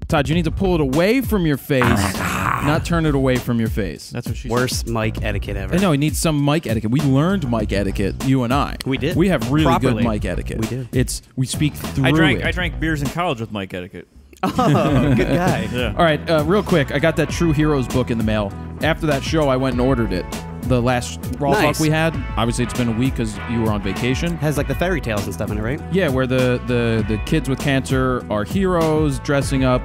Todd, you need to pull it away from your face, not turn it away from your face. That's what she said. Worst mic etiquette ever. No, he needs some mic etiquette. We learned mic etiquette, you and I. We did. We have really Properly. good mic etiquette. We do. We speak through I drank beers in college with Mike etiquette. Oh, good guy. Yeah. All right, real quick, I got that True Heroes book in the mail. After that show, I went and ordered it. The last RAWtalk we had, obviously it's been a week because you were on vacation. Has like the fairy tales and stuff in it, right? Yeah, where the kids with cancer are heroes dressing up.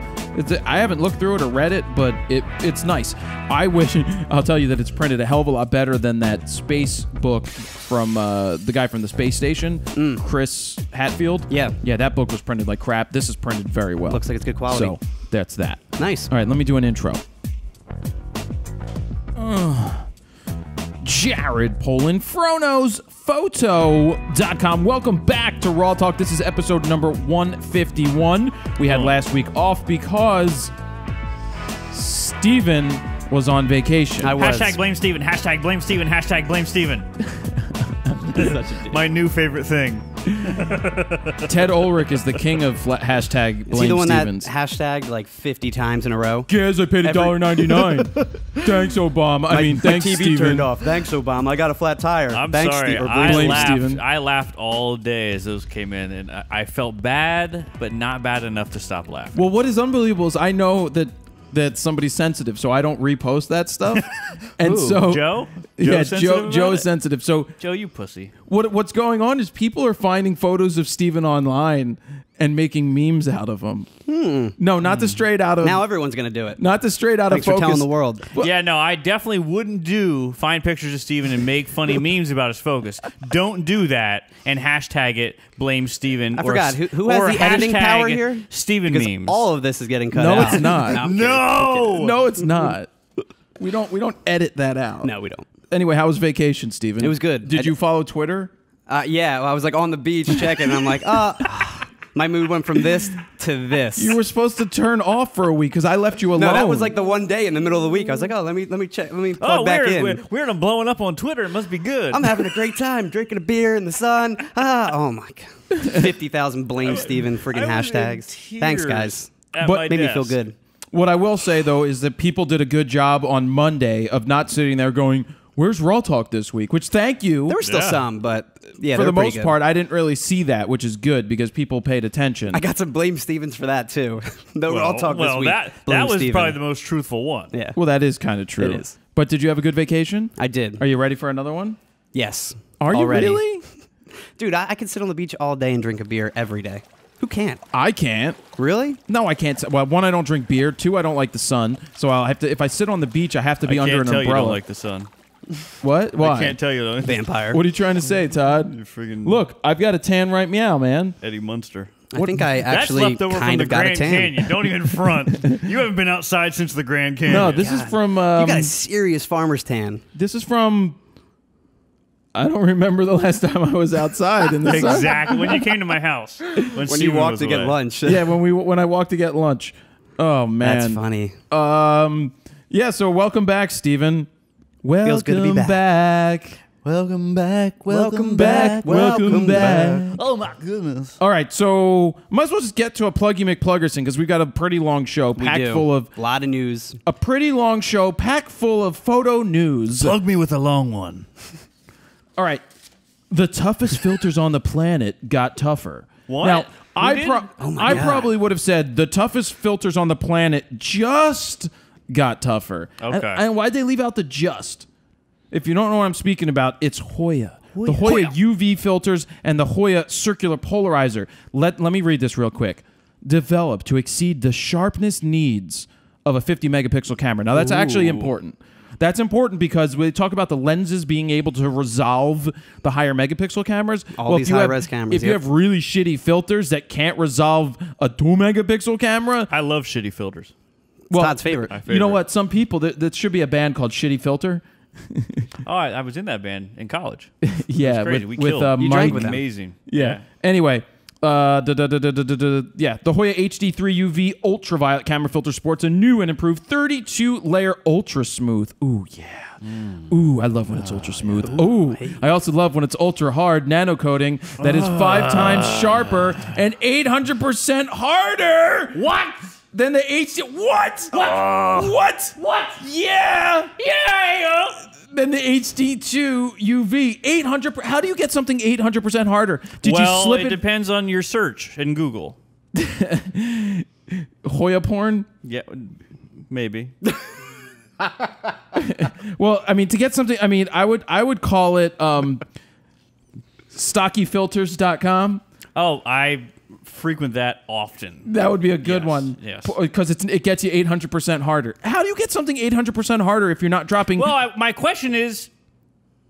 I haven't looked through it or read it, but it's nice. I wish, I'll tell you that it's printed a hell of a lot better than that space book from the guy from the space station, Chris Hatfield. Yeah. Yeah, that book was printed like crap. This is printed very well. Looks like it's good quality. So, that's that. Nice. All right, let me do an intro. Jared Polin, FroKnowsPhoto.com. Welcome back to RAWtalk. This is episode number 151. We had last week off because Steven was on vacation. I was. Hashtag blame Steven. Hashtag blame Steven. Hashtag blame Steven. My new favorite thing. Ted Ulrich is the king of hashtag blame Is he the one Stevens. that hashtagged like 50 times in a row? Guess I paid $1.99. Thanks, Obama. I mean, thanks, my TV Steven. turned off. Thanks, Obama. I got a flat tire. I'm Thanks, sorry. blame Steven. I laughed all day as those came in, and I felt bad, but not bad enough to stop laughing. Well, what is unbelievable is I know that somebody's sensitive, so I don't repost that stuff. And Ooh, so Joe? Yeah, sensitive Joe about is it? sensitive. So Joe, you pussy. what's going on is people are finding photos of Steven online and making memes out of them. No, not the straight out of Now everyone's going to do it. not the straight out Thanks of for focus. telling the world. Yeah, no, I definitely wouldn't find pictures of Steven and make funny memes about his focus. Don't do that and hashtag it blame Steven. I forgot. Who has the editing power here? Steven Because memes. all of this is getting cut No, out. it's not. I'm kidding. No! No, it's not. We don't edit that out. No, we don't. Anyway, how was vacation, Steven? It was good. Did you follow Twitter? Yeah, I was like on the beach checking, and I'm like, my mood went from this to this. You were supposed to turn off for a week because I left you alone. No, that was like the one day in the middle of the week. I was like, oh, let me check, let me plug back in. Weird, I'm blowing up on Twitter. It must be good. I'm having a great time drinking a beer in the sun. Oh my god, 50,000 blame Steven friggin' I was in hashtags. Thanks, guys. at But my Made me feel desk. good. What I will say, though, is that people did a good job on Monday of not sitting there going, where's RAWtalk this week? Which, thank you. There were still Yeah. some, but yeah, For they the were pretty most good. part, I didn't really see that, which is good because people paid attention. I got some blame Stevens for that too. No Well, RAWtalk this week. that Blame was Steven. probably the most truthful one. Yeah, Well, that is kind of true. It is. But did you have a good vacation? I did. Are you ready for another one? Yes. Are already. you really? Dude, I could sit on the beach all day and drink a beer every day. Who can't? I can't. Really? No, I can't. Well, one, I don't drink beer. Two, I don't like the sun. So I'll have to. If I sit on the beach, I have to be I under can't an tell you umbrella. don't like the sun. What? Why? I can't tell you though. Vampire. What are you trying to say, Todd? You're friggin' Look, I've got a tan right meow, man. Eddie Munster. I think I That's actually left over from kind the of got a Grand tan. Canyon. Don't even front. You haven't been outside since the Grand Canyon. No, this is from. You got a serious farmer's tan. This is from. I don't remember the last time I was outside in the sun. exactly when you came to my house. When When Steven you walked was to get away. lunch. Yeah, when I walked to get lunch. Oh man, That's funny. Yeah. So welcome back, Steven. Welcome Feels good to be back. Welcome back. Welcome back. Welcome back. Oh my goodness. All right, so might as well just get to a Pluggy McPluggerson because we've got a pretty long show packed full of a lot of news. a pretty long show packed full of photo news. Plug me with a long one. All right, the toughest filters on the planet got tougher. What? Now, Who I did? Oh my God. probably would have said the toughest filters on the planet just got tougher. Okay. And why'd they leave out the just? If you don't know what I'm speaking about, it's HOYA. The HOYA UV filters and the HOYA circular polarizer. Let me read this real quick. Developed to exceed the sharpness needs of a 50 megapixel camera. Now, that's actually important. That's important because we talk about the lenses being able to resolve the higher megapixel cameras. All these if you high-res cameras, If you yep. have really shitty filters that can't resolve a 2 megapixel camera, I love shitty filters. well, Todd's favorite. My you know favorite. what? Some people, that should be a band called Shitty Filter. Oh, I was in that band in college. Yeah, Crazy. with We killed. Mike. You drank with them. Amazing. Yeah. Anyway, yeah, the HOYA HD3 UV ultraviolet camera filter sports a new and improved 32-layer ultra smooth. Ooh, yeah. Ooh, I love when it's ultra smooth. Ooh, I also love when it's ultra hard nano coating that is 5 times sharper and 800% harder. What? Then the HD. What? What? Yeah. Then the HD2 UV 800. How do you get something 800% harder? Did you slip it? It depends on your search in Google. Hoya porn? Yeah, maybe. Well, I mean, to get something, I mean, I would call it stockyfilters.com. Oh, I frequent that often. That would be a good one. Yes. Because it gets you 800% harder. How do you get something 800% harder if you're not dropping? Well, my question is,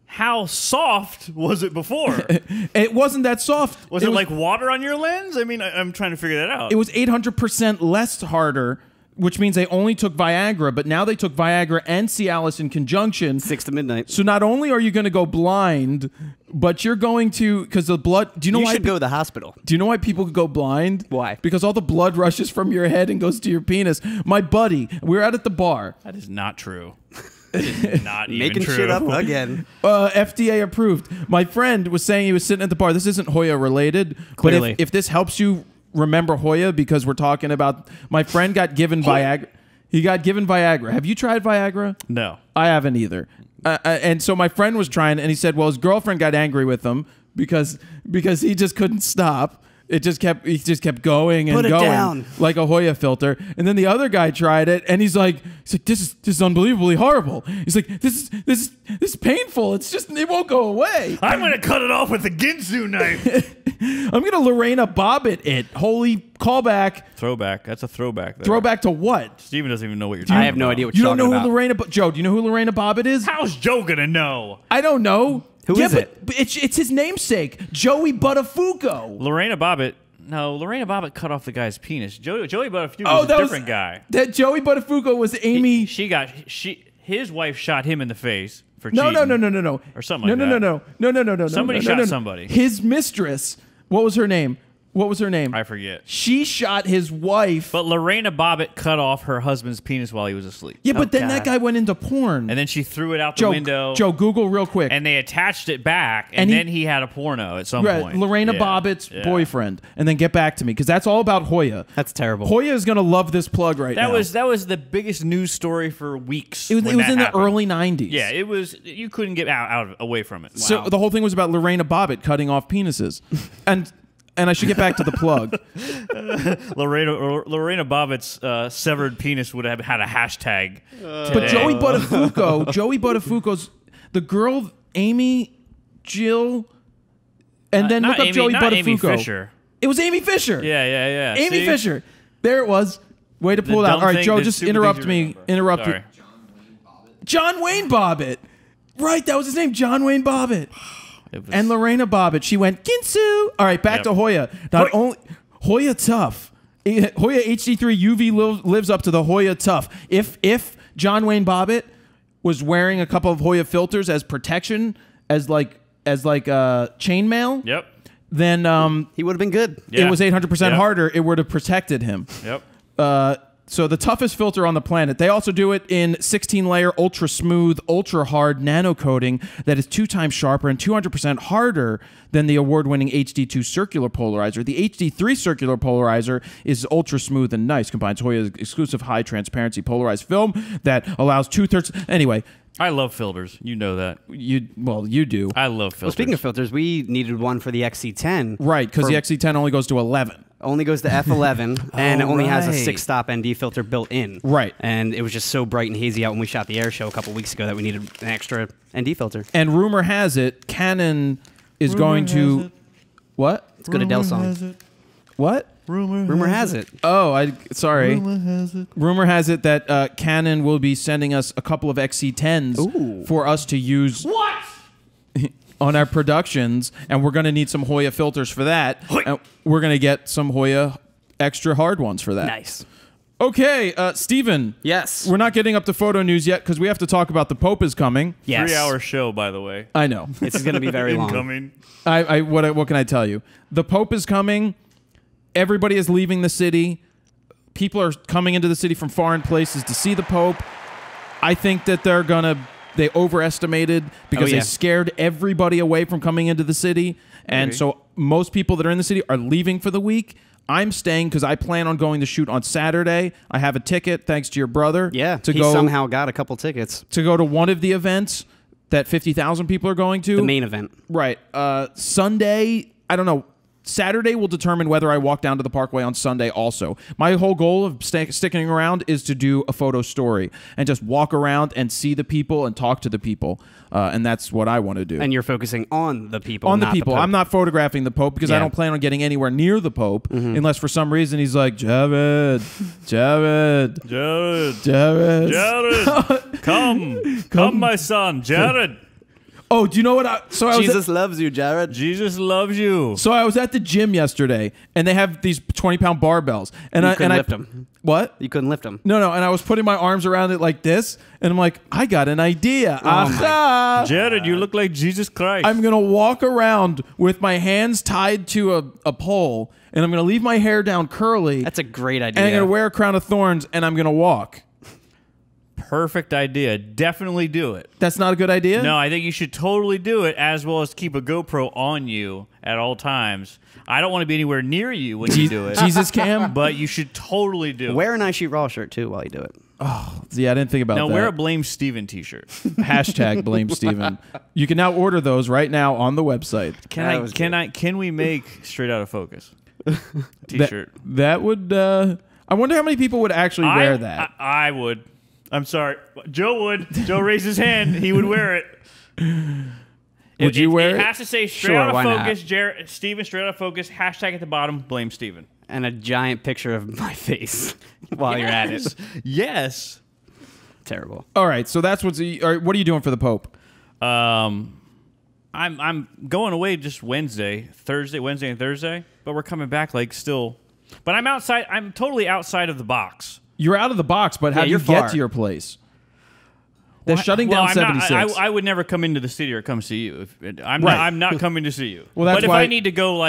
how soft was it before? It wasn't that soft. Was it like water on your lens? I mean, I'm trying to figure that out. It was 800% less harder, which means they only took Viagra, but now they took Viagra and Cialis in conjunction. 6 to midnight. So not only are you going to go blind, but you're going to, because the blood, do you know You why? should go to the hospital. Do you know why people go blind? Why? Because all the blood rushes from your head and goes to your penis. My buddy, we were out at the bar. That is not true. That is not even Making true. shit up again. FDA approved. My friend was saying he was sitting at the bar. This isn't Hoya related, Clearly. but if this helps you remember Hoya, because we're talking about, my friend got given Viagra. He got given Viagra. Have you tried Viagra? No. I haven't either. And so my friend was trying, and he said, well, his girlfriend got angry with him because he just couldn't stop. He just kept going and Put it going down. like a Hoya filter. And then the other guy tried it, and he's like, this is unbelievably horrible. He's like, this is painful. It's just, it won't go away. I'm going to cut it off with a Ginsu knife. I'm gonna Lorena Bobbit it. Holy callback. Throwback. That's a throwback there. Throwback to what? Steven doesn't even know what you're talking about. I have no idea what You you're don't know talking who about. Lorena? Joe, do you know who Lorena Bobbit is? How's Joe going to know? I don't know. Who is it? But it's his namesake, Joey Buttafuoco. Lorena Bobbit. No, Lorena Bobbit cut off the guy's penis. Joey Buttafuoco Oh, was a that different guy. That Joey Buttafuoco was Amy. His wife shot him in the face for No, cheating. no. Or something like No. Somebody shot somebody. His mistress. What was her name? I forget. She shot his wife. But Lorena Bobbitt cut off her husband's penis while he was asleep. Yeah, but then God. that guy went into porn. And then she threw it out the window. Joe, Google real quick. And they attached it back, and then he had a porno at some point. Lorena Yeah. Bobbitt's Yeah. boyfriend. And then get back to me, because that's all about Hoya. That's terrible. Hoya is going to love this plug right now. That was the biggest news story for weeks. It was when that in the happened. early 90s. Yeah, it was. You couldn't get away from it. Wow. So the whole thing was about Lorena Bobbitt cutting off penises. And I should get back to the plug. Lorena Bobbitt's severed penis would have had a hashtag. But Joey Buttafuoco's the girl, Amy, Jill, and then look up Joey Buttafuoco. Amy Fisher. It was Amy Fisher. Yeah. Amy See? Fisher. There it was. Way to pull it out. dumb All right, thing- Joe, the just stupid interrupt things you me. remember. Interrupt me. Sorry. John Wayne Bobbit. Right, that was his name, John Wayne Bobbit. It was- And Lorena Bobbitt, she went Ginsu. All right, back Yep. to Hoya. Not only Hoya tough. Hoya HD3 UV lives up to the Hoya tough. If John Wayne Bobbit was wearing a couple of Hoya filters as protection, as like chainmail, Yep. then He would have been good. Yeah. it was 800% Yep. harder. It would have protected him. Yep. So the toughest filter on the planet. They also do it in 16-layer, ultra smooth, ultra hard nano coating that is 2 times sharper and 200% harder than the award-winning HD2 circular polarizer. The HD3 circular polarizer is ultra smooth and nice. Combines Hoya's exclusive high transparency polarized film that allows 2/3. Anyway, I love filters. You know that. you do. I love filters. Well, speaking of filters, we needed one for the XC10. Right, because the XC10 only goes to 11. Only goes to f11, and it only has a right. 6-stop ND filter built in. Right. And it was just so bright and hazy out when we shot the air show a couple weeks ago that we needed an extra ND filter. And rumor has it, Canon is going to... What? Let's go to Dell Song. What? Rumor has it. Oh, sorry. Rumor has it. That Canon will be sending us a couple of XC10s Ooh. for us to use on our productions, and we're going to need some Hoya filters for that. And we're going to get some Hoya extra hard ones for that. Nice. Okay, Steven. Yes. We're not getting up to photo news yet because we have to talk about the Pope is coming. Yes. 3-hour show, by the way. I know. This is going to be very long. Incoming. What can I tell you? The Pope is coming. Everybody is leaving the city. People are coming into the city from foreign places to see the Pope. I think that they overestimated because yeah. they scared everybody away from coming into the city. And so most people that are in the city are leaving for the week. I'm staying because I plan on going to shoot on Saturday. I have a ticket, thanks to your brother. Yeah, to he go somehow got a couple tickets. to go to one of the events that 50,000 people are going to. The main event. Right. Sunday, I don't know. Saturday will determine whether I walk down to the Parkway on Sunday also. My whole goal of sticking around is to do a photo story and just walk around and see the people and talk to the people. And that's what I want to do. And you're focusing on the people, On the not people. Pope. I'm not photographing the Pope because I Yeah. don't plan on getting anywhere near the Pope unless for some reason he's like, Jared, Jared, Jared, Jared. Jared, come, my son, Jared. Oh, do you know what? I was Jesus loves you, Jared. Jesus loves you. So I was at the gym yesterday, and they have these 20-pound barbells, and You couldn't lift them. What? You couldn't lift them. No, and I was putting my arms around it like this, and I'm like, I got an idea. Oh Aha! Jared, you look like Jesus Christ. I'm gonna walk around with my hands tied to a pole, and I'm gonna leave my hair down curly. That's a great idea. And I'm gonna wear a crown of thorns, and I'm gonna walk. Perfect idea. Definitely do it. That's not a good idea? No, I think you should totally do it, as well as keep a GoPro on you at all times. I don't want to be anywhere near you when you do it. Jesus cam? But you should totally do it. Wear an I Shoot Raw shirt, too, while you do it. Yeah, I didn't think about Now, that. wear a Blame Steven t-shirt. Hashtag blame Steven. You can now order those right now on the website. Can we make Straight Out of Focus t-shirt? That would, I wonder how many people would actually wear that. I would. I'm sorry. Joe would. Joe raised his hand. He would wear it. Would you wear it? It has to say Straight Sure, Out of why not? Focus, Steven, Straight Out of Focus, hashtag at the bottom, blame Steven. And a giant picture of my face while you're at it. Yes. Terrible. All right, so that's what are you doing for the Pope? I'm going away just Wednesday and Thursday, but we're coming back still. But I'm outside. I'm totally outside of the box. You're out of the box, but how do you you're get far. to your place? They're shutting down I'm not- 76. I would never come into the city or come see you. I'm Right. not coming to see you. Well, that's but if why- I need to go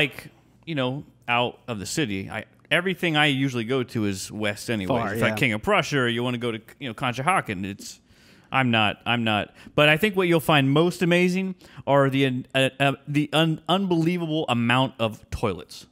out of the city, everything I usually go to is west anyway. Far, It's yeah. like King of Prussia, or you want to go to Conshohocken. I'm not. But I think what you'll find most amazing are the unbelievable amount of toilets.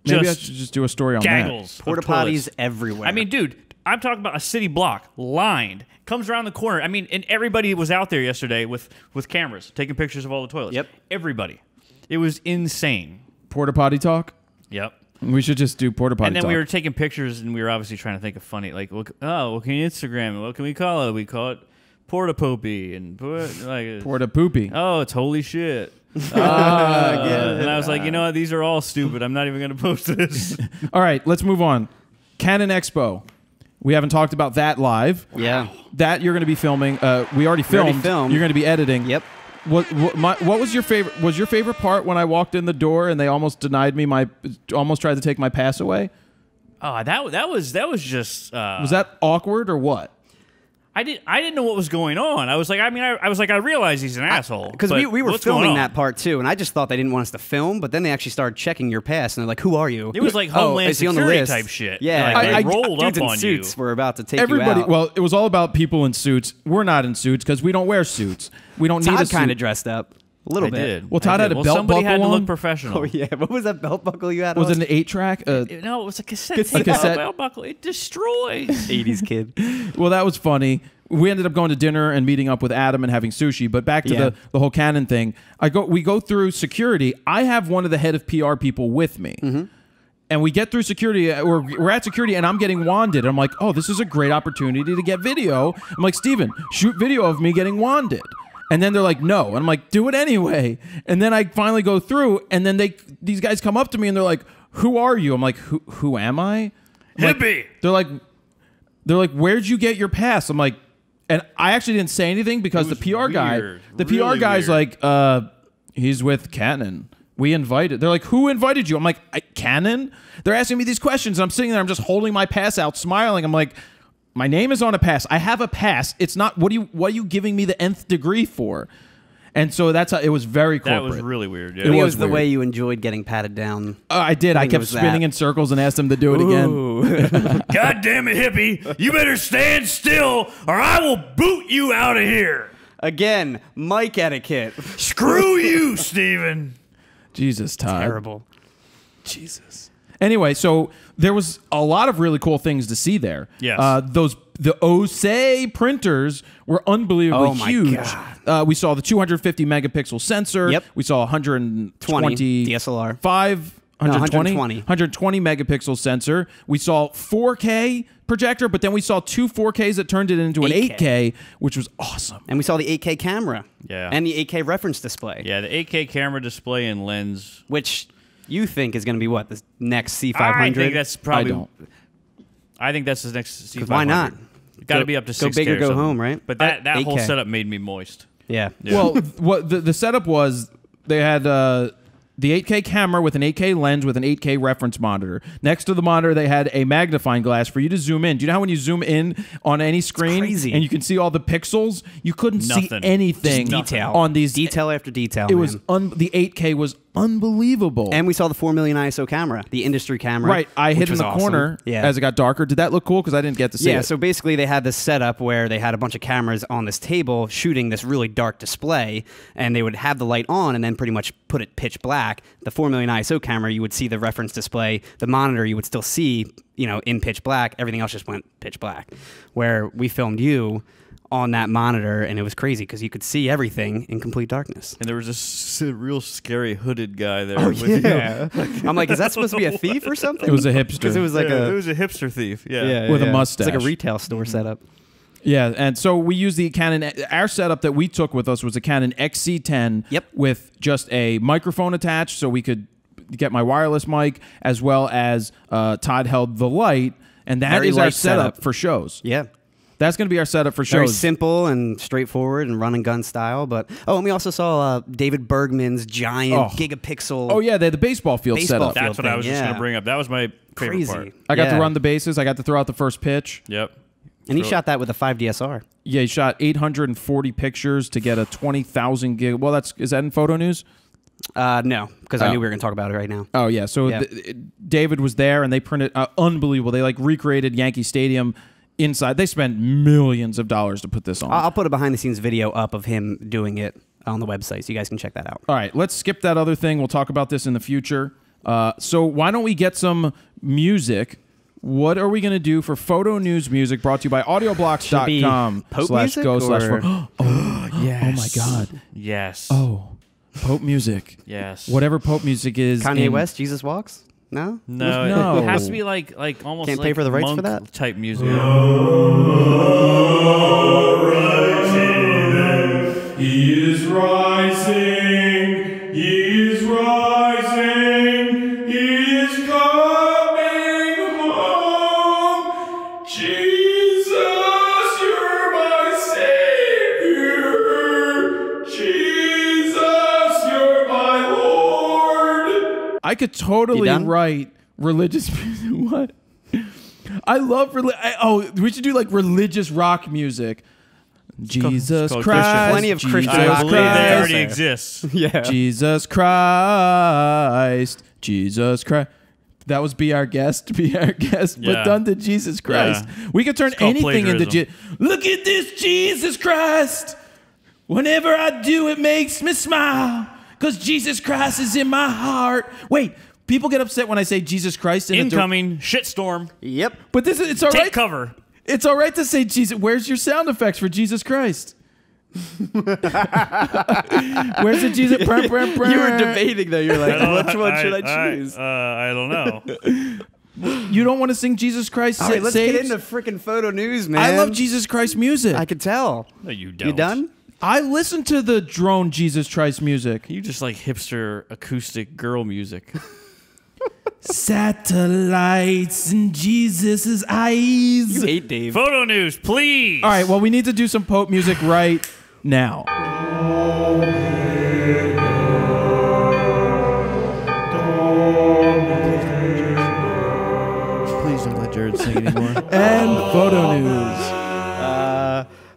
Maybe I should just do a story on Gaggles. of Porta toilets. potties everywhere. I mean, dude, I'm talking about a city block lined. Comes around the corner. I mean, and everybody was out there yesterday with cameras taking pictures of all the toilets. Yep. Everybody. It was insane. that. Porta potty talk? Yep. We should just do porta potty And then talk. we were taking pictures, and we were obviously trying to think of funny, what can you Instagram it? What can we call it? We call it Porta Popey and Porta poopy. oh, it's holy shit. And I was like, you know what? These are all stupid. I'm not even going to post this. All right, let's move on. Canon Expo. We haven't talked about that live. yeah. That you're going to be filming. We already filmed. filmed. You're going to be editing. Yep. What was your favorite? Was your favorite part when I walked in the door and they almost denied me almost tried to take my pass away? Oh, that was just. Was that awkward or what? I didn't know what was going on. I was like, I realize he's an asshole. Because but we were what's going filming on? that part too, and I just thought they didn't want us to film, but then they actually started checking your pass, and they're like, "Who are you?" It was like "Oh, Homeland is he on the Security list?" type shit. Yeah, Like, they rolled dudes up in on suits you. were about to take Everybody. you out. Well, it was all about people in suits. We're not in suits because we don't wear suits. We don't need a Todd suit. kind of dressed up a little I bit. did. Well, Todd I had did. a belt somebody had buckle to on. look professional. Oh yeah, what was that belt buckle you had? Was on? it an 8-track? No, it was a cassette. A cassette. Belt buckle. It destroys. 80s kid. Well, that was funny. We ended up going to dinner and meeting up with Adam and having sushi. But back to Yeah. the whole Canon thing. We go through security. I have one of the head of PR people with me. And we get through security. We're at security, and I'm getting wanded. I'm like, oh, this is a great opportunity to get video. I'm like, Steven, shoot video of me getting wanded. And then they're like, no. And I'm like, do it anyway. And then I finally go through, and then these guys come up to me, and they're like, who are you? I'm like, who am I? I'm Hippie. like, they're like, where'd you get your pass? I'm like, and I actually didn't say anything because the was PR guy, weird. the PR Really guy's weird. like, he's with Canon. We invited. They're like, who invited you? I'm like, Canon? They're asking me these questions. And I'm sitting there. I'm just holding my pass out, smiling. I'm like, my name is on a pass. I have a pass. It's not. What are you giving me the nth degree for? And so that's how it was very corporate. That was really weird. Yeah. I think it was was the weird. way you enjoyed getting patted down. I did. I think it kept was spinning that. in circles and asked them to do it again. Ooh. God damn it, hippie! You better stand still, or I will boot you out of here. Again, mic etiquette. Screw you, Steven. Jesus, Todd. Terrible. Jesus. Anyway, so there was a lot of really cool things to see there. Yes. The OSE printers were unbelievably Oh my huge. God. We saw the 250 megapixel sensor. Yep. We saw 120 DSLR. 120 megapixel sensor. We saw 4K projector, but then we saw two 4Ks that turned it into an 8K, which was awesome. And we saw the 8K camera. Yeah. And the 8K reference display. Yeah, the 8K camera display and lens. Which you think is going to be what? The next C500? I think that's probably. I don't. I think that's the next C500. Why not? Got to be up to 6K. Go big or go something. home, right? But that whole 8K. setup made me moist. Yeah. Well, what the setup was, they had the 8K camera with an 8K lens with an 8K reference monitor. Next to the monitor, they had a magnifying glass for you to zoom in. Do you know how when you zoom in on any screen crazy. and you can see all the pixels, you couldn't see anything Just detail. on these. Detail after detail, It man. was the 8K was unbelievable. And we saw the 4 million ISO camera, the industry camera. Right, I hid which in was the awesome. corner Yeah. as it got darker. Did that look cool? Because I didn't get to see Yeah, it. so basically they had this setup where they had a bunch of cameras on this table shooting this really dark display, and they would have the light on and then pretty much put it pitch black. The 4 million ISO camera, you would see the reference display. The monitor, you would still see, in pitch black. Everything else just went pitch black. Where we filmed you on that monitor, and it was crazy because you could see everything in complete darkness. And there was this real scary hooded guy there. Yeah. I'm like, is that supposed to be a thief or something? It was a hipster. Because it was like it was a hipster thief. Yeah. With a mustache. It's like a retail store setup. Yeah, and so we used the Canon. Our setup that we took with us was a Canon XC10 Yep. with just a microphone attached, so we could get my wireless mic, as well as Todd held the light, and that Very is our light setup setup. for shows. Yeah. That's going to be our setup for Very shows. simple and straightforward and run and gun style. But and we also saw David Bergman's giant gigapixel. Oh yeah, they had the baseball field Baseball setup. field. That's what I was just Yeah. going to bring up. That was my favorite Crazy. part. I got to Yeah. run the bases. I got to throw out the first pitch. Yep. And he shot that with a 5 DSR. Yeah, he shot 840 pictures to get a 20,000 gig. Well, is that in Photo News? No, because I knew we were going to talk about it right now. Oh yeah, so Yeah. David was there, and they printed unbelievable. They like recreated Yankee Stadium inside. They spent millions of dollars to put this on. I'll put a behind-the-scenes video up of him doing it on the website, so you guys can check that out. All right, let's skip that other thing. We'll talk about this in the future. So why don't we get some music? What are we going to do for Photo News music brought to you by audioblocks.com Pope music or- /go/. Yes. Oh my God. Yes. Oh, Pope music. Yes. Whatever Pope music is. Kanye in- West, Jesus Walks? No? No, No. It has to be like almost Can't like pay for the rights for monk that? type music. He is rising. He is rising. He is coming home. Jesus, you're my Savior. Jesus, you're my Lord. I could totally done? write religious music. What? I love we should do like religious rock music. Jesus called Christ. Christian. Plenty of Jesus Christian I rock believe Christ. they bands. already There. exist. Yeah. Jesus Christ. Jesus Christ. That was Be Our Guest, Be Our Guest, but Yeah. done to Jesus Christ. Yeah. We could turn It's called anything into plagiarism. Look at this Jesus Christ. Whenever I do, it makes me smile, because Jesus Christ is in my heart. Wait, people get upset when I say Jesus Christ in Incoming shitstorm. Yep. but it's all Take right. cover. It's all right to say Jesus. Where's your sound effects for Jesus Christ? Where's the Jesus? You were debating, though. You're like, which one should I choose? I don't know. You don't want to sing Jesus Christ? All right, let's saves? get into freaking Photo News, man. I love Jesus Christ music. I could tell. No, you don't. You done? I listen to the drone Jesus Christ music. You just like hipster acoustic girl music. Satellites in Jesus' eyes. You hate Dave. Photo news, please. All right, well, we need to do some Pope music right now. Please don't let Jared sing anymore. And photo news.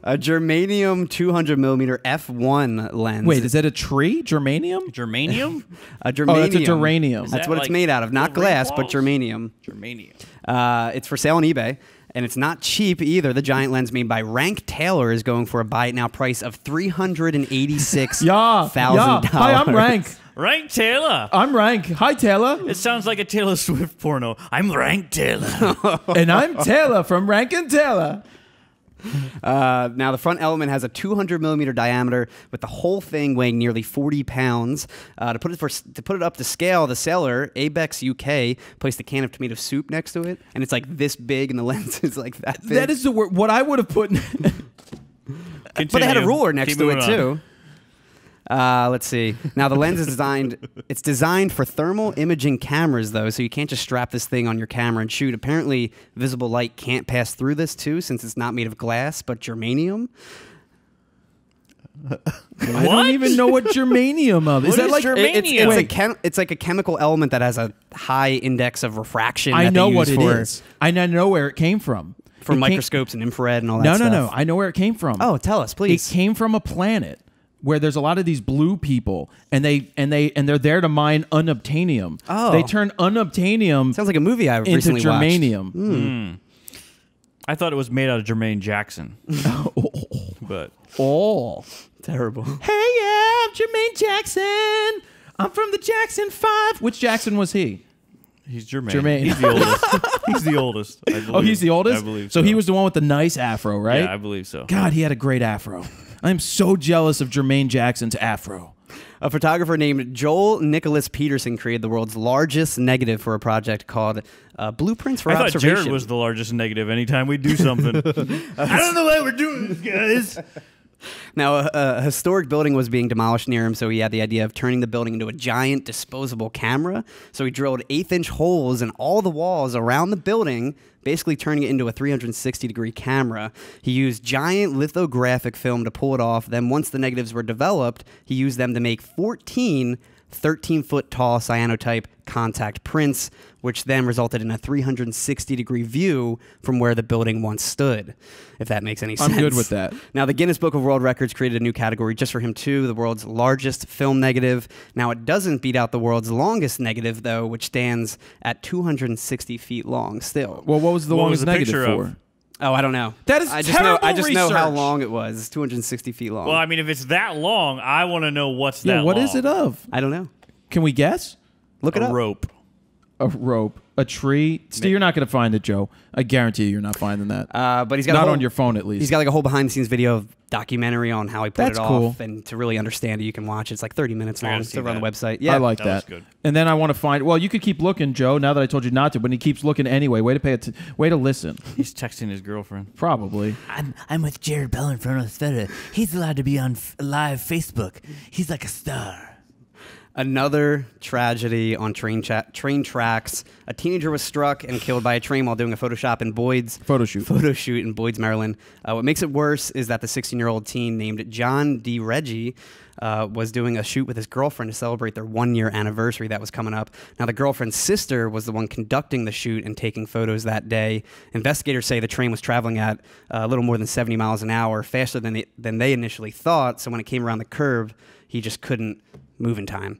A germanium 200mm f1 lens. Wait, is that a tree? Germanium? Germanium? a germanium? Oh, that's a geranium. Is That's that what it's like made out of. Not the glass, ring but balls? germanium. Germanium. It's for sale on eBay, and it's not cheap either. The giant lens made by Rank Taylor is going for a buy it now price of $386,000. Yeah. Hi, I'm Rank. Rank Taylor. I'm Rank. Hi, Taylor. It sounds like a Taylor Swift porno. I'm Rank Taylor. And I'm Taylor from Rank and Taylor. Now, the front element has a 200mm diameter with the whole thing weighing nearly 40 pounds. To put it up to scale, the seller, Abex UK, placed a can of tomato soup next to it, and it's like this big, and the lens is like that big. That is the word. What I would have put. But they had a ruler next to it, too. Let's see. Now, the lens is designed for thermal imaging cameras, though, so you can't just strap this thing on your camera and shoot. Apparently, visible light can't pass through this, too, since it's not made of glass, but germanium. I don't even know what germanium of. Is that like germanium? It's like a chemical element that has a high index of refraction. I know what it is. I know where it came from. For microscopes and infrared and all that stuff. No. I know where it came from. Oh, tell us, please. It came from a planet where there's a lot of these blue people, and they're there to mine unobtainium. Oh. They turn unobtainium. Sounds like a movie I into recently germanium. watched. I thought it was made out of Jermaine Jackson. But terrible. Hey, yeah, I'm Jermaine Jackson. I'm from the Jackson 5. Which Jackson was he? he's Jermaine. Jermaine. He's the oldest. He's the oldest. I believe. Oh, he's the oldest? I believe so. So he was the one with the nice afro, right? Yeah, I believe so. God, he had a great afro. I'm so jealous of Jermaine Jackson's afro. A photographer named Joel Nicholas Peterson created the world's largest negative for a project called Blueprints for I Observation. thought Jared was the largest negative anytime we do something. I don't know why we're doing this, guys. Now, a historic building was being demolished near him, so he had the idea of turning the building into a giant disposable camera. So he drilled 1/8-inch holes in all the walls around the building, basically turning it into a 360-degree camera. He used giant lithographic film to pull it off. Then once the negatives were developed, he used them to make 14 13-foot tall cyanotype contact prints, which then resulted in a 360-degree view from where the building once stood, if that makes any sense. I'm good with that. Now, the Guinness Book of World Records created a new category just for him, too, the world's largest film negative. Now, it doesn't beat out the world's longest negative, though, which stands at 260 feet long still. Well, what was the longest negative picture for? of? Oh, I don't know. That is I terrible just know how research. long it was. It's 260 feet long. Well, I mean, if it's that long, I want to know what's that long. What is it of? I don't know. Can we guess? Look it A up. rope. A rope. A tree. Steve, you're not going to find it, Joe. I guarantee you're not finding that. But he's got Not on your phone, at least. He's got like a whole behind-the-scenes video of documentary on how he put That's it cool. off, and to really understand it, you can watch it. It's like 30 minutes I gotta long. It's see over on the that. website. Yeah, I like That that. was good. And then I want to find. Well, you could keep looking, Joe. Now that I told you not to, but he keeps looking anyway. Way to pay it. Way to listen. He's texting his girlfriend. Probably. I'm with Jared Bell in FroKnowsPhoto. He's allowed to be on live Facebook. He's like a star. Another tragedy on train tracks. A teenager was struck and killed by a train while doing a Photoshop in Boyd's Photo shoot in Boyd's, Maryland. What makes it worse is that the 16-year-old teen named John D. Reggie was doing a shoot with his girlfriend to celebrate their 1-year anniversary that was coming up. Now, the girlfriend's sister was the one conducting the shoot and taking photos that day. Investigators say the train was traveling at a little more than 70 miles an hour, faster than they initially thought. So when it came around the curve, he just couldn't move in time.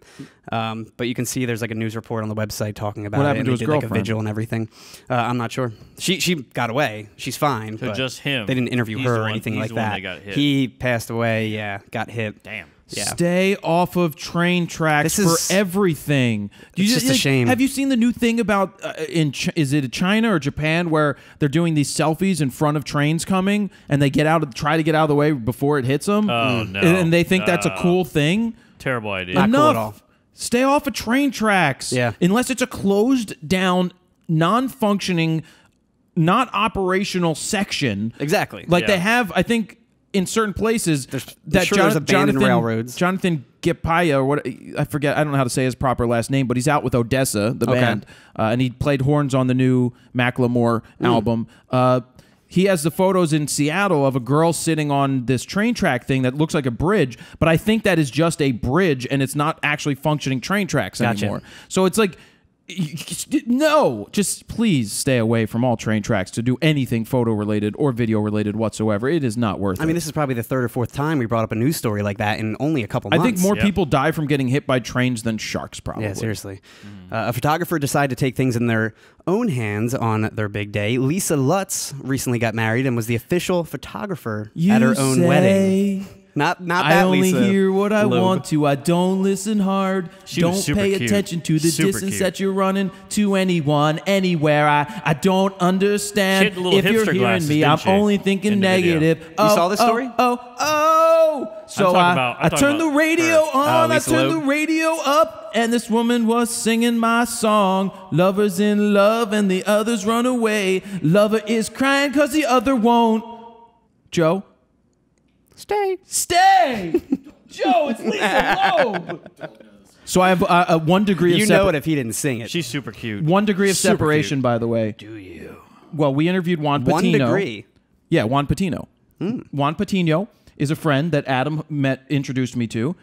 But you can see there's like a news report on the website talking about What it. happened And to they his did like a girlfriend? vigil and everything. I'm not sure. She got away. She's fine. So but just him. They didn't interview He's her the or one- anything he's like the one that. that got hit. He passed away. Yeah, got hit. Damn. Yeah. Stay off of train tracks This is- for everything. It's just a shame. Have you seen the new thing about is it China or Japan where they're doing these selfies in front of trains coming and they try to get out of the way before it hits them? Oh, no. And they think that's a cool thing. Terrible idea. Not cool Enough. at all. Stay off of train tracks. Yeah. Unless it's a closed down, non-functioning, not operational section. Exactly. Like Yeah. they have, I think, in certain places there's abandoned railroads. Jonathan Gipaya, or what I forget, I don't know how to say his proper last name, but he's out with Odessa, the Okay. band, and he played horns on the new Macklemore album. He has the photos in Seattle of a girl sitting on this train track thing that looks like a bridge, but I think that is just a bridge and it's not actually functioning train tracks Gotcha. anymore. So it's like, no, just please stay away from all train tracks to do anything photo related or video related whatsoever. It is not worth it. I mean, this is probably the third or fourth time we brought up a news story like that in only a couple I months. think more Yeah. people die from getting hit by trains than sharks, probably. Yeah, seriously. A photographer decided to take things in their own hands on their big day. Lisa Lutz recently got married and was the official photographer at her own wedding. Not that I only Lisa hear what I Loeb. want to. I don't listen hard. She was don't super pay cute. attention to the Super distance cute. that you're running to anyone, anywhere. I don't understand. She had the little if you're hipster hearing glasses, me, didn't I'm she, only thinking in the video? negative. You saw this story? So talking I about turned the radio on. I Lisa turned Loeb. the radio up, and this woman was singing my song. Lovers in love, and the others run away. Lover is crying 'cause the other won't. Joe? Stay. Joe, it's Lisa Loeb. So I have 1 degree of You know it if he didn't sing it. She's super cute. 1 degree of Super separation, cute. by the way. Do you? Well, we interviewed Juan Patino. 1 degree. Yeah, Juan Patino. Juan Patino is a friend that Adam introduced me to.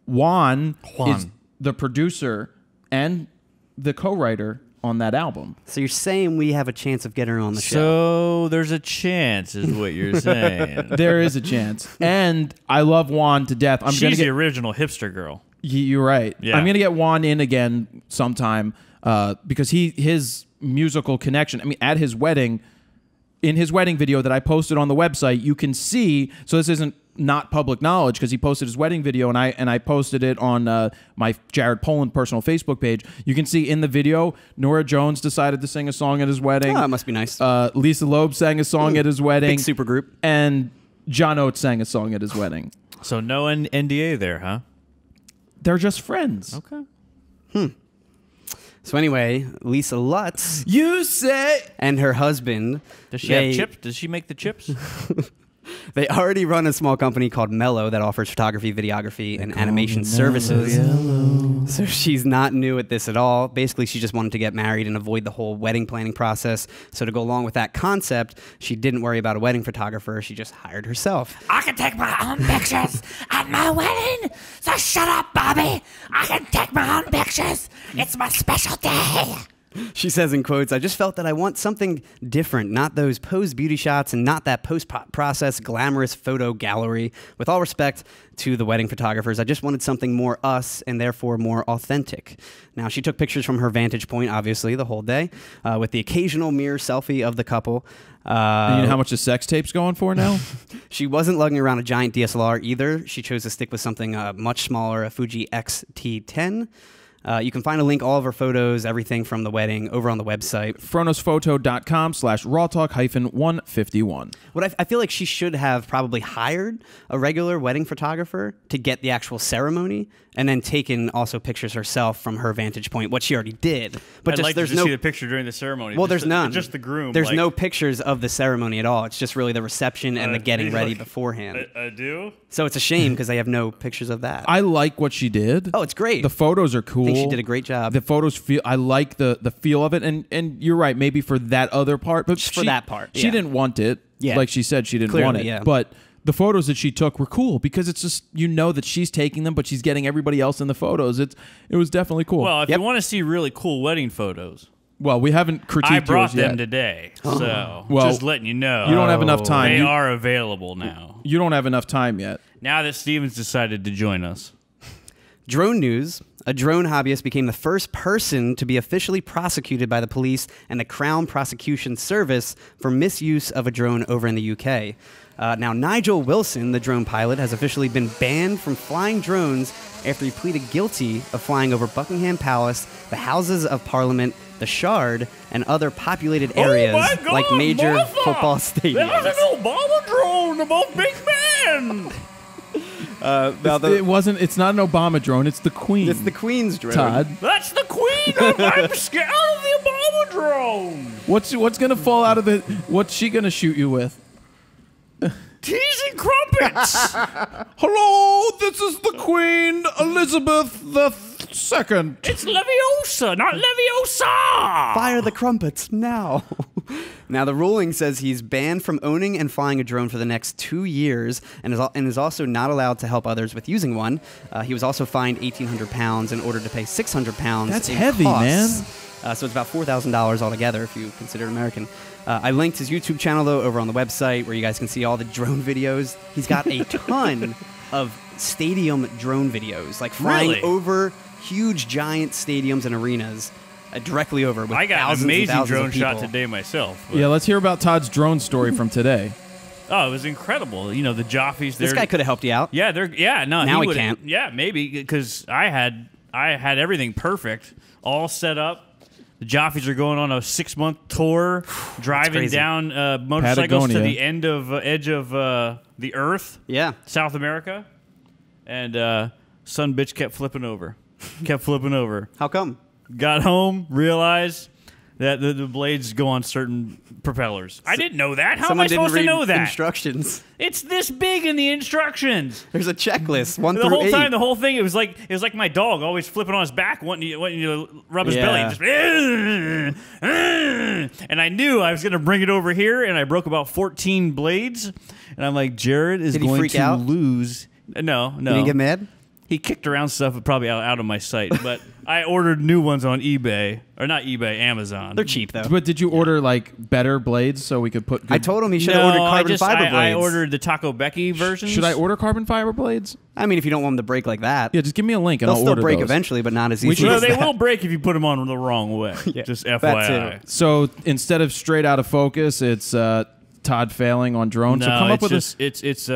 Juan is the producer and the co-writer on that album. So you're saying we have a chance of getting her on the show? So there's a chance, is what you're saying. There is a chance. And I love Juan to death. She's the original hipster girl. You're right. Yeah. I'm going to get Juan in again sometime because his musical connection, I mean, at his wedding, in his wedding video that I posted on the website, you can see, so this isn't not public knowledge because he posted his wedding video and I posted it on my Jared Poland personal Facebook page. You can see in the video, Norah Jones decided to sing a song at his wedding. Oh, that must be nice. Lisa Loeb sang a song at his wedding. Big super group. And John Oates sang a song at his wedding. So no NDA there, huh? They're just friends. Okay. So anyway, Lisa Lutz You say... and her husband. Does she have chips? Does she make the chips? They already run a small company called Mello that offers photography, videography, and animation services. So she's not new at this at all. Basically, she just wanted to get married and avoid the whole wedding planning process. So to go along with that concept, she didn't worry about a wedding photographer. She just hired herself. I can take my own pictures at my wedding. So shut up, Bobby. I can take my own pictures. It's my special day. She says in quotes, "I just felt that I want something different, not those posed beauty shots and not that post-process glamorous photo gallery. With all respect to the wedding photographers, I just wanted something more us and therefore more authentic." Now, she took pictures from her vantage point, obviously, the whole day, with the occasional mirror selfie of the couple. And you know how much the sex tape's going for now? She wasn't lugging around a giant DSLR either. She chose to stick with something much smaller, a Fuji X-T10. You can find a link, all of her photos, everything from the wedding, over on the website. FroKnowsPhoto.com/RAWtalk-151. What I feel like she should have probably hired a regular wedding photographer to get the actual ceremony and then taken also pictures herself from her vantage point, what she already did. But I'd just like there's to no see the picture during the ceremony. Well, Just there's none. Just the groom. There's like, no pictures of the ceremony at all. It's just really the reception and the getting he's ready like, beforehand. I do? So it's a shame because they have no pictures of that. I like what she did. Oh, it's great. The photos are cool. I think she did a great job. The photos feel. I like the feel of it, and you're right. Maybe for that other part, but Just for that part, she yeah. didn't want it. Yeah. Like she said, she didn't Clearly, want it. yeah. But the photos that she took were cool because it's just that she's taking them, but she's getting everybody else in the photos. It was definitely cool. Well, if Yep. you want to see really cool wedding photos, Well, we haven't critiqued I brought yours them yet. today. So Well, just letting you know. You don't have enough time. They You- are available now. You don't have enough time yet. Now that Steven's decided to join us. Drone news. A drone hobbyist became the first person to be officially prosecuted by the police and the Crown Prosecution Service for misuse of a drone over in the UK. Now, Nigel Wilson, the drone pilot, has officially been banned from flying drones after he pleaded guilty of flying over Buckingham Palace, the Houses of Parliament, the Shard, and other populated areas like major football stadiums. Obama drone about Big Ben. It's not an Obama drone. It's the Queen. It's the Queen's drone. Todd. That's the Queen. I'm scared of the Obama drone. What's gonna fall out of the? What's she gonna shoot you with? Teas and crumpets. Hello, this is the Queen Elizabeth II. It's Leviosa, not Leviosa. Fire the crumpets now. Now, the ruling says he's banned from owning and flying a drone for the next 2 years and is also not allowed to help others with using one. He was also fined £1,800 in order to pay £600 That's in heavy, costs. man. So it's about $4,000 altogether if you consider American. I linked his YouTube channel, though, over on the website where you guys can see all the drone videos. He's got a ton of stadium drone videos, like flying Really? over huge, giant stadiums and arenas. Directly over with I got an thousands and amazing thousands drone of people. shot today myself. but- Yeah, let's hear about Todd's drone story from today. Oh, it was incredible. You know, the Joffies. This guy could have helped you out. Yeah, no. Now he would've- can't. Yeah, maybe because I had everything perfect, all set up. The Joffies are going on a 6-month tour, driving crazy. down motorcycles to Patagonia. the edge of the Earth, Yeah. South America, and son bitch kept flipping over, How come? Got home, realized that the blades go on certain propellers. I didn't know that. How am I supposed to know that? Instructions. It's this big in the instructions. There's a checklist. 1 The through whole 8. time, the whole thing, it was like my dog always flipping on his back, wanting you to rub his belly. Yeah. Just, and I knew I was going to bring it over here, and I broke about 14 blades. And I'm like, Jared is Did he going freak to out? lose. No. You didn't get mad? He kicked around stuff probably out of my sight, but I ordered new ones on eBay. Or not eBay, Amazon. They're cheap, though. But did you order like better blades so we could put? Good... I told him he should have ordered carbon fiber blades. I ordered the Taco Becky versions. Should I order carbon fiber blades? I mean, if you don't want them to break like that. Yeah, just give me a link and They'll I'll still order break those. eventually, but not as We easy should- No, as they that. will break if you put them on the wrong way. Just FYI. too. So instead of straight out of focus, it's Todd failing on drones. No, so come up it's with just it's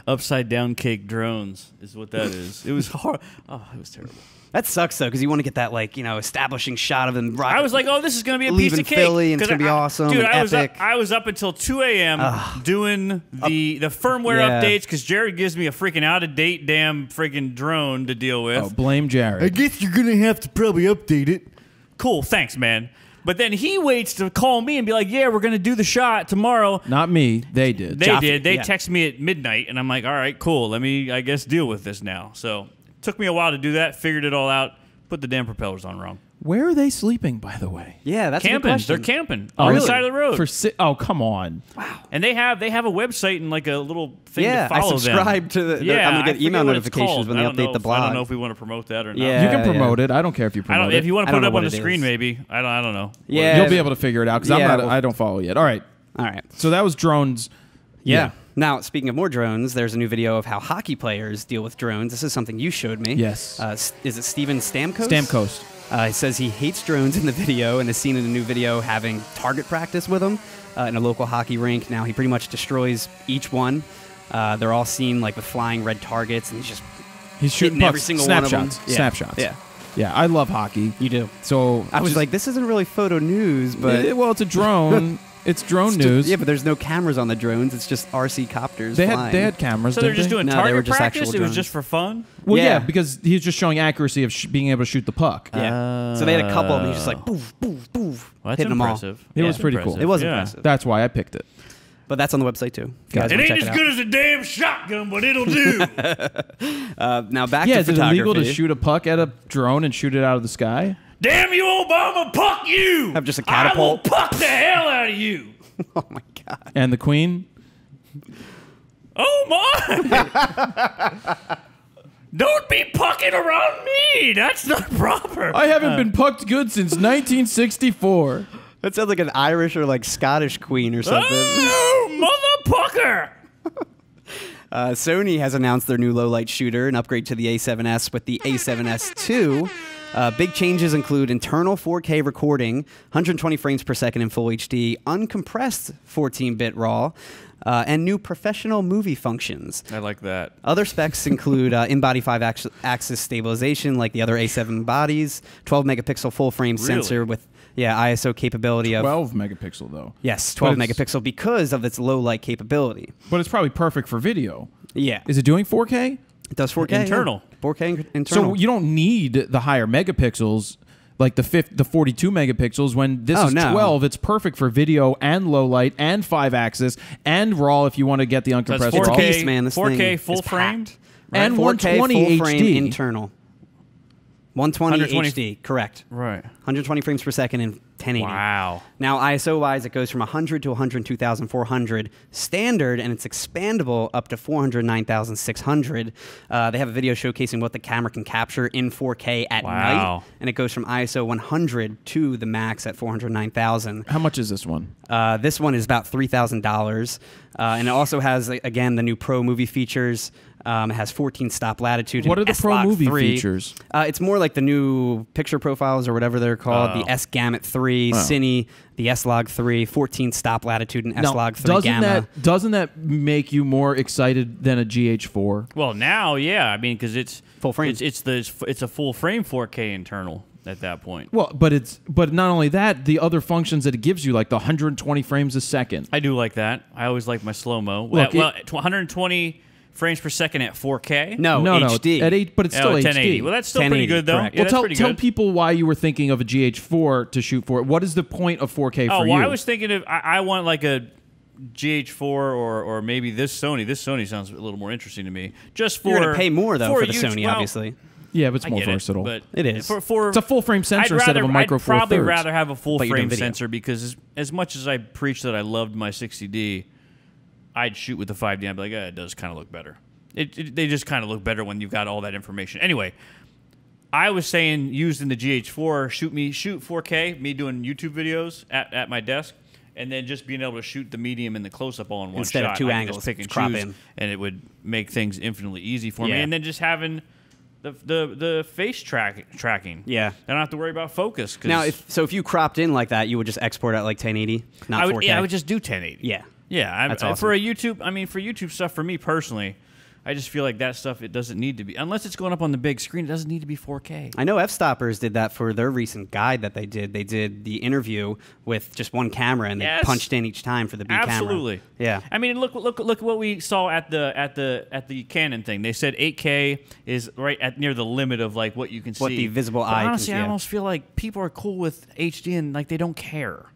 upside down cake drones is what that is. It was hard. Oh, it was terrible. That sucks, though, because you want to get that, like, establishing shot of them. I was like, oh, this is going to be a Leaving piece of cake. Philly, and it's 'Cause gonna be awesome Dude, and epic. I was up until 2 a.m. doing the firmware Yeah. updates because Jared gives me a freaking out-of-date damn freaking drone to deal with. Oh, blame Jared. guess you're going to have to probably update it. Cool, thanks, man. But then he waits to call me and be like, yeah, we're going to do the shot tomorrow. Not me. They did. They did. They yeah. text me at midnight, and I'm like, all right, cool. Let me, I guess, deal with this now. So it took me a while to do that, figured it all out, put the damn propellers on wrong. Where are they sleeping, by the way? Yeah, that's a good Camping. question. They're camping on the really? side of the road. Oh, come on. And they have a website and like a little thing Yeah, to I follow subscribe them. to the- Yeah, I'm gonna I get forget email what it's notifications called. when they I don't update know the if- I don't blog. know if we want to promote that or not. Yeah. You can promote it. I don't care if you I promote don't. it. If you want I to put don't it up know on what the it screen, is. maybe. I don't know. Yeah. You'll be able to figure it out because Yeah, I don't follow yet. All right. All right. So that was drones. Yeah. Now, speaking of more drones, there's a new video of how hockey players deal with drones. This is something you showed me. Yes. Is it Steven Stamkos? Stamkos. He says he hates drones in the video and is seen in a new video having target practice with them in a local hockey rink. Now, he pretty much destroys each one. They're all seen like with flying red targets, and he's shooting hitting every pucks. single Snapshots. one of them. Yeah. Snapshots. Yeah. Yeah, I love hockey. You do. So I was just- like, this isn't really photo news, but well, it's a drone. It's drone news. Yeah, but there's no cameras on the drones. It's just RC copters they flying. had cameras. So they're didn't just they? doing No, they were target just practice? actual It was drones. just for fun? Well, yeah, Yeah. because he's just showing accuracy of being able to shoot the puck. Yeah. So they had a couple, and he's just like, poof, poof, poof, Well, that's hitting impressive. them all. It was pretty cool. It was Yeah. impressive. That's why I picked it. But that's on the website, too. If you guys It wanna ain't check as out. good as a damn shotgun, but it'll do. Now, back Yeah, to is it photography. illegal to shoot a puck at a drone and shoot it out of the sky? Damn you, Obama, puck you! Have just a I will catapult. puck the hell out of you! Oh, my God. And the Queen? Oh my! Don't be pucking around me! That's not proper! I haven't been pucked good since 1964. That sounds like an Irish or like Scottish queen or something. Oh, mother pucker! Sony has announced their new low-light shooter, an upgrade to the A7S with the A7S II. Big changes include internal 4K recording, 120 frames per second in Full HD, uncompressed 14-bit RAW, and new professional movie functions. I like that. Other specs include in-body 5-axis stabilization like the other A7 bodies, 12-megapixel full-frame sensor with ISO capability of 12 megapixel, though. Yes, 12 But it's- megapixel because of its low light capability. But it's probably perfect for video. Yeah. Is it doing 4K? It does 4K. Internal. Yeah. 4K internal. So you don't need the higher megapixels, like the 42 megapixels. When this is 12, it's perfect for video and low light and 5-axis and RAW if you want to get the So uncompressed that's It's RAW. 4K, beast, man. This 4K thing full is frame? packed. And 4K 120 full frame HD. internal. 120 120 HD, correct. Right. 120 frames per second and 1080. Wow. Now, ISO-wise, it goes from 100 to 102,400 standard, and it's expandable up to 409,600. They have a video showcasing what the camera can capture in 4K at Wow. night, and it goes from ISO 100 to the max at 409,000. How much is this one? This one is about $3,000, and it also has, again, the new Pro movie features. It has 14 stop latitude. What are the Pro S-Log Movie 3. features? It's more like the new picture profiles or whatever they're called. Oh. The S-Gamut 3, Cine, the S-Log 3, 14 stop latitude, and Now, S-Log 3 Gamma. doesn't that make you more excited than a GH4? Well, now, yeah. I mean, because it's Full frame. It's a full frame 4K internal at that point. Well, but not only that, the other functions that it gives you, like the 120 frames a second. I do like that. I always like my slow mo. Look, Well, 120 frames per second at 4K. No, HD. at 8, but it's still 1080. HD. Well, that's still pretty 1080, good, though. correct. Yeah, Well, that's pretty tell good. people why you were thinking of a GH4 to shoot for it. What is the point of 4K Oh, for well, you? I was thinking of I want like a GH4 or maybe this Sony. This Sony sounds a little more interesting to me. Just for You're going to pay more, though, for the YouTube Sony, well, obviously. yeah, but it's I more get versatile. It, but It is. For It's a full frame sensor I'd instead of a micro I'd four probably thirds. rather have a full But you frame don't video. sensor because as much as I preach that I loved my 60D, I'd shoot with the 5D. I'd be like, it does kind of look better. They just kind of look better when you've got all that information. Anyway, I was saying using the GH4, shoot 4K, me doing YouTube videos at my desk, and then just being able to shoot the medium and the close-up all in one Instead of shot. two I could angles, just pick and crop choose, in. and it would make things infinitely easy for me. Yeah. And then just having the face tracking. Yeah. I don't have to worry about focus. 'cause Now, if you cropped in like that, you would just export at like 1080, not 4K. I would just do 1080. Yeah. Yeah, That's awesome. for a YouTube. I mean, for YouTube stuff, for me personally, I just feel like that stuff it doesn't need to be unless it's going up on the big screen. It doesn't need to be 4K. I know F-Stoppers did that for their recent guide that they did. They did the interview with just one camera, and they Yes. punched in each time for the B camera. Absolutely. Yeah. I mean, look at what we saw at the Canon thing. They said 8K is right at near the limit of like what you can see. What the visible But eye can honestly, see, I yeah. almost feel like people are cool with HD and like they don't care.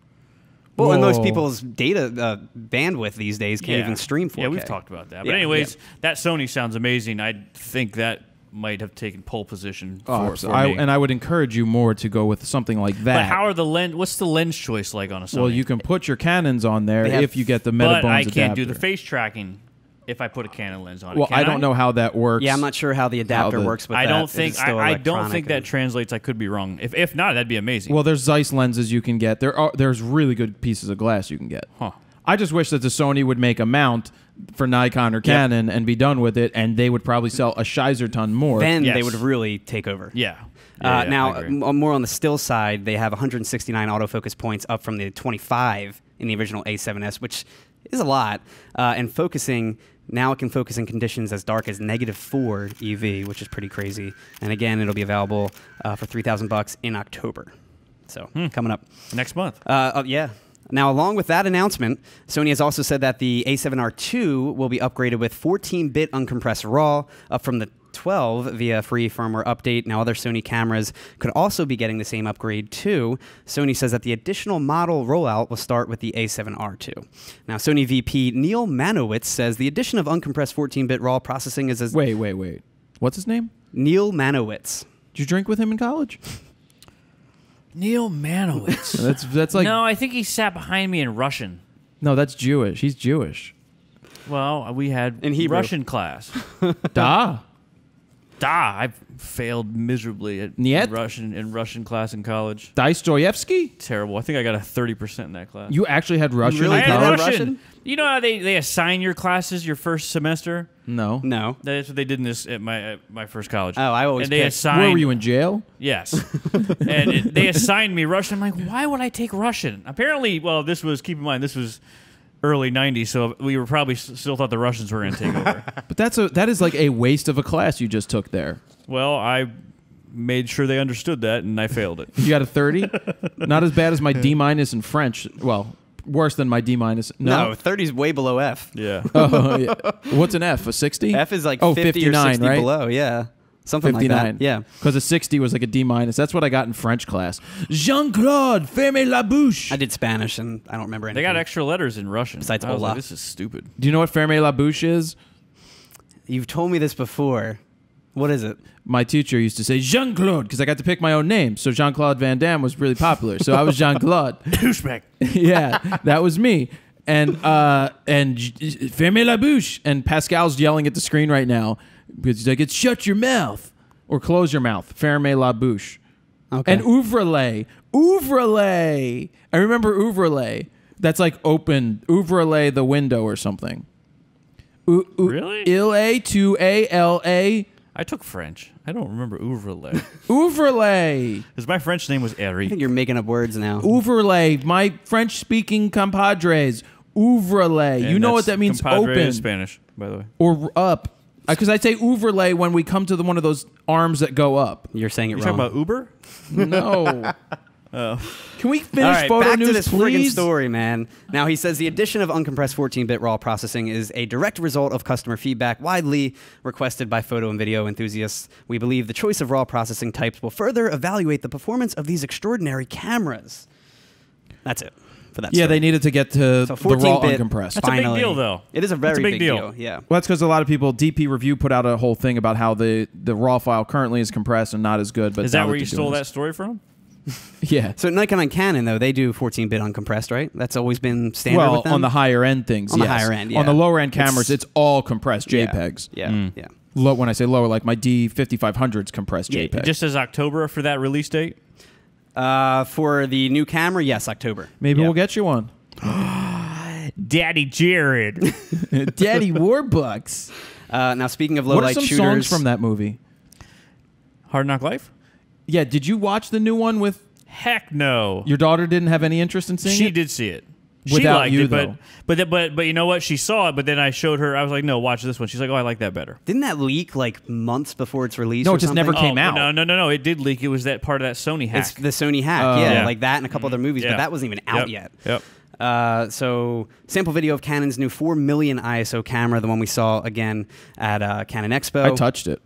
Well, and most Whoa. people's data bandwidth these days can't even stream 4K. Yeah, we've talked about that. But Yeah, anyways, that Sony sounds amazing. I think that might have taken pole position for me. I would encourage you more to go with something like that. But how are the lens? What's the lens choice like on a Sony? Well, you can put your Canons on there They have- if you get the Metabones but I adapter. can't do the face tracking if I put a Canon lens on it. Well, Can I don't know how that works. Yeah, I'm not sure how the adapter works with I that. don't Is it think still I don't electronic think that and- translates. I could be wrong. If not, that'd be amazing. Well, there's Zeiss lenses you can get. There's really good pieces of glass you can get. Huh. I just wish that the Sony would make a mount for Nikon or Canon and be done with it, and they would probably sell a shizer ton more. Then Yes. they would really take over. yeah. Yeah, I Now, agree. more on the still side, they have 169 autofocus points up from the 25 in the original A7S, which is a lot. And focusing, now it can focus in conditions as dark as -4 EV, which is pretty crazy. And again, it'll be available for $3,000 in October. So coming up. Next month. Yeah. Now, along with that announcement, Sony has also said that the A7R II will be upgraded with 14-bit uncompressed RAW, up from the 12 via free firmware update. Now, other Sony cameras could also be getting the same upgrade too. Sony says that the additional model rollout will start with the A7R II. Now, Sony VP Neil Manowitz says the addition of uncompressed 14-bit RAW processing is as... Wait. What's his name? Neil Manowitz. Did you drink with him in college? Neil Manowitz. That's like No, I think he sat behind me in Russian. no, that's Jewish. He's Jewish. Well, we had In Hebrew. Russian class. Da. I failed miserably at Niet? Russian class in college. Dostoevsky? Terrible. I think I got a 30% in that class. You actually had Russian really in I had had college? Russian. You know how they assign your classes your first semester? No. No. That's what they did in this at my first college. Oh, I always and they picked- assigned. Where were you in jail? Yes. And they assigned me Russian. I'm like, why would I take Russian? Apparently, well, this was, keep in mind, this was early 90s, so we were probably still thought the Russians were going to take over. But that is like a waste of a class you just took there. Well, I made sure they understood that, and I failed it. You got a 30? Not as bad as my D- in French. Well, worse than my D-. No, No. 30's way below F. Yeah. Oh, yeah. What's an F? A 60? F is like oh, 50 or 59, 60 right? below, yeah. Something 59. like that. Yeah. Because a 60 was like a D-. That's what I got in French class. Jean-Claude, fermez la bouche. I did Spanish, and I don't remember anything. They got extra letters in Russian. Besides I was like, Hola. this is stupid. Do you know what fermez la bouche is? You've told me this before. What is it? My teacher used to say Jean-Claude because I got to pick my own name. So Jean-Claude Van Damme was really popular. So I was Jean-Claude. Douchebag. Yeah, that was me. And fermez la bouche. And Pascal's yelling at the screen right now because he's like, it's shut your mouth or close your mouth. Fermez la bouche. Okay. And ouvre-les. Ouvre-les. I remember ouvre-les. That's like open. Ouvre-les the window or something. Really? Ile to A-L-A. I took French. I don't remember Ouvrelay. Ouvrelay. Because my French name was I Eric. think you're making up words now. Ouvrelay. My French-speaking compadres. Ouvrelay. And You know what that's that means? compadre Open. in Spanish, by the way. Or up. Because I say ouvrelay when we come to one of those arms that go up. You're saying it You wrong. talking about Uber? No. Can we finish All right, photo back news, to this friggin' please? story, man. Now, he says the addition of uncompressed 14-bit RAW processing is a direct result of customer feedback widely requested by photo and video enthusiasts. We believe the choice of RAW processing types will further evaluate the performance of these extraordinary cameras. That's it for that Yeah, story. they needed to get to So the raw 14-bit uncompressed. That's a big finally. deal, though. It is a very That's a big deal. Yeah. Well, that's because a lot of people, DP Review put out a whole thing about how the raw file currently is compressed and not as good. But Is that now where you they're doing stole this. that story from? Yeah. So Nikon and Canon, though, they do 14-bit uncompressed, right? That's always been standard Well, with them? on the higher end things, On the yes. higher end, yeah. On the lower end cameras, It's- it's all compressed Yeah. JPEGs. Yeah, yeah. When I say lower, like my D5500's compressed Yeah, JPEG. It just says October for that release date? For the new camera, yes, October. Maybe Yeah. we'll get you one. Daddy Jared. Daddy Warbucks. Now, speaking of What are low-light some shooters... songs from that movie? Hard Knock Life? Yeah, did you watch the new one with... Heck no. Your daughter didn't have any interest in seeing She it? did see it. Without she liked you, it, though. but you know what? She saw it, but then I showed her. I was like, "No, watch this one." She's like, "Oh, I like that better." Didn't that leak like months before its release? No, or it just something? never came out. No. It did leak. It was that part of that Sony hack. It's the Sony hack, Oh. yeah, Yeah. like that and a couple other movies, but Yeah. that wasn't even out yet. Yep. So, sample video of Canon's new 4 million ISO camera, the one we saw again at Canon Expo. I touched it.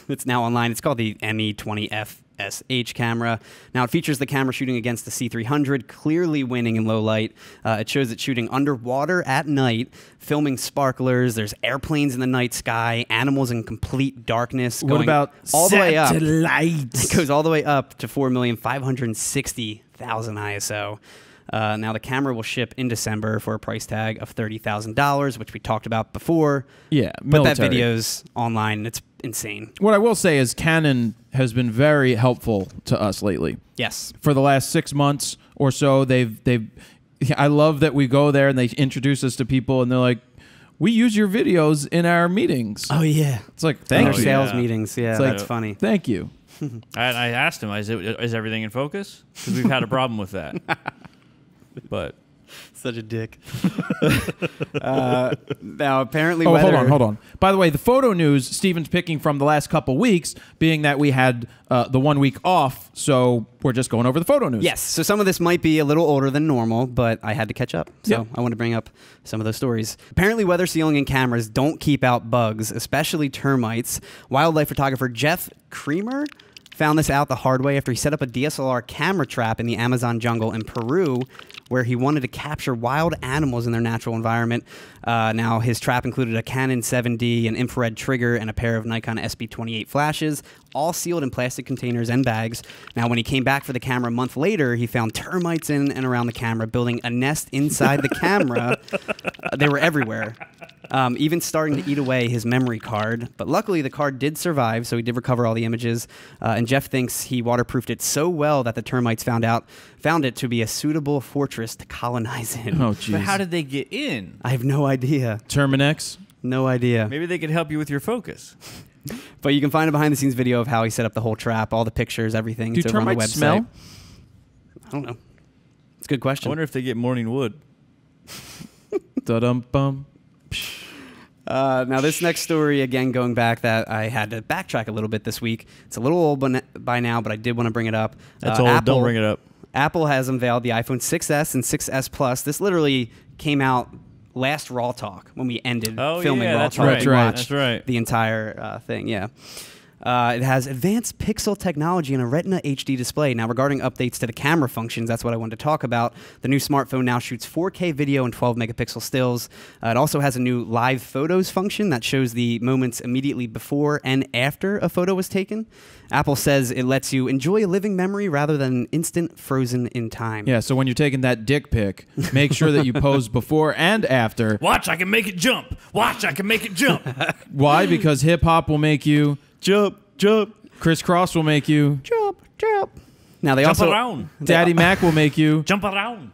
It's now online. It's called the ME20F SH camera. Now, it features the camera shooting against the C300, clearly winning in low light. It shows it shooting underwater at night, filming sparklers. There's airplanes in the night sky, animals in complete darkness. What going about all the way up? satellites? It goes all the way up to 4,560,000 ISO. Now, the camera will ship in December for a price tag of $30,000, which we talked about before. Yeah, But that military. video's online, and it's insane. What I will say is Canon has been very helpful to us lately. Yes. For the last 6 months or so, they've. I love that we go there and they introduce us to people, and they're like, "We use your videos in our meetings." Oh, yeah. It's like, Our thank you. sales yeah. meetings. Yeah, It's like- that's funny. Thank you. I asked him, "Is everything in focus?" Because we've had a problem with that. But Such a dick. Now, apparently, Oh, weather... hold on. By the way, the photo news Steven's picking from the last couple weeks, being that we had the 1 week off, so we're just going over the photo news. Yes, so some of this might be a little older than normal, but I had to catch up. So Yep. I want to bring up some of those stories. Apparently, weather sealing and cameras don't keep out bugs, especially termites. Wildlife photographer Jeff Creamer found this out the hard way after he set up a DSLR camera trap in the Amazon jungle in Peru, where he wanted to capture wild animals in their natural environment. Now, his trap included a Canon 7D, an infrared trigger, and a pair of Nikon SB28 flashes, all sealed in plastic containers and bags. Now, when he came back for the camera a month later, he found termites in and around the camera, building a nest inside the camera. They were everywhere, even starting to eat away his memory card. But luckily, the card did survive, so he did recover all the images. And Jeff thinks he waterproofed it so well that the termites found it to be a suitable fortress to colonize in. Oh, but jeez. how did they get in? I have no idea. Terminex? No idea. Maybe they could help you with your focus. But you can find a behind-the-scenes video of how he set up the whole trap, all the pictures, everything. Do It's over on the termites website. smell? I don't know. It's a good I question. wonder if they get morning wood. Da-dum-bum. Now, this next story, again, going back, that I had to backtrack a little bit this week. It's a little old by now, but I did want to bring it up. That's old. Don't bring it up. Apple has unveiled the iPhone 6s and 6s Plus. This literally came out last RAWtalk when we ended filming yeah, RAWtalk. that's right. That's right. That's right. The entire thing, yeah. It has advanced pixel technology and a Retina HD display. Now, regarding updates to the camera functions, that's what I wanted to talk about. The new smartphone now shoots 4K video and 12-megapixel stills. It also has a new live photos function that shows the moments immediately before and after a photo was taken. Apple says it lets you enjoy a living memory rather than an instant frozen in time. Yeah, so when you're taking that dick pic, make sure that you pose before and after. Watch, I can make it jump. Watch, I can make it jump. Why? Because hip-hop will make you... Jump. Crisscross will make you... Now, they Jump also... around. Daddy Mac will make you... Jump around.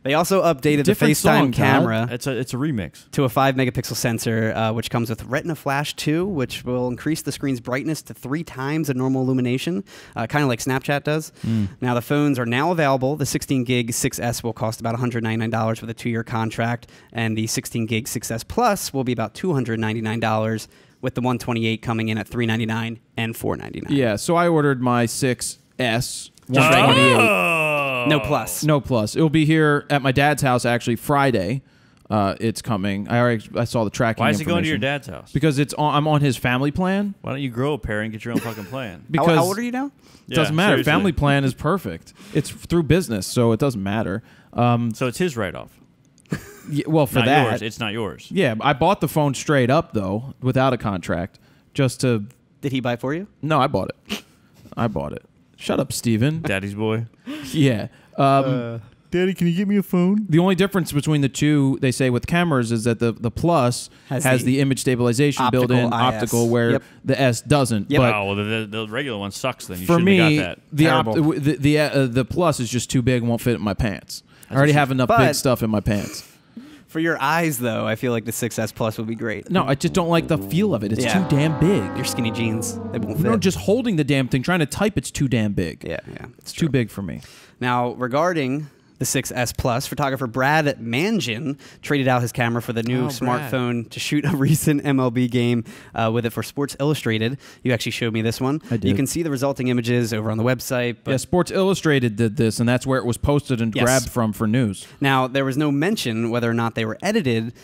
They also updated the Different FaceTime song, camera It's a remix. to a 5-megapixel sensor, which comes with Retina Flash 2, which will increase the screen's brightness to 3 times the normal illumination, kind of like Snapchat does. Now, the phones are now available. The 16-gig 6S will cost about $199 with a 2-year contract, and the 16-gig 6S Plus will be about $299, with the 128 coming in at $399 and $499. Yeah, so I ordered my 6S 128. No Plus. No Plus. It'll be here at my dad's house actually Friday. It's coming. I saw the tracking. Why is it going to your information. dad's house? Because I'm on his family plan. Why don't you grow a pair and get your own fucking plan? Because How old are you now? it doesn't matter. seriously. Family plan is perfect. It's through business, so it doesn't matter. So it's his write-off. Well, for Not that, yours. It's not yours. yeah, I bought the phone straight up though, without a contract, just to. Did he buy it for you? No, I bought it. I bought it. Shut up, Steven. Daddy's boy. Yeah. Daddy, can you get me a phone? The only difference between the two, they say, with cameras is that the Plus has the image stabilization built in, IS. optical, where Yep. the S doesn't. Yep. But Well, the regular one sucks. Then you for shouldn't me, have got that. the Plus is just too big and won't fit in my pants. I already have enough big But- stuff in my pants. For your eyes, though, I feel like the 6S Plus would be great. No, I just don't like the feel of it. It's Yeah. too damn big. Your skinny jeans, they won't fit. No, just holding the damn thing, trying to type, it's too damn big. yeah, It's too big for me. Now, regarding the 6S Plus, photographer Brad Mangin traded out his camera for the new smartphone to shoot a recent MLB game with it for Sports Illustrated. You actually showed me this one. I did. You can see the resulting images over on the website. But Yeah, Sports Illustrated did this, and that's where it was posted and Yes. grabbed from for news. now, there was no mention whether or not they were edited,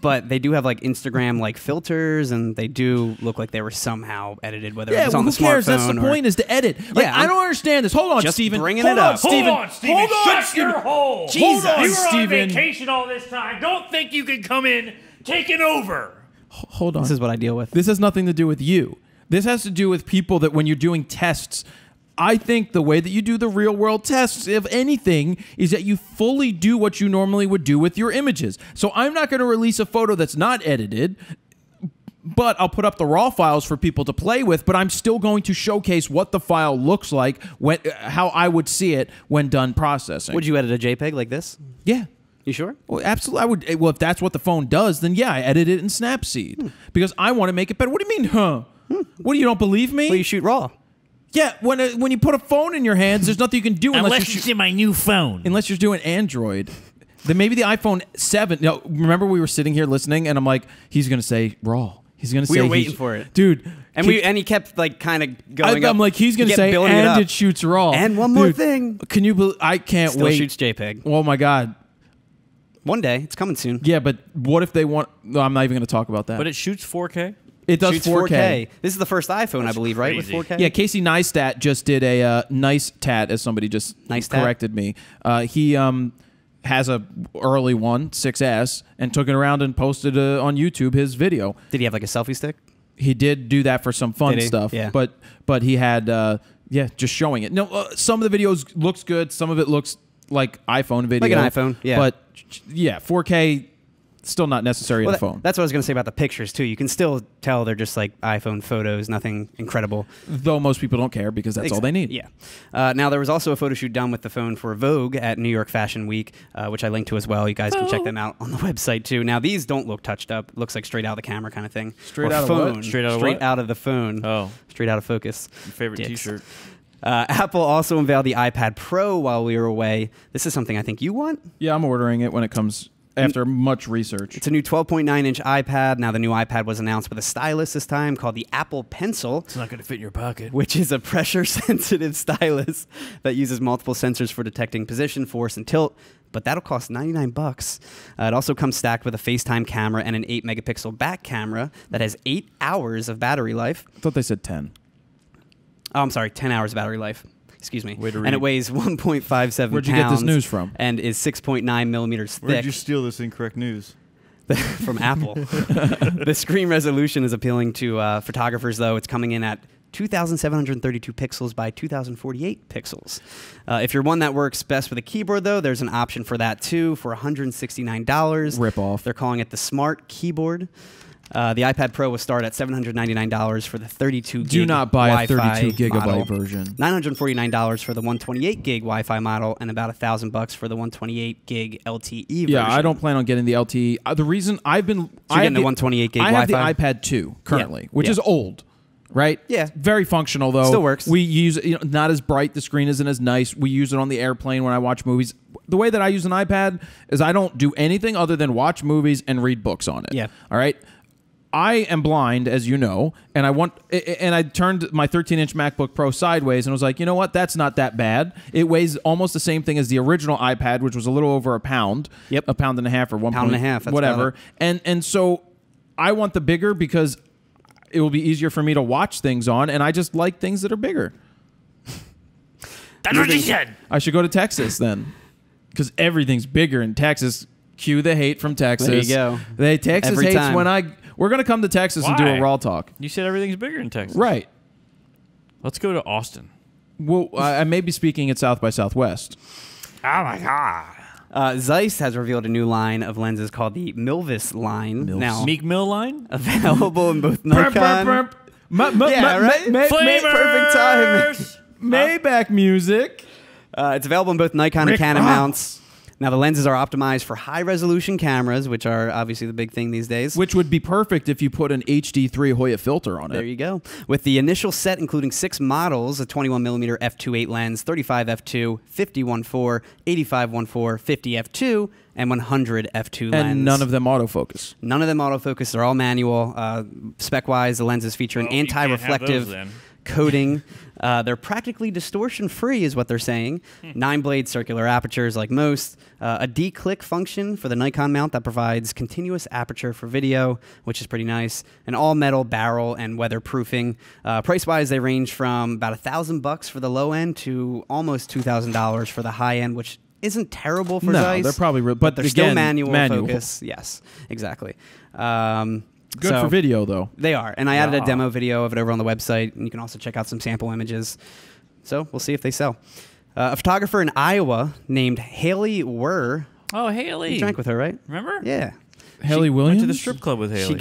but they do have like Instagram-like filters, and they do look like they were somehow edited, whether it was on who the cares? smartphone That's the or- point, is to edit. Like, Yeah, I don't understand this. Hold on, just Steven. bringing Hold it on, up. Steven. Hold on, Steven. Hold on, Shut Steven. your hole. Jesus, You were Steven. on vacation all this time. Don't think you can come in taking over. Hold on. This is what I deal with. This has nothing to do with you. This has to do with people that when you're doing tests, I think the way that you do the real world tests, if anything, is that you fully do what you normally would do with your images. So I'm not going to release a photo that's not edited, but I'll put up the raw files for people to play with, but I'm still going to showcase what the file looks like, when, how I would see it when done processing. Would you edit a JPEG like this? Yeah. You sure? Well, absolutely. I would. Well, if that's what the phone does, then yeah, I edit it in Snapseed because I want to make it better. What do you mean, huh? What, you don't believe me? Well, you shoot RAW. Yeah, when you put a phone in your hands, there's nothing you can do unless you're my new phone. unless you're doing Android. Then maybe the iPhone 7. No, remember we were sitting here listening, and I'm like, he's gonna say RAW. He's gonna say We were waiting for it, dude. and he kept like kind of going. I'm like, he's gonna kept say, building and up. it shoots RAW. And one more Dude, thing. Can you? I can't Still wait. shoots JPEG. Oh my god. One day, it's coming soon. Yeah, but what if they want? No, I'm not even gonna talk about that. But it shoots 4K. it does Shoots 4K. This is the first iPhone, I believe, right? With crazy. 4K. Yeah, Casey Neistat just did a nice tat, as somebody just Neistat? corrected me. He has a early one, 6S, and took it around and posted on YouTube his video. Did he have like a selfie stick? He did do that for some fun Did he? stuff, Yeah. but he had just showing it. No, some of the videos looks good, some of it looks like iPhone video, Like an iPhone, yeah. But yeah, 4K still not necessary in Well, the phone. that's what I was going to say about the pictures too. You can still tell they're just like iPhone photos, nothing incredible. Though most people don't care because that's all they need. Yeah. Now there was also a photo shoot done with the phone for Vogue at New York Fashion Week, which I linked to as well. You guys can check them out on the website too. Now these don't look touched up. Looks like straight out of the camera kind of thing. Straight Or out of phone. what? Straight out of what? out of the phone. Oh. Straight out of focus. Your favorite Dicks. T-shirt. Apple also unveiled the iPad Pro while we were away. This is something I think you want. Yeah, I'm ordering it when it comes after much research. It's a new 12.9-inch iPad. Now, the new iPad was announced with a stylus this time called the Apple Pencil, It's not going to fit in your pocket. which is a pressure-sensitive stylus that uses multiple sensors for detecting position, force, and tilt. But that'll cost $99. It also comes stacked with a FaceTime camera and an 8-megapixel back camera that has 8 hours of battery life. I thought they said 10. Oh, I'm sorry, 10 hours of battery life. Excuse me. Way to And read. it weighs 1.57 pounds. Where'd you get this news from? And is 6.9 millimeters thick. steal this incorrect news? From Apple. The screen resolution is appealing to photographers, though. It's coming in at 2,732 pixels by 2,048 pixels. If you're one that works best with a keyboard, though, there's an option for that, too, for $169. Rip off. They're calling it the Smart Keyboard. The iPad Pro will start at $799 for the 32 gig Do not buy a Wi-Fi 32 gigabyte model. version. $949 for the 128 gig Wi-Fi model, and about $1,000 for the 128 gig LTE version. Yeah, I don't plan on getting the LTE. The reason I've been... So you're getting the 128 gig I have Wi-Fi? the iPad 2 currently, Yeah. which Yeah. is old. Right? Yeah. Very functional, though. Still works. We use it, not as bright. The screen isn't as nice. We use it on the airplane when I watch movies. The way that I use an iPad is I don't do anything other than watch movies and read books on it. Yeah. All right? I am blind, as you know, and I turned my 13-inch MacBook Pro sideways and was like, you know what? That's not that bad. It weighs almost the same thing as the original iPad, which was a little over a pound. Yep. A pound and a half or 1 Pound and a point- half, that's whatever. about And so I want the bigger because it will be easier for me to watch things on, and I just like things that are bigger. That's what she said. I should go to Texas then, because everything's bigger in Texas. Cue the hate from Texas. There you go. Texas Every hates time. when we're going to come to Texas and do a Why? Raw talk. You said everything's bigger in Texas. Right. Let's go to Austin. Well, I may be speaking at South by Southwest. Oh my god. Zeiss has revealed a new line of lenses called the Milvis line. Now, Meek Mill line? available in both Burp, Nikon... burp, burp. Yeah, right? Perfect time. Maybach music. It's available in both Nikon and Canon mounts. Now, the lenses are optimized for high-resolution cameras, which are obviously the big thing these days. Which would be perfect if you put an HD3 HOYA filter on it. There you go. With the initial set including 6 models, a 21mm f2.8 lens, 35 f2, 50 1.4, 85 1.4, 50 f2, and 100 f2 lens. And none of them autofocus. None of them autofocus. They're all manual. Spec-wise, the lenses feature an Well, you can't have anti-reflective those then. coating. They're practically distortion-free is what they're saying. 9-blade circular apertures like most. A D-click function for the Nikon mount that provides continuous aperture for video, which is pretty nice. An all-metal barrel and weatherproofing. Price-wise, they range from about $1,000 for the low end to almost $2,000 for the high end, which isn't terrible for No, Zeiss. they're probably but they're again, still manual manual. focus. Yes, exactly. Good So- for video, though. They are. And I added a demo video of it over on the website, and you can also check out some sample images. So we'll see if they sell. A photographer in Iowa named Haley Wurr. Oh, Haley. You drank with her, right? Remember? Yeah. Haley Williams? Went to the strip club with Haley.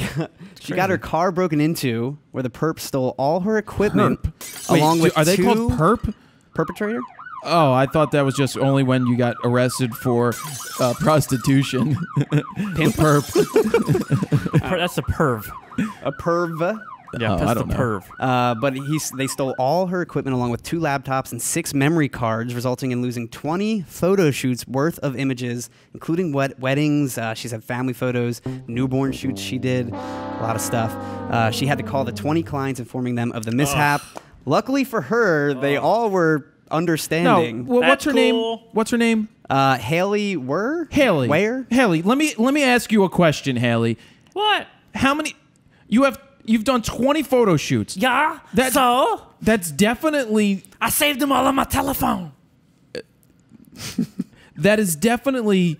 She got her car broken into where the perp stole all her equipment Wait, along with are they two called perp? perpetrator? Oh, I thought that was just only when you got arrested for prostitution. Perp. That's a perv. A perv. Yeah, Oh, that's I the don't know. perv. But they stole all her equipment along with 2 laptops and 6 memory cards, resulting in losing 20 photo shoots worth of images, including weddings. She's had family photos, newborn shoots she did, a lot of stuff. She had to call the 20 clients, informing them of the mishap. Luckily for her, they all were No, understanding. well, what's That's her cool. name? What's her name? Haley Wurr? Haley. Where? Haley, let me ask you a question, Haley. What? How many you've done 20 photo shoots. Yeah. That- So That's definitely I saved them all on my telephone. that is definitely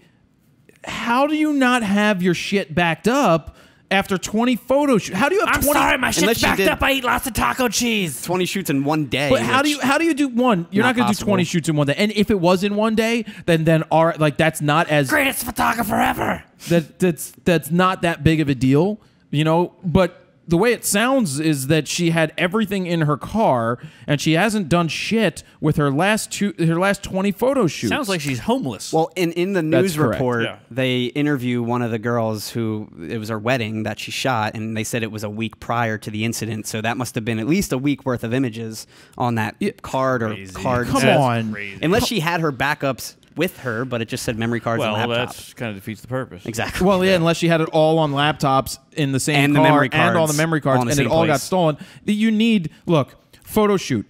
how do you not have your shit backed up after 20 photo shoots? How do you have I'm 20 sorry, my Unless shit's you backed did- up. I eat lots of taco cheese. 20 shoots in one day. But how do you do one? You're not Not going to do 20 possible. shoots in one day. And if it was in one day, then that's not as Greatest photographer ever. that's not that big of a deal, you know, but the way it sounds is that she had everything in her car and she hasn't done shit with her last 20 photo shoots. Sounds like she's homeless. Well, in the news correct, report, yeah. they interview one of the girls who it was her wedding that she shot, and they said it was a week prior to the incident. So that must have been at least a week worth of images on that card or Crazy. cards. Come That's on. crazy. Unless she had her backups with her, but it just said memory cards well, and laptop. that kind of defeats the purpose. Exactly. Well, yeah, unless she had it all on laptops in the same And the car memory and all the cards memory all cards, in the and it same all got place. stolen. You need photo shoot.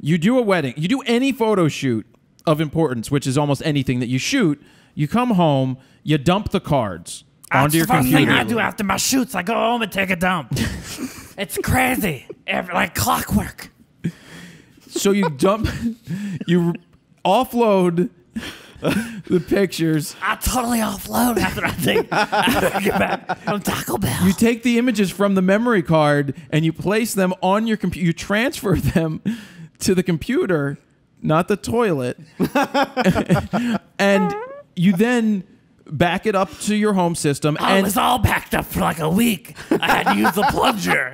You do a wedding. You do any photo shoot of importance, which is almost anything that you shoot. You come home, you dump the cards That's onto your the first thing computer. I do after my shoots. I go home and take a dump. It's crazy. Like clockwork. So you you offload the pictures. I totally offload after I get back from Taco Bell. You take the images from the memory card and you place them on your computer. You transfer them to the computer, not the toilet. And you then back it up to your home system, It was all backed up for like a week. I had to use the plunger.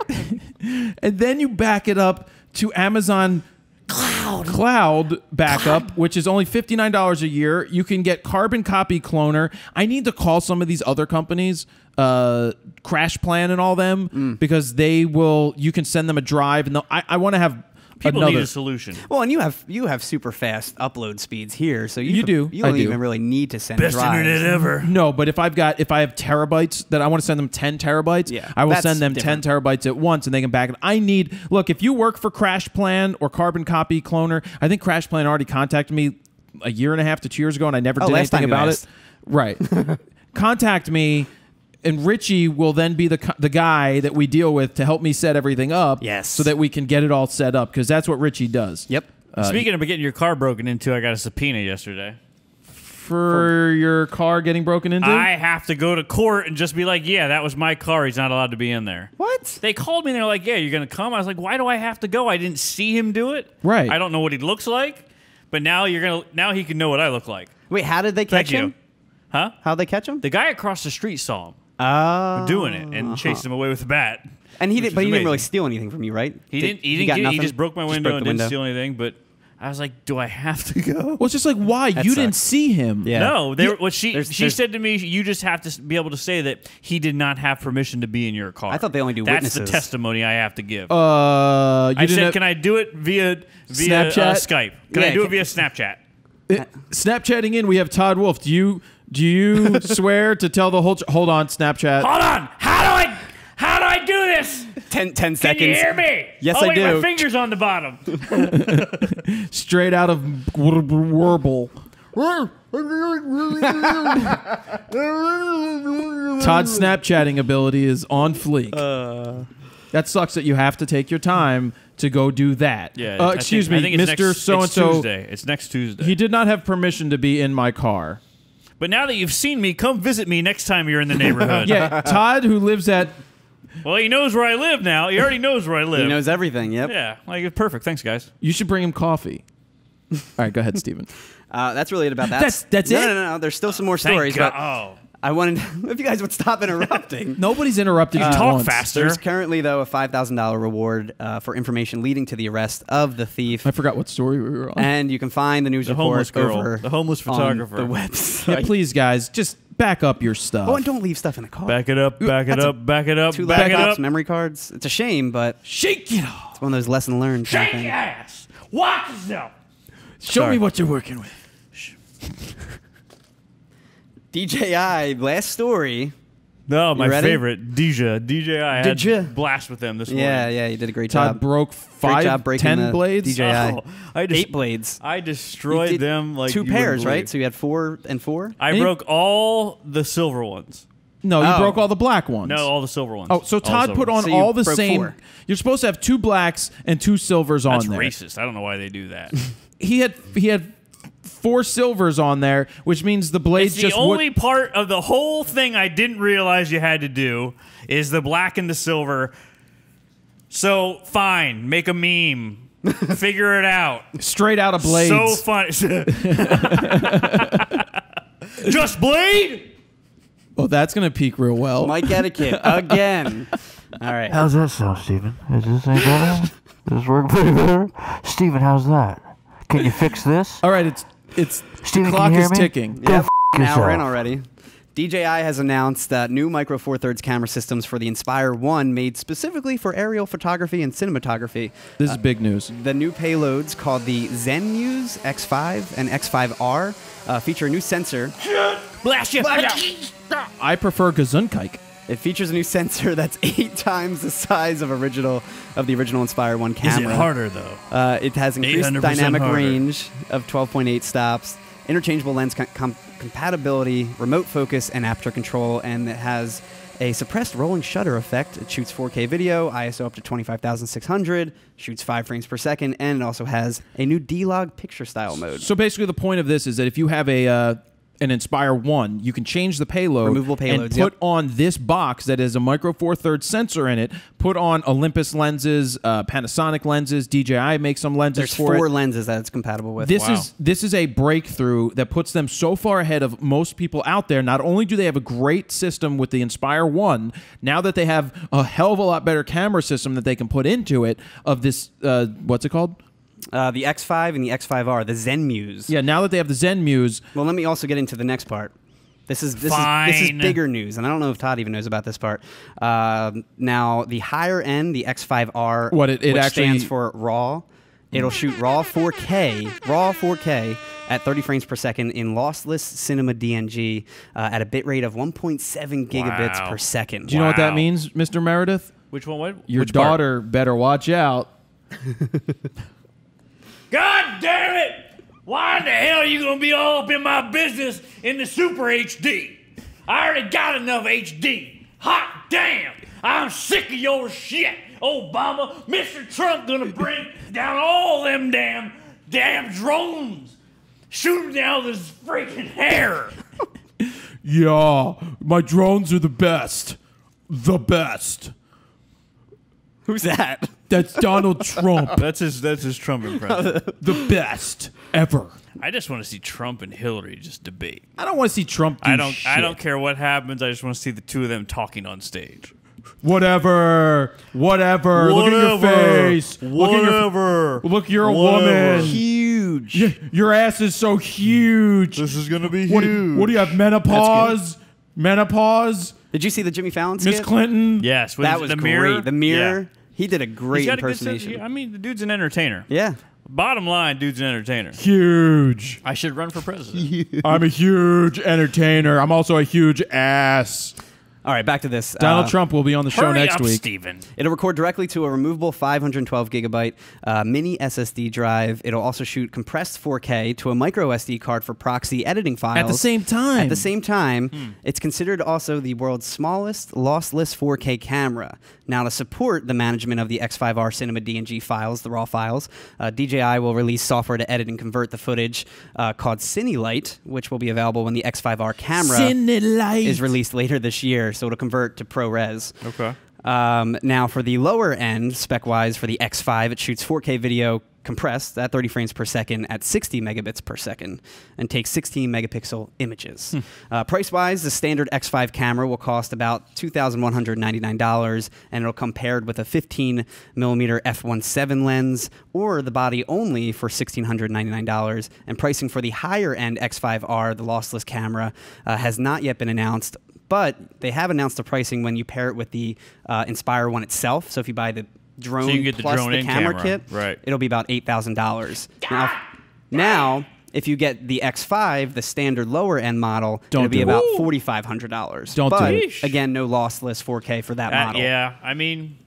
and then you back it up to Amazon Cloud backup, which is only $59 a year. You can get Carbon Copy Cloner. I need to call some of these other companies, Crash Plan and all them, because they will. You can send them a drive, and I want to have. People need a solution. Well, and you have super fast upload speeds here, so you do. You don't I do. even really need to send Best drives. internet ever. No, but if I have terabytes that I want to send them 10 terabytes, Yeah, I will that's send them different. 10 terabytes at once, and they can back it. Look, if you work for Crash Plan or Carbon Copy Cloner, I think Crash Plan already contacted me a year and a half to 2 years ago, and I never did last anything time you about asked. it. Right. Contact me. And Richie will then be the guy that we deal with to help me set everything up. Yes. So that we can get it all set up, because that's what Richie does. Yep. Speaking of getting your car broken into, I got a subpoena yesterday. For your car getting broken into? I have to go to court and just be like, yeah, that was my car. He's not allowed to be in there. What? They called me and they're like, yeah, you're going to come? I was like, why do I have to go? I didn't see him do it. Right. I don't know what he looks like, but now now he can know what I look like. Wait, how did they catch Thank him? you. Huh? How'd they catch him? The guy across the street saw him Oh. doing it and chased him away with a bat. And he which did, but is he didn't really amazing. steal anything from you, right? He didn't got get it. He nothing? just broke my Just window broke and the didn't window. steal anything, but I was like, do I have to go? Well, it's just like, why? That You didn't sucks. see him. Yeah. No, what she there's- said to me, you just have to be able to say that he did not have permission to be in your car. I thought they only do That's witnesses. the testimony I have to give. You I didn't said, have- can I do it via Snapchat? Skype? Can I Yeah, do it via Snapchat? Snapchatting in, we have Todd Wolf. Do you swear to tell the whole... Hold on, Snapchat. Hold on. How do I do this? 10 Can seconds. you hear me? Yes, oh, I wait, do. my finger's on the bottom. Straight out of Warble. Todd's Snapchatting ability is on fleek. That sucks that you have to take your time to go do that. Yeah. Excuse I think me, it's Mr. Next, So-and-so. It's Tuesday. It's next Tuesday. He did not have permission to be in my car. But now that you've seen me, come visit me next time you're in the neighborhood. Yeah, Todd, who lives at... Well, he knows where I live now. He already knows where I live. He knows everything, yep. Yeah. Like, perfect. Thanks, guys. You should bring him coffee. All right, go ahead, Steven. That's really it about that. That's no, it? No. There's still some more Thank stories, God. but Oh. I wanted if you guys would stop interrupting. Nobody's interrupted you Talk once. faster. There's currently, though, a $5,000 reward for information leading to the arrest of the thief. I forgot what story we were on. And you can find the news The report homeless girl. over The homeless on photographer. the website. Yeah, please, guys, just back up your stuff. Oh, and don't leave stuff in the car. Back it up, back it That's up, back it up, Two back it laptops, up. memory cards. It's a shame, but Shake it off. it's one of those lesson learned kind of Shake things. your ass. Watch yourself. Show Sorry. me what you're working with. DJI, last story. No, my ready? favorite, DJI. I had Did ya? blast with them this morning. Yeah, you did a great Todd job. broke Great job breaking 10 the blades. DJI. Oh, I just, 8 blades. I You destroyed did them like two you wouldn't pairs, right? believe. So you had 4 and 4. I broke all the silver ones. No, you Oh. broke all the black ones. No, all the silver ones. Oh, so All the Todd silver put on ones. So you all the broke same. 4. You're supposed to have 2 blacks and 2 silvers That's on there. racist. I don't know why they do that. He had 4 silvers on there, which means the blades It's the just only part of the whole thing I didn't realize you had to do is the black and the silver. So fine, make a meme, figure it out. straight out of blades. So funny. Just blade. Oh, that's gonna peak real well. Mike etiquette again. All right. How's that sound, Steven? Is this any better? Does this work pretty better? Steven, how's that? Can you fix this? All right, it's Steven, the can clock you hear is me? ticking. Go Yep. f Now we're in yourself. already. DJI has announced new Micro Four Thirds camera systems for the Inspire 1 made specifically for aerial photography and cinematography. This is big news. The new payloads called the ZenMuse X5 and X5R feature a new sensor. Blast you. I prefer Gesundheit. It features a new sensor that's 8 times the size of the original Inspire 1 Is camera. it harder though? It has increased 800% dynamic harder. range of 12.8 stops, interchangeable lens compatibility, remote focus, and aperture control, and it has a suppressed rolling shutter effect. It shoots 4K video, ISO up to 25,600, shoots 5 frames per second, and it also has a new D-Log picture style mode. So basically, the point of this is that if you have an Inspire 1, you can change the payload Removable payloads, and put on this box that is a micro Four Thirds sensor in it, put on Olympus lenses, Panasonic lenses, DJI makes some lenses There's for it. 4 lenses that it's compatible with. This is a breakthrough that puts them so far ahead of most people out there. Not only do they have a great system with the Inspire 1, now that they have a hell of a lot better camera system that they can put into it of this, what's it called? The X5 and the X5R, the Zen Muse. Yeah, now that they have the Zen Muse. Well, let me also get into the next part. This is bigger news, and I don't know if Todd even knows about this part. Now, the higher end, the X5R, What it which actually stands for RAW, it'll shoot RAW 4K at 30 frames per second in lossless cinema DNG at a bit rate of 1.7 gigabits per second. Do you know what that means, Mr. Meredith? Which one? What? Your Which part? daughter better watch out. God damn it! Why in the hell are you gonna be all up in my business in the Super HD? I already got enough HD. Hot damn! I'm sick of your shit, Obama. Mr. Trump gonna bring down all them damn drones. Shoot them down with his freaking hair. Yeah, my drones are the best. The best. Who's that? That's Donald Trump. That's his Trump impression. The best ever. I just want to see Trump and Hillary just debate. I don't want to see Trump do shit. I don't care what happens. I just want to see the two of them talking on stage. Whatever. Look at your face. Look, you're a woman. Huge. Your ass is so huge. This is gonna be What huge. do you have? Menopause? Did you see the Jimmy Fallon Miss skit? Clinton? Yes, That was the great. mirror. The mirror. Yeah. He did a great He's got a good sense- impersonation. I mean, the dude's an entertainer. Yeah. Bottom line, dude's an entertainer. Huge. I should run for president. I'm a huge entertainer. I'm also a huge ass. All right, back to this. Donald Trump will be on the show Hurry next up, week. Steven. It'll record directly to a removable 512 gigabyte mini SSD drive. It'll also shoot compressed 4K to a micro SD card for proxy editing files. At the same time. At the same time, it's considered also the world's smallest lossless 4K camera. Now, to support the management of the X5R Cinema DNG files, the RAW files, DJI will release software to edit and convert the footage called CineLight, which will be available when the X5R camera is released later this year. So it'll convert to ProRes. Okay. Now, for the lower end, spec-wise, for the X5, it shoots 4K video compressed at 30 frames per second at 60 megabits per second and takes 16 megapixel images. Price-wise, the standard X5 camera will cost about $2,199, and it'll come paired with a 15mm f1.7 lens or the body only for $1,699. And pricing for the higher-end X5R, the lossless camera, has not yet been announced, but they have announced the pricing when you pair it with the Inspire 1 itself. So if you buy the drone So you can get the plus drone the and camera camera. kit, Right. it'll be about $8,000. Now, if you get the X5, the standard lower end model, it'll be about $4,500. Don't do but, it. again, no lossless 4K for that model. Yeah, I mean,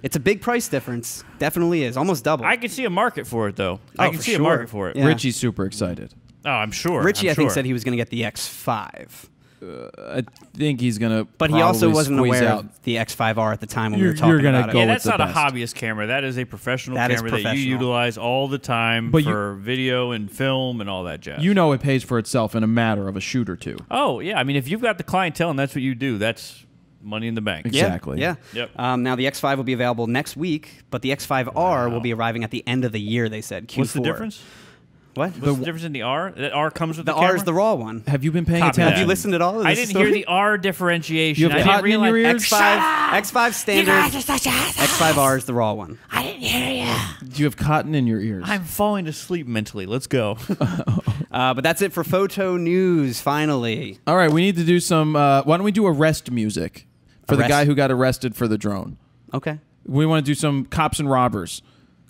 It's a big price difference. Definitely is. Almost double. I can see a market for it, though. I can for see a sure. market for it. Yeah. Richie's super excited. Oh, I'm sure. Richie, I'm I think, sure. said he was going to get the X5. I think he's going to But he also wasn't squeeze aware out. of the X5R at the time when You're- we were talking you're gonna about go it. Yeah, with that's the not a best. hobbyist camera. That is a professional That is camera that you professional. utilize all the time But for video and film and all that jazz. You know it pays for itself in a matter of a shoot or two. Oh, yeah. I mean, if you've got the clientele and that's what you do, that's money in the bank. Yeah. Exactly. Yeah. Yep. Now, the X5 will be available next week, but the X5R will be arriving at the end of the year, they said, Q4. What's the difference? What? What's the difference in the R? That R comes with The the R camera? is the raw one. Have you been paying Copy attention? Have you listened at all? to I this didn't hear story? the R differentiation. You have I cotton didn't in your realize ears? X5 standard. You guys are such assholes. X5R is the raw one. I didn't hear you. Do you have cotton in your ears? I'm falling asleep mentally. Let's go. But that's it for photo news, finally. All right, we need to do some. Why don't we do arrest music for the Arrest? guy who got arrested for the drone? Okay. We want to do some cops and robbers,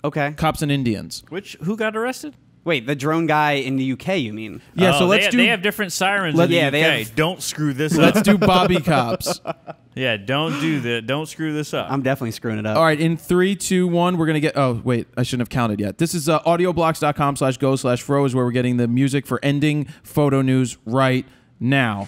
Okay. cops and Indians. Who got arrested? Wait, the drone guy in the UK, you mean? Yeah, so let's do. They have different sirens Let- in the yeah, UK. they have- Don't screw this up. Let's do Bobby cops. Yeah, don't do that. Don't screw this up. I'm definitely screwing it up. All right, in 3, 2, 1, we're gonna get. Oh wait, I shouldn't have counted yet. This is audioblocks.com/go/fro is where we're getting the music for ending photo news right now.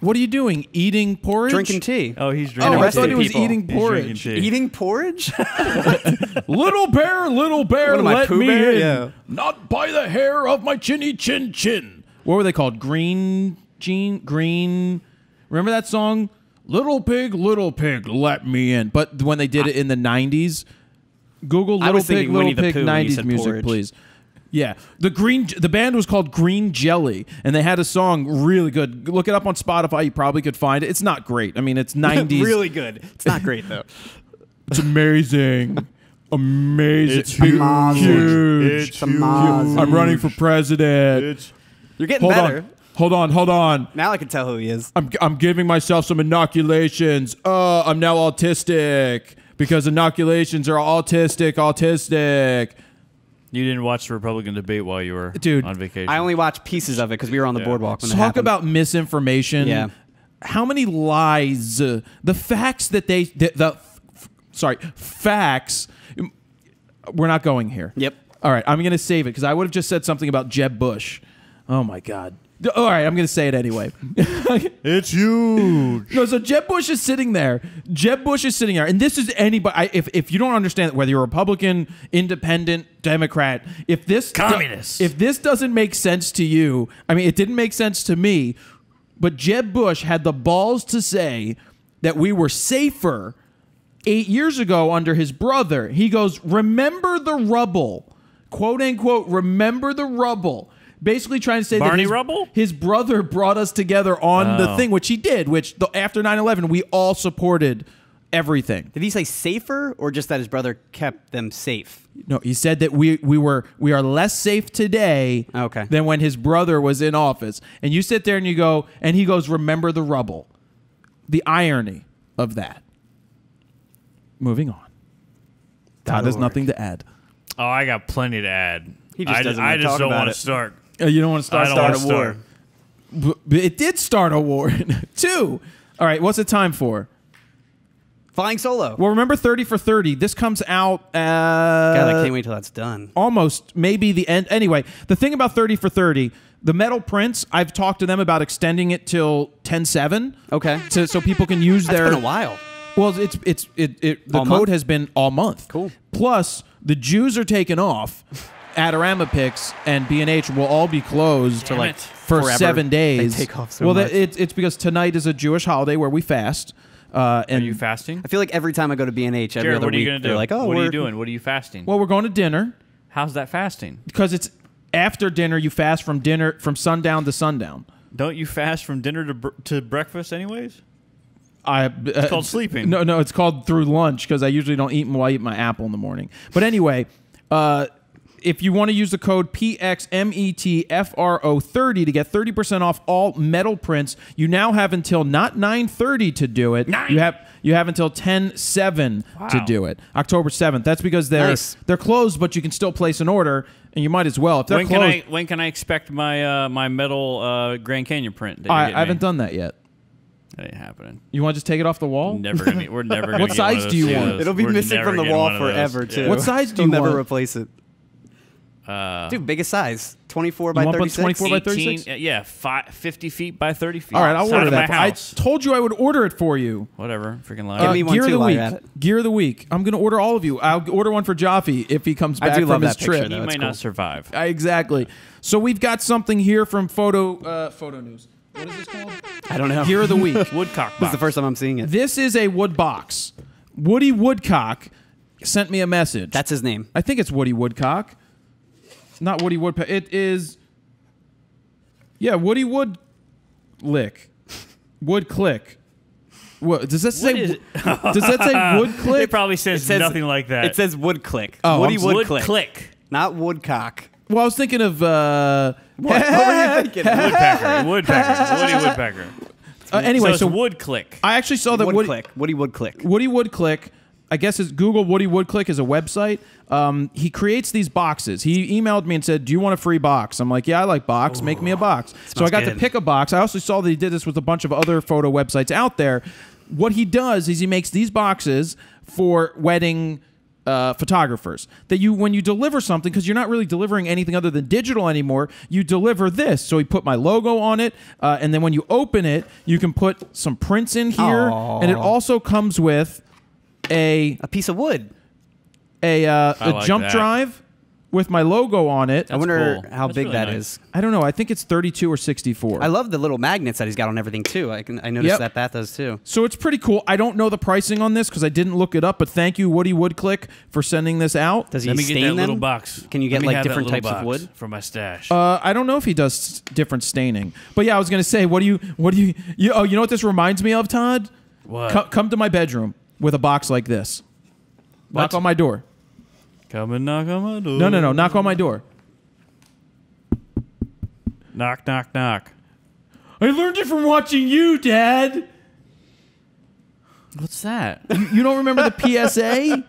What are you doing? Eating porridge? Drinking tea. Oh, he's Oh, drinking. I thought he was people. eating He's porridge. drinking tea. Eating porridge? Little bear, What am I, let Pooh me Bear? in. Yeah. Not by the hair of my chinny chin chin. What were they called? Green. Remember that song? Little pig, let me in. But when they did it in the 90s, Google I Little was Pig, thinking Winnie the Pooh when you 90s said music, porridge. please. Yeah, the band was called Green Jelly, and they had a song really good. Look it up on Spotify. You probably could find it. It's not great. I mean, it's 90s. Really good. It's not great, though. It's amazing. Amazing. It's huge. Huge. It's amazing. I'm running for president. You're getting Hold better. on. Hold on. Now I can tell who he is. I'm giving myself some inoculations. I'm now autistic because inoculations are autistic. You didn't watch the Republican debate while you were Dude, on vacation. I only watched pieces of it because we were on the boardwalk when it Talk happened. about misinformation. Yeah. How many lies? The facts that they facts. We're not going here. Yep. All right, I'm going to save it because I would have just said something about Jeb Bush. Oh my God. All right, I'm going to say it anyway. It's huge. No, so Jeb Bush is sitting there. And this is anybody. If you don't understand whether you're Republican, Independent, Democrat, if this Communist. if this doesn't make sense to you, I mean, it didn't make sense to me. But Jeb Bush had the balls to say that we were safer 8 years ago under his brother. He goes, "Remember the rubble," quote unquote. Remember the rubble. Basically trying to say Barney that Rubble? his brother brought us together on the thing, which he did, after 9/11, we all supported everything. Did he say safer or just that his brother kept them safe? No, he said that we are less safe today Okay. than when his brother was in office. And you sit there and you go, and he goes, "Remember the rubble." The irony of that. Moving on. Todd has .org. nothing to add. Oh, I got plenty to add. He just doesn't I wanna just talk don't about want it. to start. You don't want to I start don't want a to war. start. But it did start a war. 2. All right, what's it time for? Flying solo. Well, remember 30 for 30. This comes out God, I can't wait till that's done. almost maybe the end. Anyway, the thing about 30 for 30, the metal prints, I've talked to them about extending it till 10/7. Okay. So people can use That's their. been a while. Well, the All code month? has been all month. Cool. Plus, the Jews are taking off. Adorama Picks and B&H will all be closed Damn it. for Forever. 7 days. They take off so well, much. it's because tonight is a Jewish holiday where we fast. Are And you fasting? I feel like every time I go to B&H every Jared, other what are you week, going to they're do? like, oh, what are we're you doing? What are you fasting? well, we're going to dinner How's that fasting? because it's after dinner. You fast from sundown to sundown. Don't you fast from dinner to breakfast anyways? It's called sleeping. No, it's called through lunch because I usually don't eat while I eat my apple in the morning. But anyway, if you want to use the code PXMETFRO30 to get 30% off all metal prints, you now have until not 9:30 to do it. You have until 10/7 to Wow. do it. October 7th. That's because they're closed, but you can still place an order, and you might as well. If they're closed, When can I expect my my metal Grand Canyon print? That I haven't done that yet. That ain't happening. You want to just take it off the wall? Never gonna. We're never gonna. What get one size of do you those. want? It'll be We're missing never from the getting wall one of those. forever, Yeah. too. What size do They'll you never want? replace it. Dude, biggest size. 24 by You want 36? 24 by 18, 36? yeah, 50 feet by 30 feet. All right, I'll Side order of my that. I house. told you I would order it for you. Whatever, freaking lie. Give me one Gear of too the while week. you're at it. Gear of the week. I'm going to order all of you. I'll order one for Jaffe if he comes I back do from love his that picture, trip. though. He That's may cool. not survive. Exactly. So we've got something here from Photo News. What is this called? I don't know. Gear of the week. Woodcock This is the box. first time I'm seeing it. This is a wood box. Woody Woodcock sent me a message. That's his name. I think it's Woody Woodcock. Not Woody Woodpecker. It is. Yeah, Woody Woodlick. Wood click. What does that say? is it? Does that say wood click? It probably says, nothing like that. It says wood click. Oh, Woody I'm- wood wood click. click. Not woodcock. Well, I was thinking of. What were you thinking? Woodpecker. Woody Woodpecker. Anyway, so so wood click. I actually saw that Wood Woody, click. Woody wood click. Woody Woodclick, I guess is Google Woody Woodclick is a website. He creates these boxes. He emailed me and said, "Do you want a free box?" I'm like, "Yeah, I like box. Make me a box." So I got to good. pick a box. I also saw that he did this with a bunch of other photo websites out there. What he does is he makes these boxes for wedding photographers that when you deliver something, because you're not really delivering anything other than digital anymore, you deliver this. So he put my logo on it, and then when you open it, you can put some prints in here, and it also comes with a piece of wood, a like jump that. drive with my logo on it. I wonder cool. how That's big really that nice. is. I don't know. I think it's 32 or 64. I love the little magnets that he's got on everything too. I noticed that does too. So it's pretty cool. I don't know the pricing on this because I didn't look it up, but thank you, Woody Woodclick, for sending this out. Does he Let me stain get that them? little box. Can you Let get me like have that different little types of box wood? for my stash? I don't know if he does different staining, but yeah, I was gonna say, what do you? Oh, you know what this reminds me of, Todd? What? Come to my bedroom with a box like this. Knock What? on my door. Come and knock on my door. No. Knock on my door. Knock, knock, knock. I learned it from watching you, Dad. What's that? You don't remember the PSA?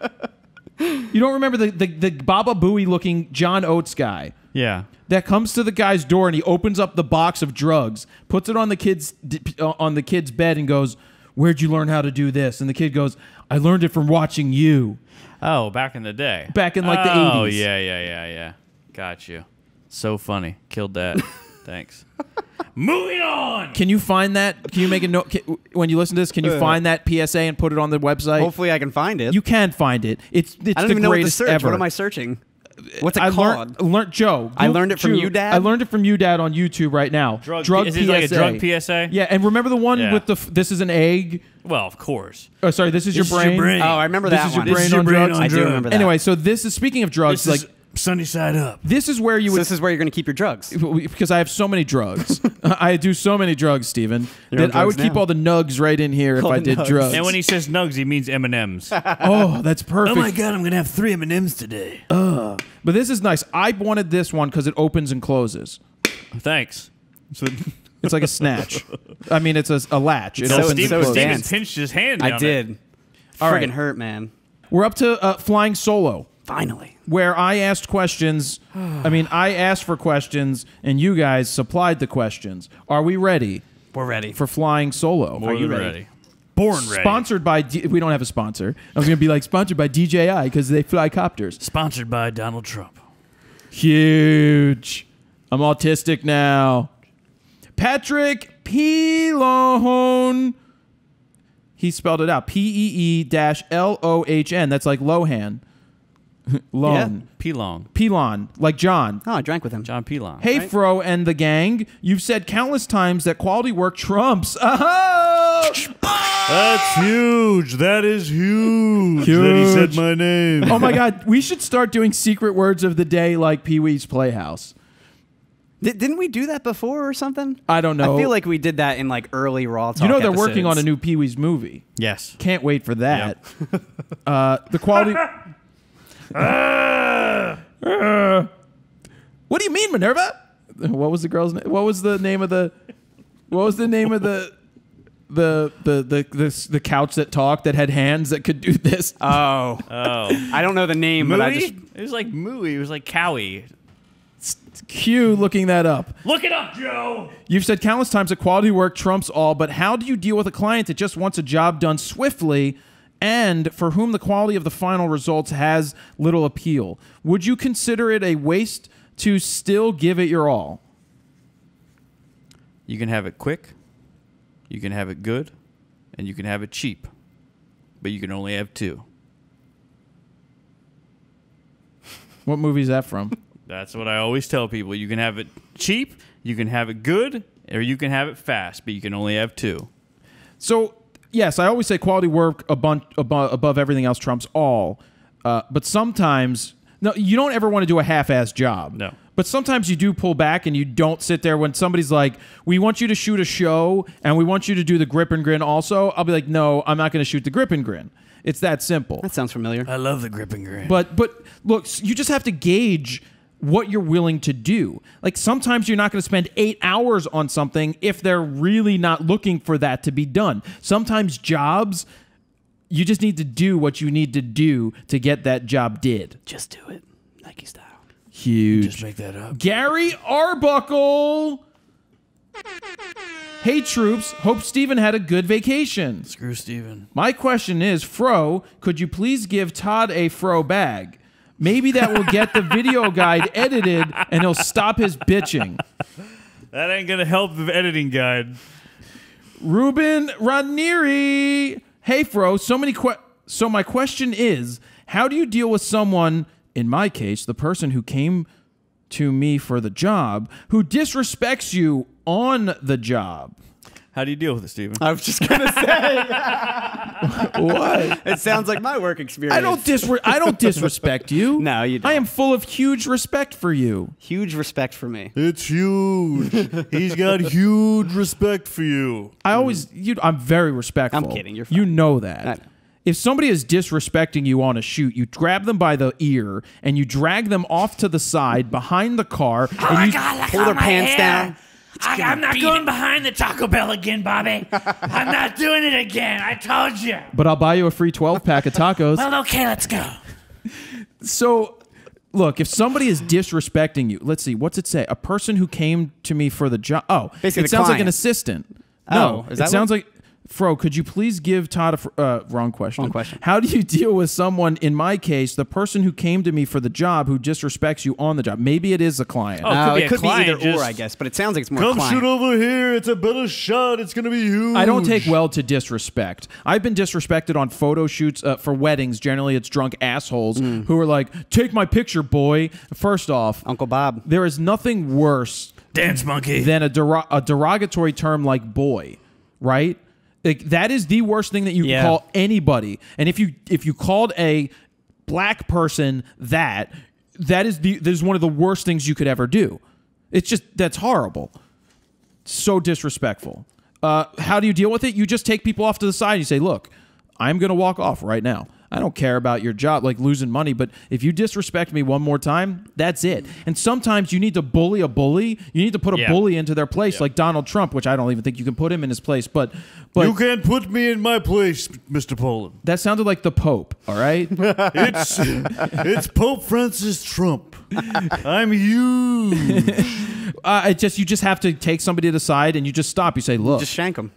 You don't remember the Baba Booey looking John Oates guy Yeah. that comes to the guy's door and he opens up the box of drugs, puts it on the kid's bed, and goes, "Where'd you learn how to do this?" And the kid goes, "I learned it from watching you." Oh, back in the day. Back in like the Oh, 80s. yeah. Got you. So funny. Killed that. Thanks. Moving on. Can you find that? Can you make a note when you listen to this? Can you find that PSA and put it on the website? Hopefully, I can find it. You can find it. It's I don't the even know what to greatest search. ever. What am I searching? What's it I called? learned Joe. I learned it from you, Dad? I learned it from you, Dad, on YouTube right now. Drug PSA. Is it like a drug PSA? Yeah, and remember the one Yeah. with this is an egg. Well, of course. Oh, sorry, this is your brain. Oh, I remember This that is your one. brain on drugs. I do remember that. Anyway, so this is speaking of drugs. This Like is sunny side up. this is where you So would. this is where you're going to keep your drugs. Because I have so many drugs. I do so many drugs, Stephen, You're on that I would drugs keep now. all the nugs right in here if All I the did nugs. drugs. And when he says nugs, he means M&Ms. Oh, that's perfect. Oh my God, I'm gonna have 3 M&Ms today. But this is nice. I wanted this one because it opens and closes. Thanks. So, It's like a snatch. I mean, it's a latch. It So opens Steve- and closes. Steven advanced. pinched his hand. I down did. It. All Friggin' right. hurt, man. We're up to flying solo, Finally. where I asked questions. I asked for questions, and you guys supplied the questions. Are we ready We're ready. for flying solo? More Are you than ready? Born ready. Sponsored by. We don't have a sponsor. I was gonna be like sponsored by DJI because they fly copters. Sponsored by Donald Trump. Huge. I'm autistic now. Patrick Pilon. He spelled it out. PEE-LOHN. That's like Lohan. Lone. Pelong. Pilon. Like John. Oh, I drank with him. John Pelong. Hey, Right. Fro and the gang. You've said countless times that quality work trumps. Oh! That's huge. That is huge. Huge. That he said my name. Oh, my God. We should start doing secret words of the day like Pee-wee's Playhouse. Didn't we do that before or something? I don't know. I feel like we did that in like early RAWtalk You know they're working on a episodes. new Pee-wee's movie. Yes. Can't wait for that. The quality. What do you mean, Minerva? What was the girl's name? What was the name of the? What was the name of the couch that talked that had hands that could do this? Oh. Oh. I don't know the name, but I just... Mooey? It was like Mooey. It was like Cowie. Q looking that up. Look it up, Joe. You've said countless times that quality work trumps all, but how do you deal with a client that just wants a job done swiftly and for whom the quality of the final results has little appeal? Would you consider it a waste to still give it your all? You can have it quick, you can have it good, and you can have it cheap. But you can only have 2. What movie is that from? That's what I always tell people. You can have it cheap, you can have it good, or you can have it fast, but you can only have 2. So, yes, I always say quality work above everything else trumps all. But sometimes, no, you don't ever want to do a half-assed job. No. But sometimes you do pull back and you don't sit there when somebody's like, we want you to shoot a show and we want you to do the grip and grin also. I'll be like, no, I'm not going to shoot the grip and grin. It's that simple. That sounds familiar. I love the grip and grin. But look, you just have to gauge what you're willing to do. Like sometimes you're not going to spend 8 hours on something if they're really not looking for that to be done. Sometimes jobs, you just need to do what you need to do to get that job did. Just do it. Nike style. Huge. Just make that up. Gary Arbuckle. Hey troops, hope Steven had a good vacation. Screw Steven. My question is, Fro, could you please give Todd a Fro bag? Maybe that will get the video guide edited and he'll stop his bitching. That ain't gonna help the editing guide. Ruben Ranieri. Hey Fro, so my question is, how do you deal with someone, in my case, the person who came to me for the job, who disrespects you on the job? How do you deal with it, Steven? I was just gonna say. What? It sounds like my work experience. I don't disrespect you. No, you don't. I am full of huge respect for you. Huge respect for me. It's huge. He's got huge respect for you. I'm very respectful. I'm kidding. You're fine. You know that. I know. If somebody is disrespecting you on a shoot, you grab them by the ear and you drag them off to the side behind the car and you Pull their pants down. I'm not going behind the Taco Bell again, Bobby. I'm not doing it again. I told you. But I'll buy you a free 12-pack of tacos. Well, okay, let's go. So, look, if somebody is disrespecting you, let's see, what's it say? A person who came to me for the job. Oh, Basically it sounds like an client. assistant. Oh, No, is it that sounds like... Fro, could you please give Todd a... wrong question. Wrong question. How do you deal with someone, in my case, the person who came to me for the job who disrespects you on the job? Maybe it is a client. Oh, It could be client, either or, just- I guess, but it sounds like it's more Come client. shoot over here. It's a better shot. It's going to be huge. I don't take well to disrespect. I've been disrespected on photo shoots for weddings. Generally, it's drunk assholes who are like, take my picture, boy. First off, Uncle Bob. there is nothing worse Dance monkey. than a derogatory term like boy, right? Like, that is the worst thing that you Yeah. can call anybody. And if you called a black person that is one of the worst things you could ever do. It's just, that's horrible. So disrespectful. How do you deal with it? You just take people off to the side and you say, look, I'm going to walk off right now. I don't care about your job, like losing money, but if you disrespect me one more time, that's it. And sometimes you need to bully a bully. You need to put a bully into their place, like Donald Trump, which I don't even think you can put him in his place. But You can't put me in my place, Mr. Poland. that sounded like the Pope, all right? It's Pope Francis Trump. I'm huge. You just have to take somebody to the side and you just stop. You say, look, Just shank him.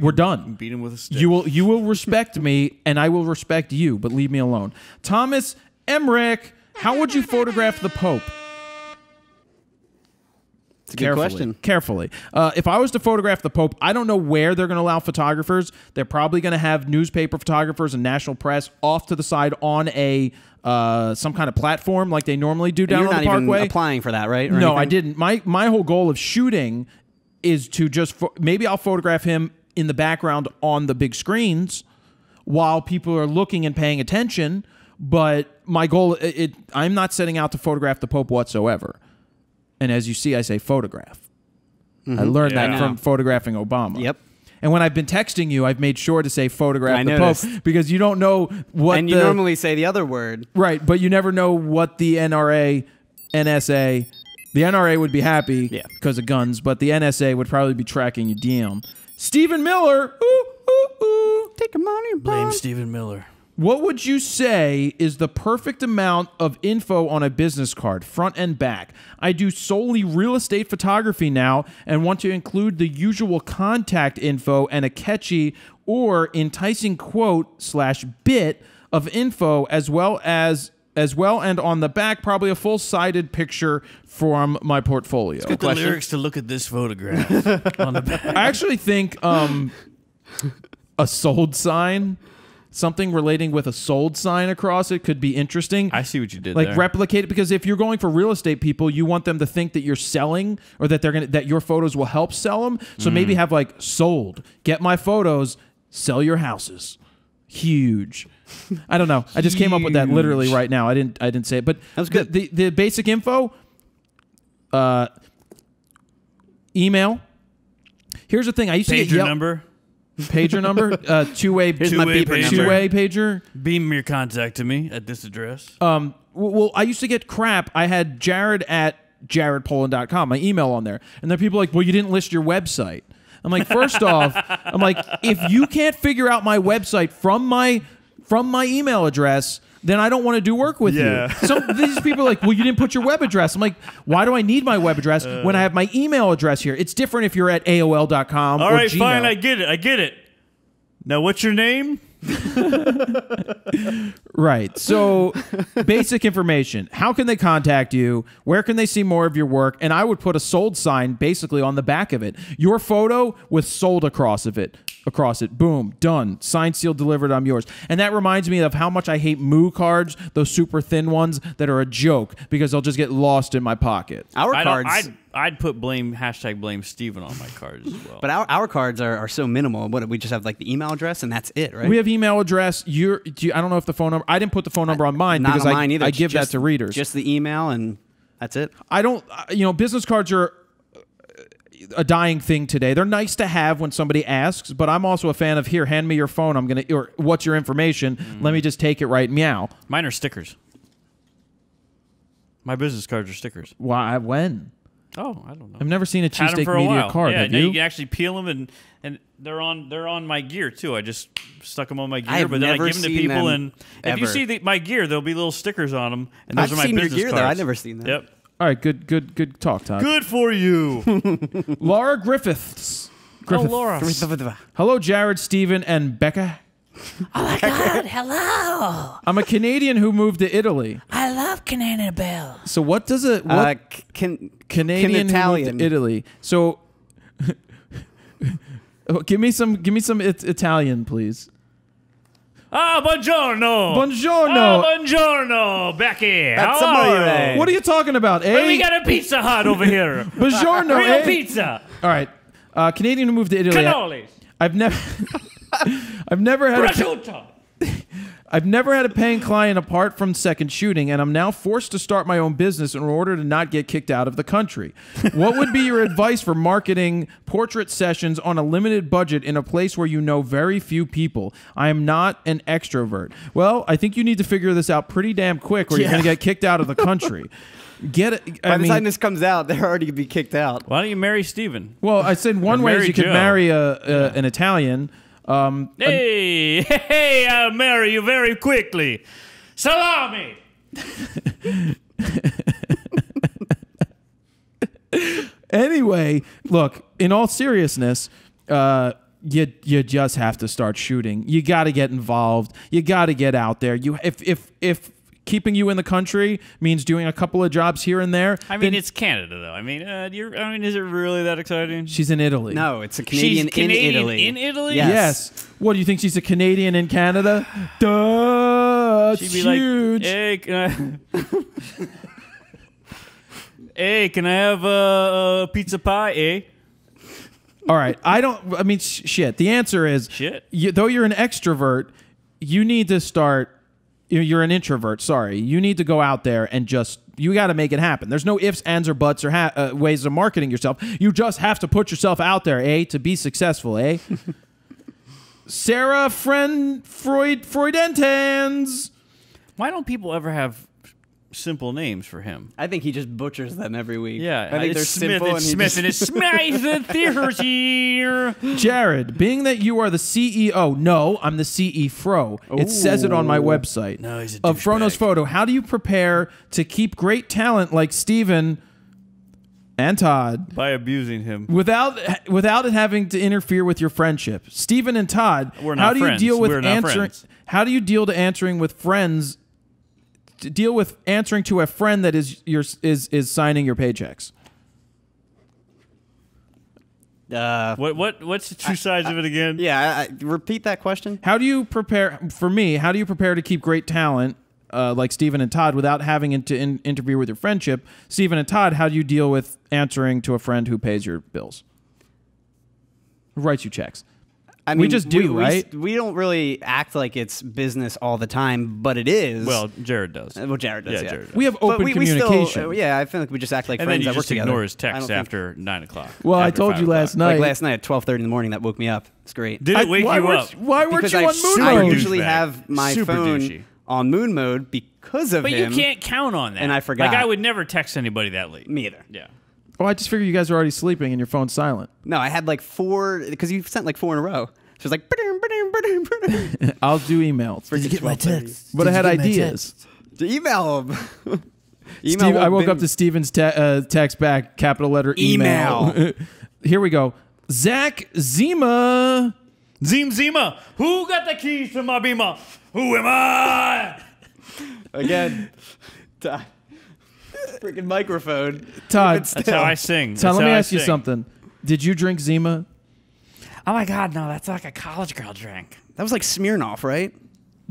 we're done. Beat him with a stick. You will respect me, and I will respect you, but leave me alone. Thomas Emmerich, how would you photograph the Pope? It's a good question. Carefully. If I was to photograph the Pope, I don't know where they're going to allow photographers. They're probably going to have newspaper photographers and national press off to the side on a some kind of platform like they normally do down You're on not the Parkway. even applying for that, right? Or No, I anything? didn't. My whole goal of shooting is to just maybe I'll photograph him in the background on the big screens while people are looking and paying attention. But my goal, I'm not setting out to photograph the Pope whatsoever. And as you see, I say photograph. I learned that from photographing Obama. Yep. And when I've been texting you, I've made sure to say photograph I the noticed. Pope because you don't know what And you normally say the other word. Right, but you never know what the NRA, NSA, the NRA would be happy because of guns, but the NSA would probably be tracking you down. Stephen Miller, Take a money, Blame Stephen Miller. what would you say is the perfect amount of info on a business card, front and back? I do solely real estate photography now and want to include the usual contact info and a catchy or enticing quote/bit of info as well and on the back probably a full-sided picture from my portfolio. Get the lyrics to look at this photograph on the back. I actually think a sold sign, something relating with a sold sign across it could be interesting. I see what you did like there. replicate it, because if you're going for real estate people, you want them to think that you're selling or that that your photos will help sell them. So maybe have like sold, get my photos, sell your houses. Huge. I don't know. I just came up with that literally right now. I didn't say it, but that was good. The basic info, email. Here's the thing. I used to get Pager number. Pager number, two-way Here's my beeper number. two-way pager. Beam your contact to me at this address. Well, I used to get crap. I had Jared at jaredpoland.com, my email on there. And then people are like, well, you didn't list your website. I'm like, first off, I'm like, if you can't figure out my website from my from my email address, then I don't want to do work with you. These people are like, well, you didn't put your web address. I'm like, why do I need my web address when I have my email address here? It's different if you're at AOL.com All or right, Gmail. fine, I get it. Now, what's your name? Right. So, basic information. How can they contact you? Where can they see more of your work? And I would put a sold sign basically on the back of it. Your photo with sold across it. Boom. Done. Signed, sealed, delivered. I'm yours. And that reminds me of how much I hate Moo cards, those super thin ones that are a joke because they'll just get lost in my pocket. I'd put blame Steven on my cards as well. But our cards are so minimal. What, we just have like the email address and that's it, right? We have email address. I don't know if the phone number. I didn't put the phone number on mine because I give that to readers. Just the email and that's it. I don't. Business cards are a dying thing today. They're nice to have when somebody asks, but I'm also a fan of, here, hand me your phone. Or what's your information? Let me just take it right meow. Mine are stickers. My business cards are stickers. Why? When? Oh, I don't know. I've never seen a Cheesesteak Media card. Yeah, have you? You can actually peel them, and they're on my gear too. I just stuck them on my gear, I have but then I never give them to seen people, them and if you see my gear, there'll be little stickers on them, and those I've are my seen your business gear cards. though. I've never seen that. Yep. All right, good talk, Todd. Good for you. Laura Griffiths. Oh, Laura. Hello, Jared, Stephen, and Becca. Oh my God! Hello. I'm a Canadian who moved to Italy. I love Canadian Bill. So what does it? Canadian who moved Italian. to Italy. So give me some Italian, please. Ah, buongiorno. Buongiorno. Ah, buongiorno, Becky. How are you? What are you talking about? We got a Pizza Hut over here. Buongiorno. Real pizza. All right. Canadian who moved to Italy. Cannolis. I've never had Prosciutto. I've never had a paying client apart from second shooting, and I'm now forced to start my own business in order to not get kicked out of the country. What would be your advice for marketing portrait sessions on a limited budget in a place where you know very few people? I am not an extrovert. Well, I think you need to figure this out pretty damn quick or you're going to get kicked out of the country. Get it? By the time this comes out, they're already going to be kicked out. Why don't you marry Steven? Well, I said one way is you could marry an Italian. Hey, I'll marry you very quickly. Salami! Anyway, look, in all seriousness, you just have to start shooting. You got to get involved. You got to get out there. If keeping you in the country means doing a couple of jobs here and there. I mean, it's Canada, though. I mean, is it really that exciting? She's in Italy. No, it's a Canadian, She's Canadian in Italy. In Italy? Yes. What, do you think she's a Canadian in Canada? Duh, She'd be huge. like, hey, can I have a pizza pie, eh? All right. Shit. The answer is, though you're an extrovert, you need to start. You're an introvert, sorry. You need to go out there and you got to make it happen. There's no ifs, ands, or buts or ways of marketing yourself. You just have to put yourself out there, to be successful, Sarah Freudentans. Why don't people ever have simple names for him? I think he just butchers them every week. Yeah, I think they're simple. It's Smith, and it's Smith the theater here. Jared, being that you are the CEO, no, I'm the CE-Fro. It says it on my website. No, he's a of douchebag. FroKnowsPhoto. How do you prepare to keep great talent like Steven and Todd By abusing him. without it having to interfere with your friendship? Steven and Todd, We're not how do you friends. deal with We're not answering? friends. How do you deal to answering with friends? To deal with answering to a friend that is signing your paychecks. What's the two sides of it again? Yeah, repeat that question. How do you prepare? For me, how do you prepare to keep great talent like Steven and Todd without having to interfere with your friendship? Steven and Todd, how do you deal with answering to a friend who pays your bills? Who writes you checks? I mean, we just do, right? We don't really act like it's business all the time, but it is. Well, Jared does. Well, Jared does. Yeah, Jared does. We have open communication. Still, I feel like we just act like And friends then you that work just together. ignore his I don't text think- after 9 o'clock. Well, I after told 5 you last o'clock. night. Like last night at 12:30 in the morning, that woke me up. It's great. Did it wake you up? Why weren't Because you on moon I mode? usually douchebag. have my Super phone douchey. on moon mode because of But him. you can't count on that. And I forgot. Like, I would never text anybody that late. Me either. Yeah. Oh, I just figured you guys were already sleeping and your phone's silent. No, I had like 4 because you sent like 4 in a row. She's like, "Ba-dum. I'll do emails. Did you get my text? But I had ideas. Email him. Steve, I woke up to Steven's text back, capital letter email. Here we go. Zach Zima. Zima. Who got the keys to my Beamer? Who am I? Again. Freaking microphone. Todd. That's how I sing. Todd, let me ask you something. Did you drink Zima? Oh my God, no, that's like a college girl drink. That was like Smirnoff, right?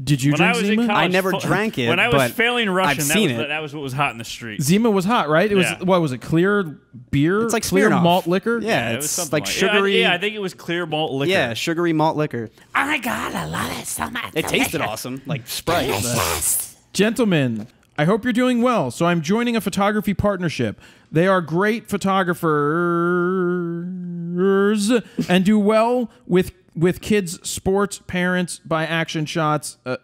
Did you drink Zima? I never drank it. When I was but failing Russian, I've seen it. that was what was hot in the street. Zima was hot, right? It was what was it? Clear beer? It's like clear Smirnoff. malt liquor? Yeah, It it's was something like sugary. Yeah, I think it was clear malt liquor. Yeah, sugary malt liquor. Oh my God, I love it so much. It tasted awesome, like Sprite. but- Delicious. Gentlemen, I hope you're doing well. So I'm joining a photography partnership. They are great photographers and do well with kids, sports, parents, by action shots and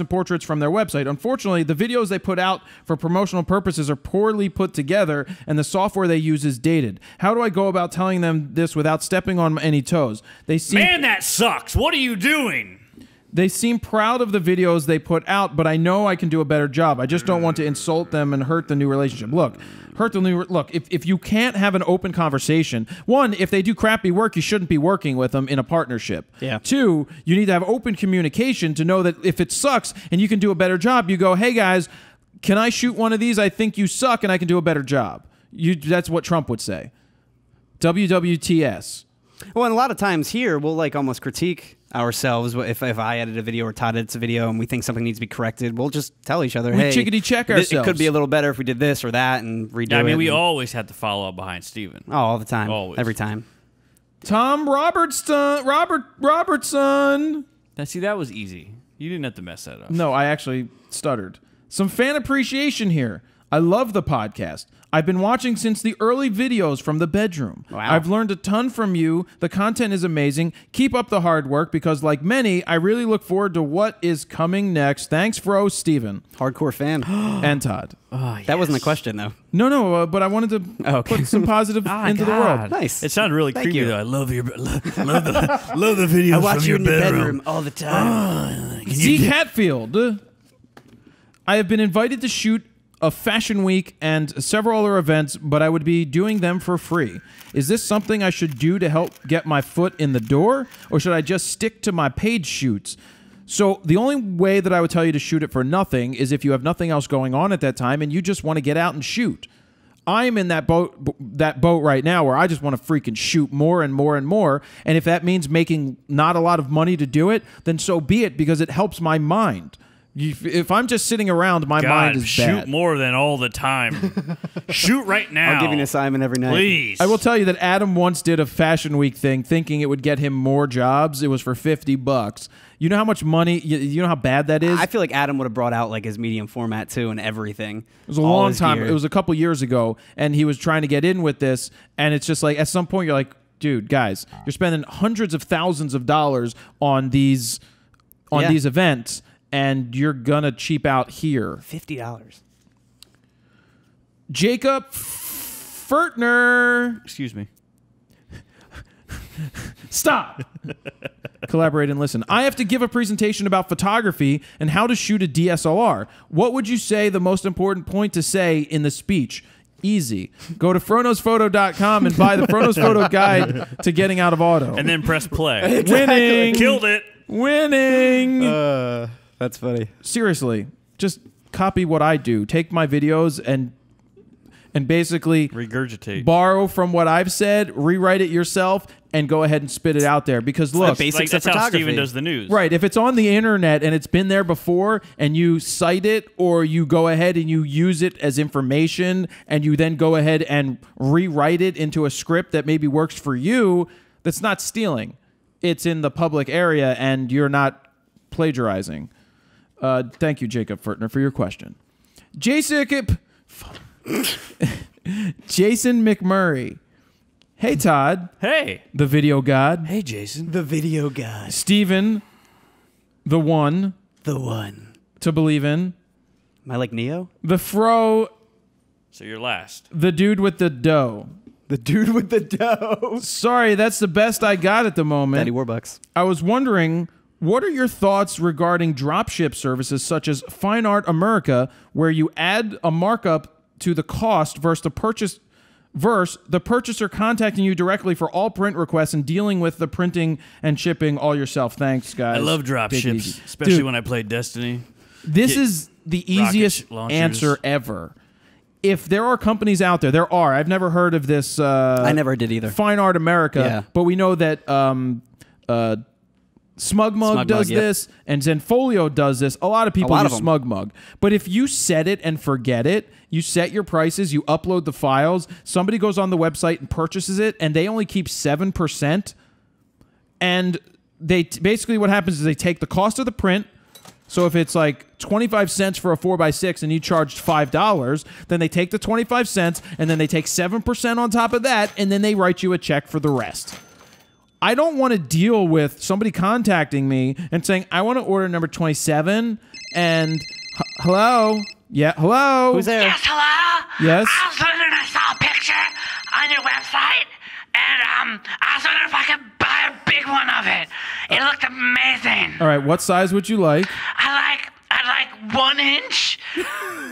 portraits from their website. Unfortunately, the videos they put out for promotional purposes are poorly put together, and the software they use is dated. How do I go about telling them this without stepping on any toes? Man, that sucks. What are you doing? They seem proud of the videos they put out, but I know I can do a better job. I just don't want to insult them and hurt the new relationship. Look, if you can't have an open conversation, one, if they do crappy work, you shouldn't be working with them in a partnership. Yeah. Two, you need to have open communication to know that if it sucks and you can do a better job, you go, hey guys, can I shoot one of these? I think you suck and I can do a better job. That's what Trump would say. WWTS. Well, and a lot of times here, we'll like almost critique ourselves. If I edit a video or Todd edits a video and we think something needs to be corrected, we'll just tell each other, hey, chickadee check ourselves. It could be a little better if we did this or that and redo it. I mean, we always had to follow up behind Steven. Oh, all the time. Always. Every time. Tom Robertson. Now, see, that was easy. You didn't have to mess that up. No, I actually stuttered. Some fan appreciation here. I love the podcast. I've been watching since the early videos from the bedroom. Wow. I've learned a ton from you. The content is amazing. Keep up the hard work because, like many, I really look forward to what is coming next. Thanks, Fro, Steven. Hardcore fan. And Todd. Oh, that wasn't a question, though. No, but I wanted to put some positive into the world. Nice. It sounded really Thank creepy, you. though. I love the videos I watch from you your in your bedroom. bedroom all the time. Zeke Hatfield. I have been invited to shoot a fashion week and several other events, but I would be doing them for free. Is this something I should do to help get my foot in the door, or should I just stick to my paid shoots? So the only way that I would tell you to shoot it for nothing is if you have nothing else going on at that time and you just want to get out and shoot. I'm in that boat right now where I just want to freaking shoot more and more and more. And if that means making not a lot of money to do it, then so be it, because it helps my mind. If I'm just sitting around, my mind is shoot bad. more than all the time. Shoot right now. I'll give you an assignment every night. Please. I will tell you that Adam once did a Fashion Week thing thinking it would get him more jobs. It was for $50. You know how much money, you know how bad that is? I feel like Adam would have brought out like his medium format too and everything. It was a long time. It was a couple years ago, and he was trying to get in with this, and it's just like at some point you're like, dude, guys, you're spending hundreds of thousands of dollars on these events, and you're gonna cheap out here. $50. Jacob Furtner. Excuse me. Stop. Collaborate and listen. I have to give a presentation about photography and how to shoot a DSLR. What would you say the most important point to say in the speech? Easy. Go to FroKnowsPhoto.com and buy the FroKnowsPhoto guide to getting out of auto. And then press play. Winning. Killed it. Winning. That's funny. Seriously, just copy what I do. Take my videos and basically Regurgitate. borrow from what I've said, rewrite it yourself, and go ahead and spit it out there. Because look, basics That's of how photography. Steven does the news. right, if it's on the internet and it's been there before and you cite it, or you go ahead and you use it as information and you then go ahead and rewrite it into a script that maybe works for you, that's not stealing. It's in the public area and you're not plagiarizing. Thank you, Jacob Furtner, for your question. Jason McMurray. Hey, Todd. Hey. The video god. Hey, Jason. The video guy. Steven, the one The one. to believe in. Am I like Neo? The Fro, So you're last. the dude with the dough. The dude with the dough. Sorry, that's the best I got at the moment. Daddy Warbucks. I was wondering, what are your thoughts regarding dropship services such as Fine Art America, where you add a markup to the cost versus the purchaser contacting you directly for all print requests and dealing with the printing and shipping all yourself? Thanks, guys. I love drop ships, especially when I play Destiny. This is the easiest launchers. answer ever. If there are companies out there, there are. I've never heard of this. I never did either. Fine Art America, Yeah. but we know that Smug Mug does this, and Zenfolio does this. A lot of people use Smug Mug. But if you set it and forget it, you set your prices, you upload the files, somebody goes on the website and purchases it, and they only keep 7%. And they basically what happens is they take the cost of the print. So if it's like 25 cents for a 4x6 and you charged $5, then they take the 25 cents and then they take 7% on top of that, and then they write you a check for the rest. I don't want to deal with somebody contacting me and saying, I want to order number 27 and hello? Yeah, hello? Who's there? Yes, hello? Yes? I was wondering, I saw a picture on your website, and I was wondering if I could buy a big one of it. It looked amazing. All right, what size would you like? I'd like 1 inch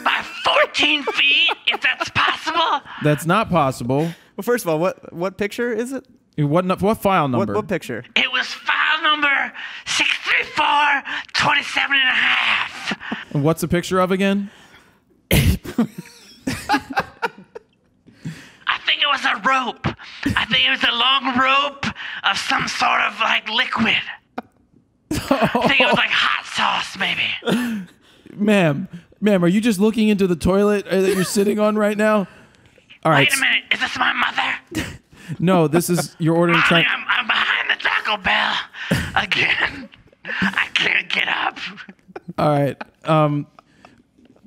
by 14 feet, if that's possible. That's not possible. Well, first of all, what picture is it? What file number? What picture? It was file number 63427 and a half. And what's the picture of again? I think it was a rope. I think it was a long rope of some sort of like liquid. I think it was like hot sauce, maybe. Ma'am, are you just looking into the toilet that you're sitting on right now? All right. Wait a minute, is this my mother? No, this is you're ordering. Mommy, I'm behind the Taco Bell again. I can't get up. All right.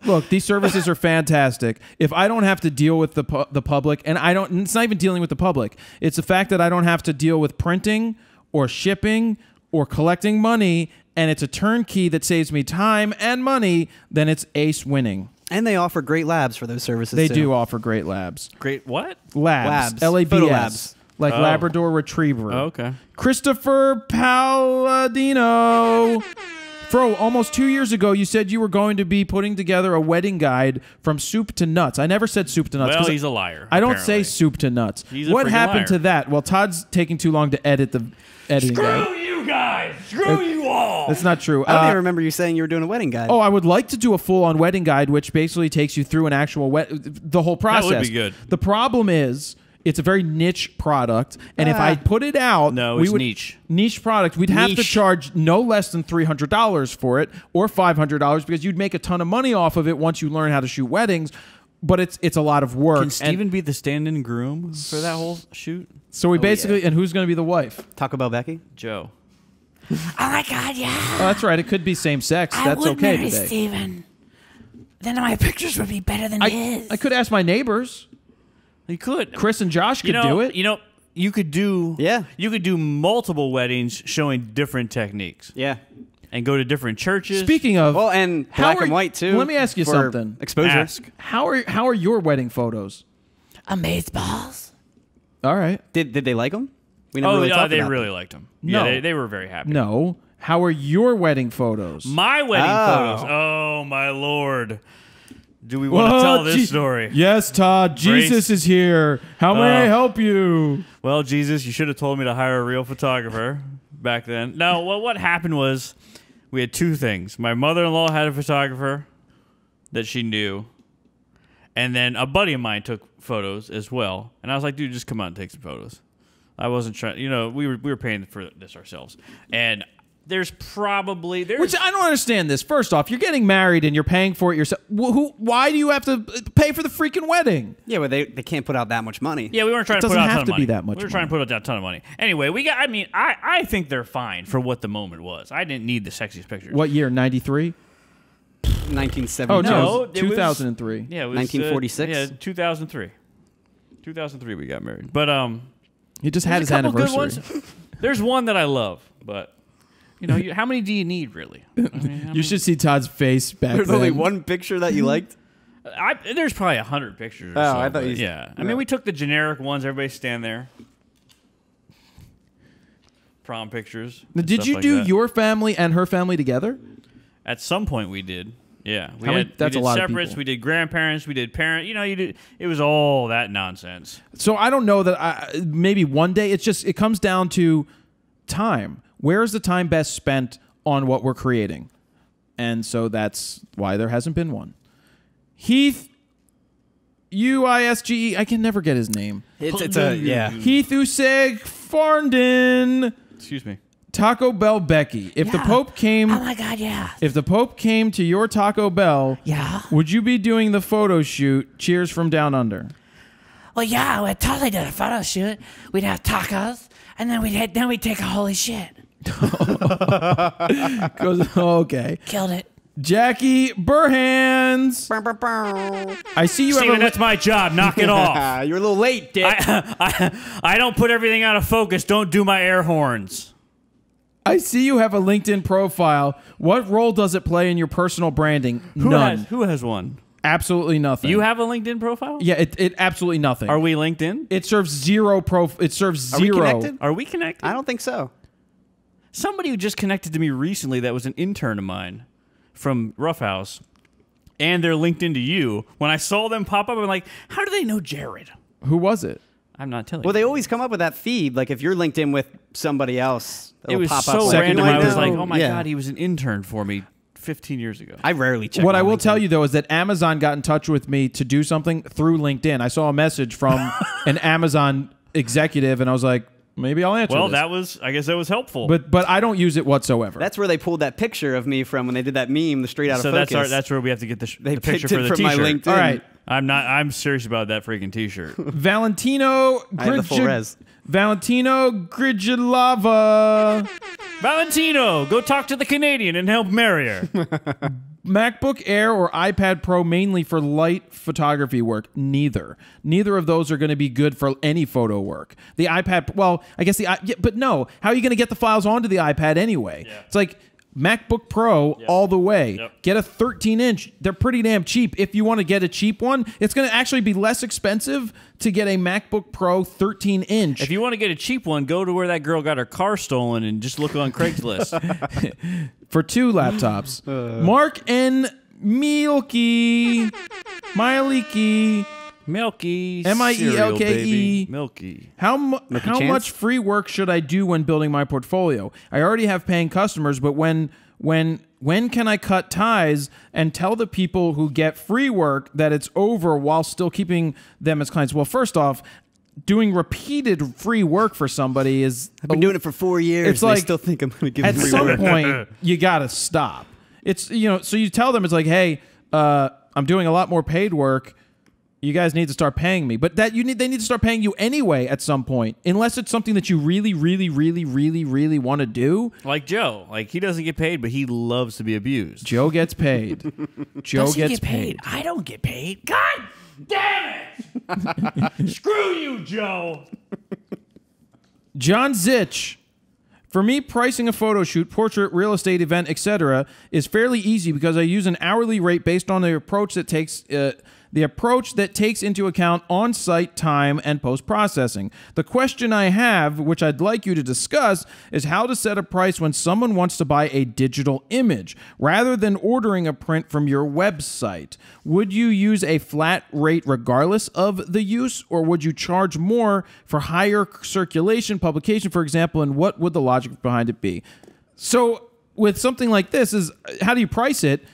Look, these services are fantastic. If I don't have to deal with the public, and I don't, it's not even dealing with the public. It's the fact that I don't have to deal with printing or shipping or collecting money, and it's a turnkey that saves me time and money, then it's ace winning. And they offer great labs for those services. They too. do offer great labs. Great what? Labs. Labs. Photo LABS. labs. Like Labrador Retriever. Oh, okay. Christopher Palladino. Fro, almost 2 years ago, you said you were going to be putting together a wedding guide from soup to nuts. I never said soup to nuts. Well, he's a liar. I don't apparently. say soup to nuts. He's a What freaking happened liar. to that? Well, Todd's taking too long to edit the editing guide. Screw you guys! Screw you all! That's not true. I don't even remember you saying you were doing a wedding guide. Oh, I would like to do a full-on wedding guide, which basically takes you through an actual the whole process. That would be good. The problem is, it's a very niche product, and if I put it out, No, it's niche. Niche product. We'd have to Niche. charge no less than $300 for it, or $500, because you'd make a ton of money off of it once you learn how to shoot weddings. But it's a lot of work. Can Steven be the stand-in groom for that whole shoot? So we basically, and who's going to be the wife? Taco Bell Becky? Joe. Oh my God, yeah. Oh, that's right. It could be same sex. I That's would okay marry today. Steven. Then my pictures would be better than his. I could ask my neighbors. You could. Chris and Josh could do it. You know, you could do. Yeah. You could do multiple weddings showing different techniques Yeah. and go to different churches. Speaking of, Well, and How black are and you- white too. let me ask you for something. Exposure. Ask. how are your wedding photos? Amazeballs. All right. Did they like them? We never Oh, really yeah, talked they about really them. liked him. No. Yeah, they were very happy. No. How are your wedding photos? My wedding Oh. photos. Oh my lord. Do we want to tell this story? Yes, Todd. Jesus is here. How may I help you? Well, Jesus, you should have told me to hire a real photographer back then. No, well, what happened was we had two things. My mother-in-law had a photographer that she knew, and then a buddy of mine took photos as well. And I was like, dude, just come on and take some photos. I wasn't trying, we were paying for this ourselves. And there's Which I don't understand this. First off, you're getting married and you're paying for it yourself. Why do you have to pay for the freaking wedding? Yeah, but they can't put out that much money. Yeah, we weren't trying It to put doesn't out a ton have of to money. be that much We were trying to put out a ton of money. Anyway, I think they're fine for what the moment was. I didn't need the sexiest pictures. What year? 93? 1972. Oh, no. No, It was it was- 2003. Yeah, it was 1946? yeah, 2003. 2003 we got married. But He just had there's his a couple good anniversary. ones. There's one that I love, but how many do you need really? I mean, You should see Todd's face back There's then. only one picture that you liked. There's probably 100 pictures. Or Oh, so, I thought but you. yeah. I mean, we took the generic ones. Everybody stand there. Prom pictures. and Did stuff you like do that. your family and her family together? At some point, we did. Yeah, How many- that's we a did lot of separates. people. We did grandparents. We did parent. You know, you did. It was all that nonsense. So I don't know that maybe one day it comes down to time. Where is the time best spent on what we're creating? And so that's why there hasn't been one. Heath Uisge, I can never get his name. It's a yeah. Heath Useg Farndon. Excuse me. Taco Bell Becky. If the Pope came Oh my God, yeah. If the Pope came to your Taco Bell, Yeah. would you be doing the photo shoot? Cheers from Down Under. Well, yeah, we'd totally do a photo shoot. We'd have tacos, and then we'd take a holy shit. Okay. Killed it. Jackie Burhands. I see you Steven, have that's my job. Knock it off. You're a little late, Dick. I don't put everything out of focus. Don't do my air horns. I see you have a LinkedIn profile. What role does it play in your personal branding? None. Who has one? Absolutely nothing. You have a LinkedIn profile? Yeah, it absolutely nothing. Are we LinkedIn? It serves zero It serves Are we zero. connected? Are we connected? I don't think so. Somebody who just connected to me recently that was an intern of mine from Rough House, and they're linked into you. When I saw them pop up, I'm like, how do they know Jared? Who was it? I'm not telling Well, you. they always come up with that feed. Like if you're linked in with somebody else, It it'll was pop up. so second random. I window. was like, oh my Yeah. God, he was an intern for me 15 years ago. I rarely check. What my I will LinkedIn. tell you though is that Amazon got in touch with me to do something through LinkedIn. I saw a message from an Amazon executive, and I was like, maybe I'll answer. Well, this. I guess that was helpful. But I don't use it whatsoever. That's where they pulled that picture of me from when they did that meme, the straight out so of focus. that's where we have to get the they picture picked for it the from t-shirt. my LinkedIn. All right. I'm serious about that freaking t-shirt. Valentino I have the full res. Valentino Gridjalava. Valentino, go talk to the Canadian and help marry her. MacBook Air or iPad Pro mainly for light photography work? Neither. Neither of those are going to be good for any photo work. The iPad, well, I guess but no. How are you going to get the files onto the iPad anyway? Yeah. It's like MacBook Pro all the way. Yep. Get a 13-inch. They're pretty damn cheap. If you want to get a cheap one, it's going to actually be less expensive to get a MacBook Pro 13-inch. If you want to get a cheap one, go to where that girl got her car stolen and just look on Craigslist. for 2 laptops. Mark and Milky. Milky. M-I-E-L-K-E. cereal, baby. Milky. How Chance? much free work should I do when building my portfolio? I already have paying customers, but when can I cut ties and tell the people who get free work that it's over while still keeping them as clients? Well, first off, doing repeated free work for somebody is I've been doing it for 4 years. It's and like they still think I'm going to give at them free some work. point you got to stop. It's so you tell them it's like, hey, I'm doing a lot more paid work. You guys need to start paying me, but they need to start paying you anyway at some point, unless it's something that you really, really, really, really, really want to do. Like Joe. Like, he doesn't get paid, but he loves to be abused. Joe gets paid. Joe Does he gets get paid? I don't get paid. God damn it! Screw you, Joe. John Zitch. For me, pricing a photo shoot, portrait, real estate event, etc., is fairly easy because I use an hourly rate based on the approach that takes into account on-site time and post-processing. The question I have, which I'd like you to discuss, is how to set a price when someone wants to buy a digital image rather than ordering a print from your website. Would you use a flat rate regardless of the use, or would you charge more for higher circulation, publication, for example, and what would the logic behind it be? So with something like this, is how do you price it?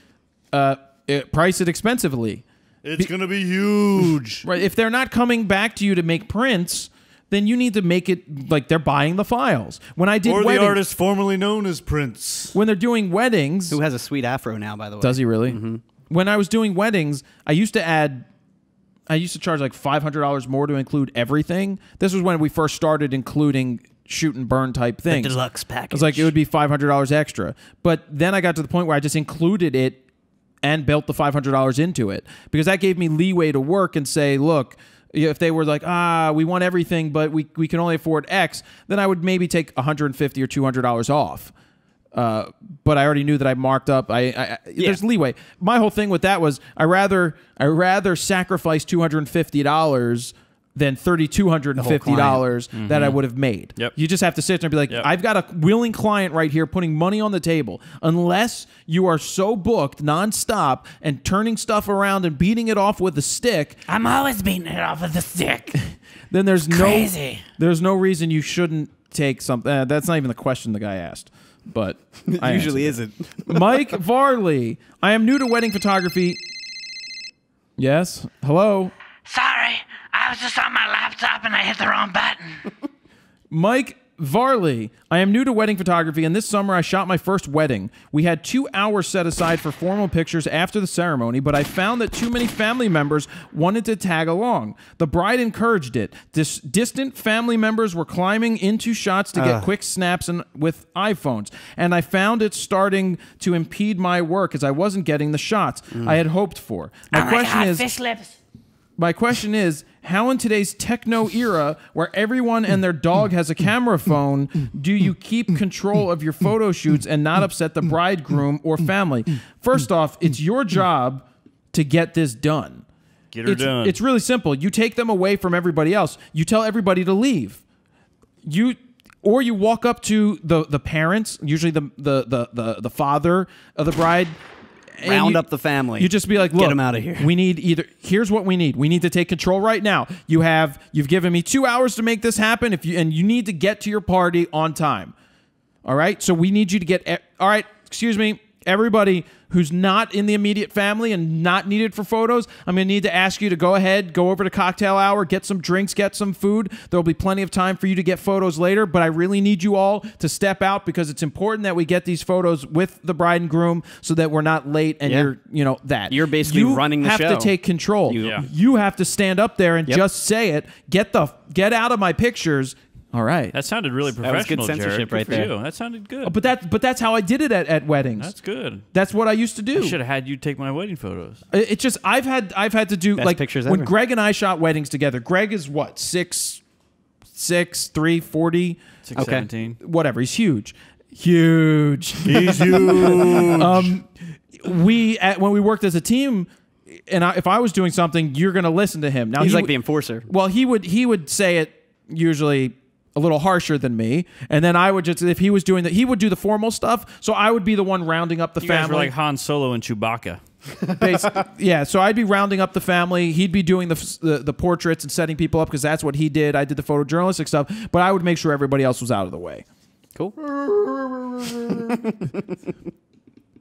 Price it expensively. It's going to be huge. Right. If they're not coming back to you to make prints, then you need to make it like they're buying the files. When I did Or weddings, the artist formerly known as Prince. when they're doing weddings, Who has a sweet afro now, by the way? does he really? When I was doing weddings, I used to charge like $500 more to include everything. This was when we first started including shoot and burn type things. Deluxe package. I was like, it would be $500 extra. But then I got to the point where I just included it and built the $500 into it, because that gave me leeway to work and say, look, if they were like, we want everything, but we can only afford X, then I would maybe take $150 or $200 off. but I already knew that I marked up. There's leeway. My whole thing with that was I rather sacrifice $250 than $3,250 that I would have made. Yep. You just have to sit there and be like, I've got a willing client right here putting money on the table. Unless you are so booked nonstop and turning stuff around and beating it off with a stick, I'm always beating it off with a stick. then there's Crazy. there's no reason you shouldn't take something. That's not even the question the guy asked. But It usually isn't. Mike Varley, I am new to wedding photography. Yes. Hello. Sorry, I was just on my laptop and I hit the wrong button. Mike Varley, I am new to wedding photography, and this summer I shot my first wedding. We had 2 hours set aside for formal pictures after the ceremony, but I found that too many family members wanted to tag along. The bride encouraged it. Distant family members were climbing into shots to get quick snaps with iPhones, and I found it starting to impede my work as I wasn't getting the shots I had hoped for. My question is, how in today's techno era, where everyone and their dog has a camera phone, do you keep control of your photo shoots and not upset the bridegroom or family? First off, it's your job to get this done. Get her done. It's really simple. You take them away from everybody else. You tell everybody to leave. Or you walk up to the parents, usually the father of the bride. Round up the family. You just be like, look, get them out of here. We need here's what we need. We need to take control right now. You've given me 2 hours to make this happen. And you need to get to your party on time. All right. So we need you to get. All right. Excuse me. Everybody who's not in the immediate family and not needed for photos, I'm going to need to ask you to go ahead, go over to cocktail hour, get some drinks, get some food. There'll be plenty of time for you to get photos later, but I really need you all to step out because it's important that we get these photos with the bride and groom so that we're not late and You're basically running the show. You have to take control. You have to stand up there and just say it. Get out of my pictures. All right. That sounded really professional, That was good censorship Jared. right there. You. That sounded good. But that's how I did it at weddings. That's good. That's what I used to do. I should have had you take my wedding photos. It's just I've had to do Best like pictures when ever. Greg and I shot weddings together. Greg is what 6'3", 40, 6'17". whatever. He's huge. He's huge. When we worked as a team, and if I was doing something, you're going to listen to him. Now He's like the enforcer. Well, he would say it usually a little harsher than me, and then I would just, if he was doing that, he would do the formal stuff, so I would be the one rounding up the You family. guys were like Han Solo and Chewbacca. Yeah, so I'd be rounding up the family. He'd be doing the portraits and setting people up because that's what he did. I did the photojournalistic stuff, but I would make sure everybody else was out of the way. Cool.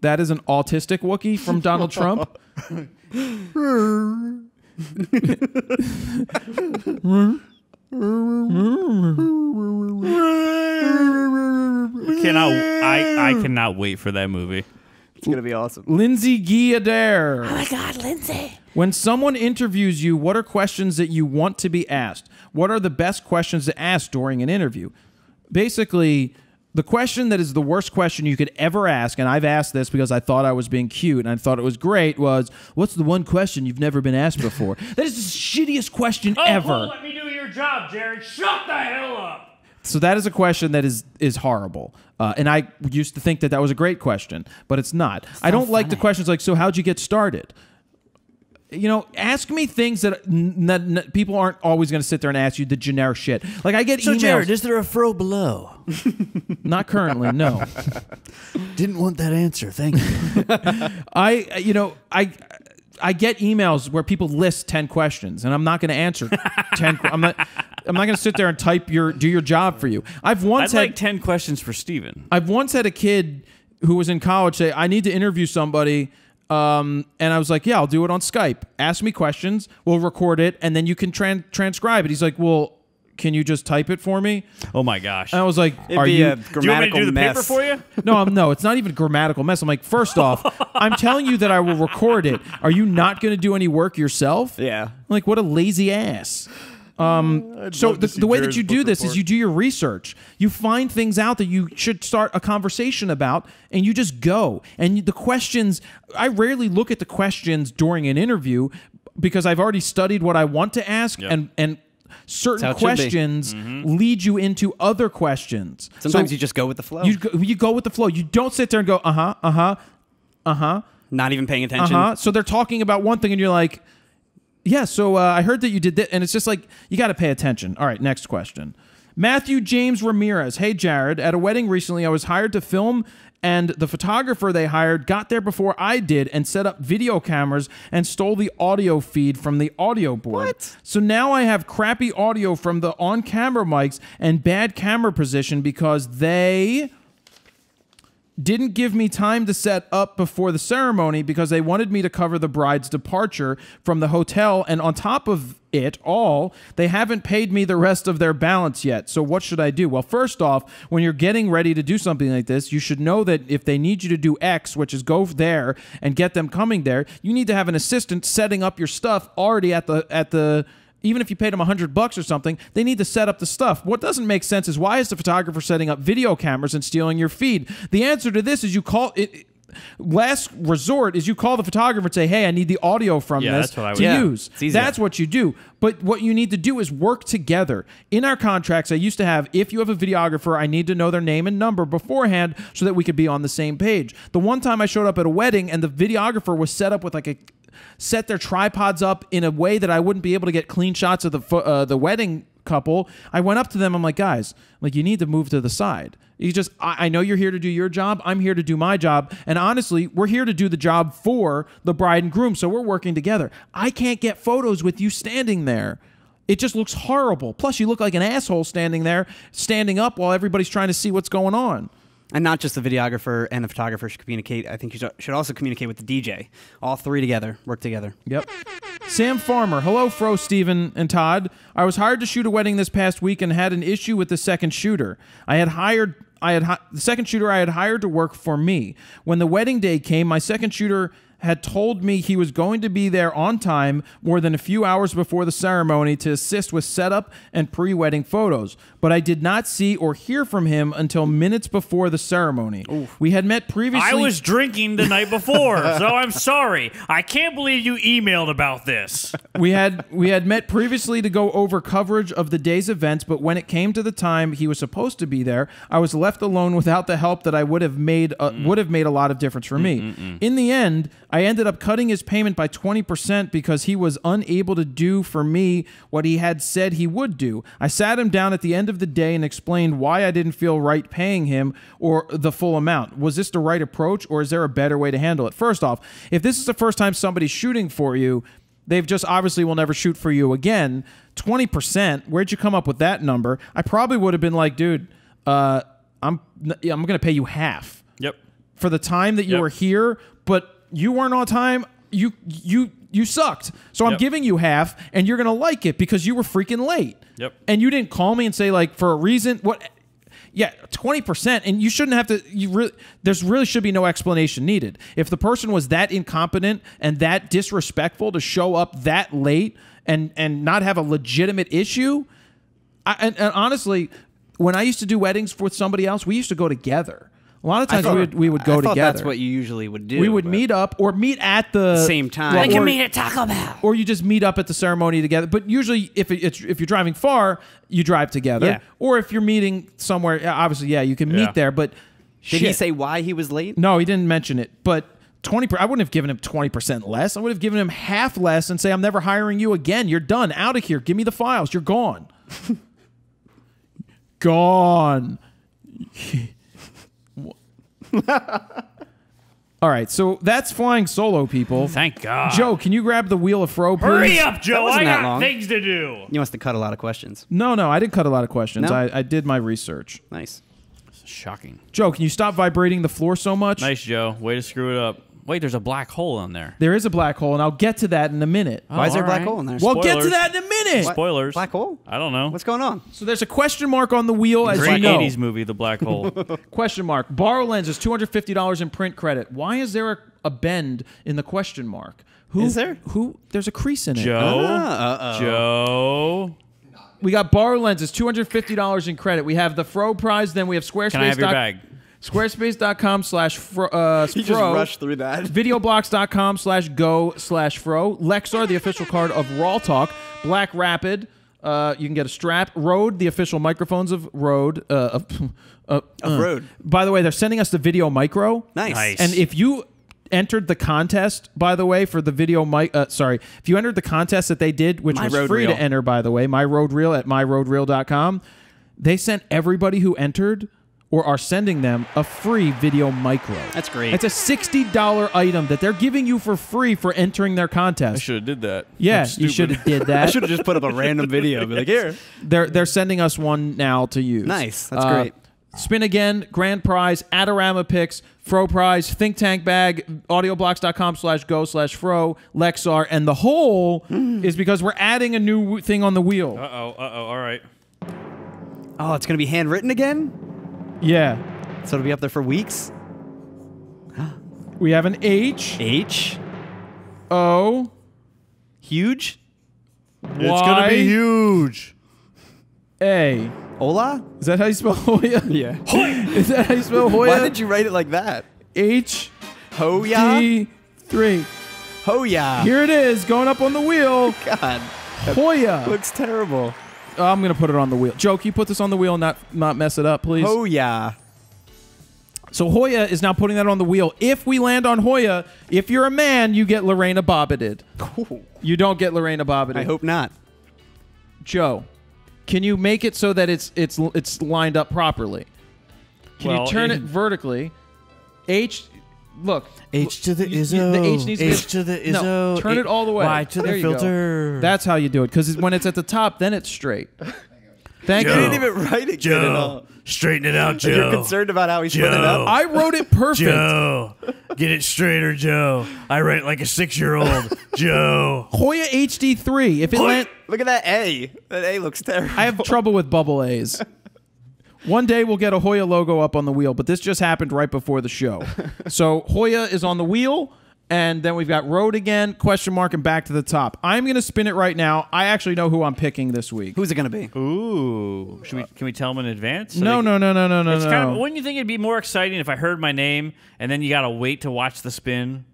That is an autistic Wookiee from Donald Trump. I cannot wait for that movie. It's going to be awesome. Lindsay Guillader. Oh my God, Lindsay. When someone interviews you, what are questions that you want to be asked? What are the best questions to ask during an interview? Basically, the question that is the worst question you could ever ask, and I've asked this because I thought I was being cute and I thought it was great, was, what's the one question you've never been asked before? That is the shittiest question ever. Oh, let me do your job, Jared. Shut the hell up. So that is a question that is horrible. And I used to think that was a great question, but it's not. I don't like the questions like, so how'd you get started? You know, ask me things that people aren't always going to sit there and ask you the generic shit. Like I get emails. Jared, is there a fro below? Not currently, no. Didn't want that answer. Thank you. I get emails where people list 10 questions, and I'm not going to answer 10. I'm not going to sit there and do your job for you. I'd like 10 questions for Steven. I've once had a kid who was in college say, I need to interview somebody. And I was like, yeah, I'll do it on Skype. Ask me questions. We'll record it, and then you can transcribe it. He's like, well, can you just type it for me? Oh, my gosh. And I was like, It'd be a grammatical do you want me to do the mess. paper for you? No, it's not even a grammatical mess. I'm like, first off, I'm telling you that I will record it. Are you not going to do any work yourself? Yeah. I'm like, what a lazy ass. So the way that you do this is you do your research. You find things out that you should start a conversation about, and you just go. And the questions, I rarely look at the questions during an interview because I've already studied what I want to ask, and certain how it should be. questions lead you into other questions. Sometimes So you just go with the flow. you go with the flow. You don't sit there and go, Not even paying attention. So they're talking about one thing and you're like, yeah, so I heard that you did that. And it's just like, you got to pay attention. All right, next question. Matthew James Ramirez. Hey, Jared. At a wedding recently, I was hired to film, and the photographer they hired got there before I did and set up video cameras and stole the audio feed from the audio board. What? So now I have crappy audio from the on-camera mics and bad camera position because they didn't give me time to set up before the ceremony because they wanted me to cover the bride's departure from the hotel, and on top of it all, they haven't paid me the rest of their balance yet. So what should I do? Well, first off, when you're getting ready to do something like this, you should know that if they need you to do X, which is go there and get them coming there, you need to have an assistant setting up your stuff already at the even if you paid them $100 or something, they need to set up the stuff. What doesn't make sense is, why is the photographer setting up video cameras and stealing your feed? The answer to this is you call it. Last resort is you call the photographer and say, hey, I need the audio from this that's what I would to do. use. It's easier. That's what you do. But what you need to do is work together. In our contracts, I used to have, if you have a videographer, I need to know their name and number beforehand so that we could be on the same page. The one time I showed up at a wedding and the videographer was set up with set their tripods up in a way that I wouldn't be able to get clean shots of the wedding couple. I went up to them. I'm like, guys, you need to move to the side. I know you're here to do your job. I'm here to do my job. And honestly, we're here to do the job for the bride and groom. So we're working together. I can't get photos with you standing there. It just looks horrible. Plus, you look like an asshole standing there, standing up while everybody's trying to see what's going on. And not just the videographer and the photographer should communicate. I think you should also communicate with the DJ. All three together, work together. Yep. Sam Farmer. Hello, Fro, Steven, and Todd. I was hired to shoot a wedding this past week and had an issue with the second shooter. The second shooter I had hired to work for me. When the wedding day came, my second shooter had told me he was going to be there on time more than a few hours before the ceremony to assist with setup and pre-wedding photos. But I did not see or hear from him until minutes before the ceremony. Oof. We had met previously. I was drinking the night before, so I'm sorry. I can't believe you emailed about this. We had met previously to go over coverage of the day's events, but when it came to the time he was supposed to be there, I was left alone without the help that I would have made a lot of difference for me. In the end, I ended up cutting his payment by 20% because he was unable to do for me what he had said he would do. I sat him down at the end of the day and explained why I didn't feel right paying him or the full amount. Was this the right approach, or is there a better way to handle it? First off, if this is the first time somebody's shooting for you, they've just obviously will never shoot for you again. 20%, where'd you come up with that number? I probably would have been like, dude, I'm going to pay you half. Yep. For the time that you were here, but you weren't on time. You sucked. So I'm giving you half, and you're going to like it because you were freaking late. Yep. And you didn't call me and say, for a reason. What? Yeah, 20%. And you shouldn't have to. There's really should be no explanation needed. If the person was that incompetent and that disrespectful to show up that late and not have a legitimate issue, and honestly, when I used to do weddings with somebody else, we used to go together. A lot of times we would go together. That's what you usually would do. We would meet up or meet at the same time. We can meet at Taco Bell. Or you just meet up at the ceremony together. But usually, if you're driving far, you drive together. Yeah. Or if you're meeting somewhere, obviously, you can meet there. But did he say why he was late? No, he didn't mention it. But 20%, I wouldn't have given him 20% less. I would have given him half less and say, I'm never hiring you again. You're done. Out of here. Give me the files. You're gone. Gone. All right, so that's flying solo, people. Thank God. Joe, can you grab the wheel of Fro, please? Hurry up, Joe. I got long. things to do. You must have cut a lot of questions. No, I didn't cut a lot of questions. No? I did my research. Nice. Shocking. Joe, can you stop vibrating the floor so much? Nice, Joe. Way to screw it up. Wait, there's a black hole on there. There is a black hole, and I'll get to that in a minute. Why is there a black alright. hole in there? Well, get to Spoilers. that in a minute. Spoilers. Black hole? I don't know. What's going on? So there's a question mark on the wheel, as Great you know. 80s movie, The Black Hole. Question mark. Borrow lens is $250 in print credit. Why is there a bend in the question mark? Is there? There's a crease in it. Joe. Joe. We got borrow lenses, $250 in credit. We have the Fro prize, then we have Squarespace. Can I have your bag? Squarespace.com/Fro. He just rushed through that. Videoblocks.com/go/Fro. Lexar, the official card of RAWtalk. Black Rapid. You can get a strap. Rode, the official microphones of Rode. Rode. By the way, they're sending us the Video Micro. Nice. And if you entered the contest, by the way, for the Video Mic, if you entered the contest that they did, which My was Rode free Reel. to enter, by the way, My Rode Reel at myroadreel.com, they sent everybody who entered or are sending them a free Video Micro. That's great. It's a $60 item that they're giving you for free for entering their contest. I should have did that. Yeah, I'm you should stupid. have did I that. should have just put up a random video. Be like, here. They're sending us one now to use. Nice. That's great. Spin again, grand prize, Adorama picks, Fro prize, think tank bag, audioblocks.com/go/Fro, Lexar, and the whole is because we're adding a new thing on the wheel. All right. Oh, it's going to be handwritten again? Yeah. So it'll be up there for weeks? We have an H, H? O, Huge? It's gonna be huge. A. Hola? Is that how you spell Hoya? Yeah. Is that how you spell Hoya? Why did you write it like that? H, HOYA? D, 3. HOYA. Here it is, going up on the wheel. God. Hoya. Looks terrible. I'm going to put it on the wheel. Joe, can you put this on the wheel and not mess it up, please? HOYA. So Hoya is now putting that on the wheel. If we land on Hoya, if you're a man, you get Lorena Bobbited. You don't get Lorena Bobbited. I hope not. Joe, can you make it so that it's lined up properly? Can you turn it vertically? H, look. H to the You- Izzo. the H needs to be- H to the Izzo. No, turn it all the way. Y to There the you go. filter. That's how you do it. Because when it's at the top, then it's straight. Thank You you. didn't even write it good at all. Straighten it out, Joe. You're concerned about how he's putting it up? I wrote it perfect. Joe, get it straighter, Joe. I write like a 6-year-old. Joe. Hoya HD3. If it land, Look at that A. That A looks terrible. I have trouble with bubble A's. One day we'll get a Hoya logo up on the wheel, but this just happened right before the show. So Hoya is on the wheel, and then we've got Rode again, question mark, and back to the top. I'm going to spin it right now. I actually know who I'm picking this week. Who's it going to be? Ooh. Can we tell them in advance? No. It's kind of, wouldn't you think it'd be more exciting if I heard my name and then you got to wait to watch the spin?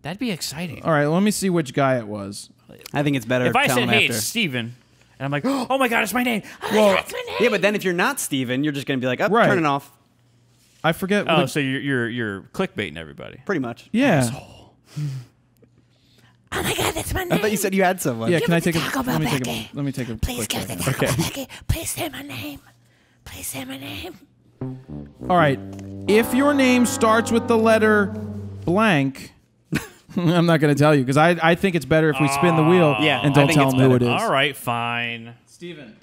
That'd be exciting. All right, let me see which guy it was. I think it's better If I tell said, him hey, after. it's Steven, and I'm like, oh my God, it's my name. Well, Yeah, but then if you're not Steven, you're just going to be like, oh, Right. turn it off. I forget. Oh, which, so you're clickbaiting everybody. Pretty much. yeah. Oh my God, that's my name. I thought you said you had someone. Yeah, can I Give take it a to Taco let me Bell, take a Becky. let me take a Please quick give it to second. Taco Bell, Becky. Please say my name. Please say my name. All right. If your name starts with the letter blank, I'm not going to tell you because I think it's better if we spin the wheel Yeah, and I don't think tell it's them who it better. is. All right, fine. Steven.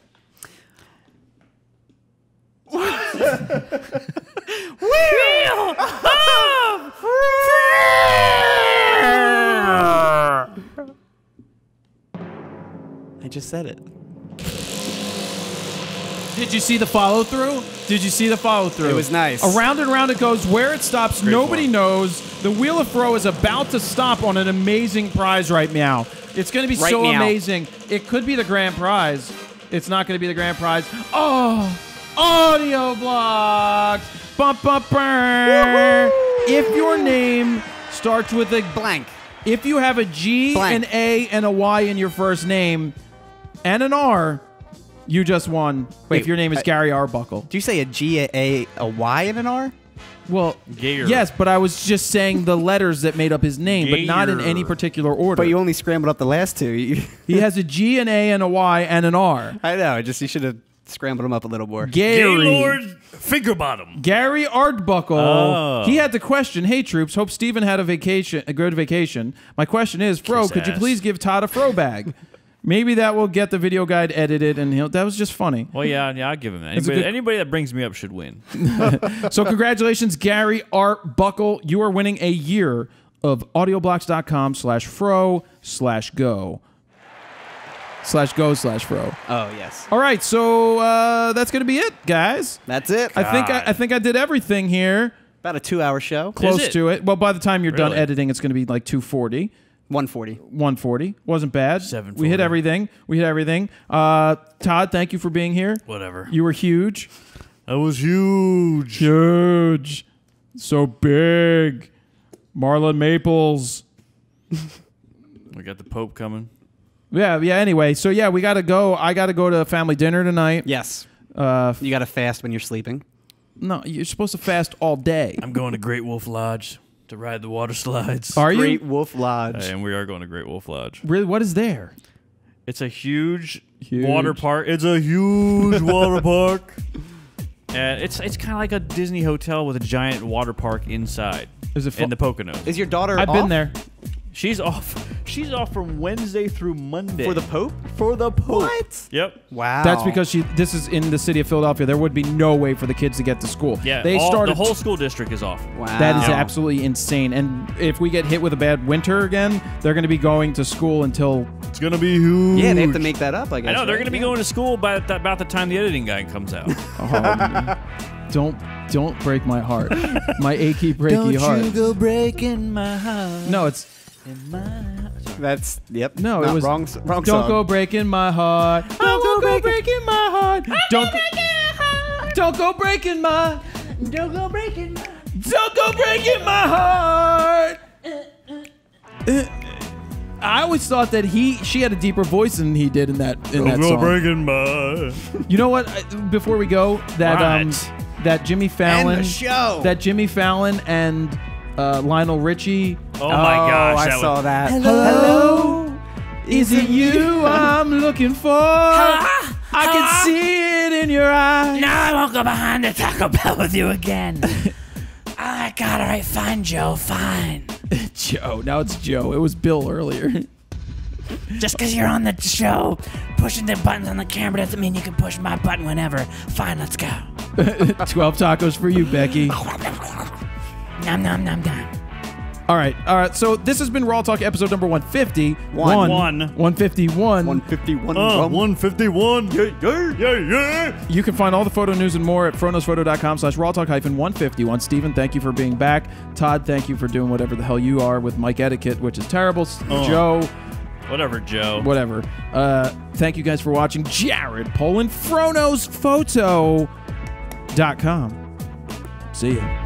I just said it. Did you see the follow through? Did you see the follow through? It was nice. Around and around it goes. Where it stops, nobody form. knows. The Wheel of Fro is about to stop on an amazing prize right now. It's going to be Right so now. amazing. It could be the grand prize. It's not going to be the grand prize. Oh, audio blocks. Bump, bump, burn. If your name starts with a Blank. if you have a G, Blank. an A, and a Y in your first name, and an R, you just won. Wait, if your name is Gary Arbuckle. Did you say a G, a Y, and an R? Well, Gayer. yes, but I was just saying the letters that made up his name, but not in Gayer. any particular order. But you only scrambled up the last two. He has a G, an A, and a Y, and an R. I know. You should have scrambled them up a little more. Gary. Gaylord Fingerbottom. Gary Arbuckle. Oh. He had the question, hey, troops, hope Steven had a good vacation. My question is, Fro, Kiss could you ass. please give Todd a Fro bag? Maybe that will get the video guide edited, and that was just funny. Well, yeah, I'll give him that. That's a Anybody, good- anybody that brings me up should win. So congratulations, Gary Arbuckle. You are winning a year of audioblocks.com/fro/go. /go/fro. Oh, yes. All right, so that's gonna be it, guys. That's it. I think I did everything here. About a 2-hour show. Close it? to it. Well, by the time you're done Really? editing, it's gonna be like 240. 140. 140 wasn't bad. 740. We hit everything. Todd, thank you for being here. Whatever. You were huge. That was huge. Huge. So big. Marla Maples. We got the Pope coming. Yeah. Anyway, so yeah, we gotta go. I gotta go to family dinner tonight. Yes. You got to fast when you're sleeping. No, you're supposed to fast all day. I'm going to Great Wolf Lodge to ride the water slides. Are you? Great Wolf Lodge. And we are going to Great Wolf Lodge. Really? What is there? It's a huge water park. It's a huge water park. And it's kind of like a Disney hotel with a giant water park inside. Is it in the Poconos? Is your daughter I've off? been there. She's off. She's off from Wednesday through Monday. For the Pope? For the Pope. What? Yep. Wow. That's because this is in the city of Philadelphia. There would be no way for the kids to get to school. Yeah. They started. The whole school district is off. Wow. That is absolutely insane. And if we get hit with a bad winter again, they're going to be going to school until. It's gonna be huge. Yeah, they have to make that up, I guess. I know they're right? gonna be going to school by about the time the editing guy comes out. Don't break my heart. My achy breaky heart. Don't you go breaking my heart. No, it's. That's yep. No, Not it was wrong Don't song. go breaking my heart. Don't go breaking my heart. Don't go breaking my. Don't go breaking my. Don't go breaking my heart. I always thought that she had a deeper voice than he did in that song. breaking my. You know what? Before we go, that Jimmy Fallon, End the show. that Jimmy Fallon and Lionel Richie. Oh my gosh! I saw that. Hello, is it you I'm looking for? I can see it in your eyes. No, I won't go behind the Taco Bell with you again. I got it right. Fine, Joe. Fine. Joe. Now it's Joe. It was Bill earlier. Just because you're on the show, pushing the buttons on the camera doesn't mean you can push my button whenever. Fine, let's go. 12 tacos for you, Becky. Nom nom nom nom. All right. So this has been RAWtalk episode number 150. 151. 151. 151. Yeah. You can find all the photo news and more at FroKnowsPhoto.com/RAWtalk-151. Steven, thank you for being back. Todd, thank you for doing whatever the hell you are with mic etiquette, which is terrible. Joe. Whatever, Joe. Whatever. Thank you guys for watching. Jared Poland, FroKnowsPhoto.com. See ya.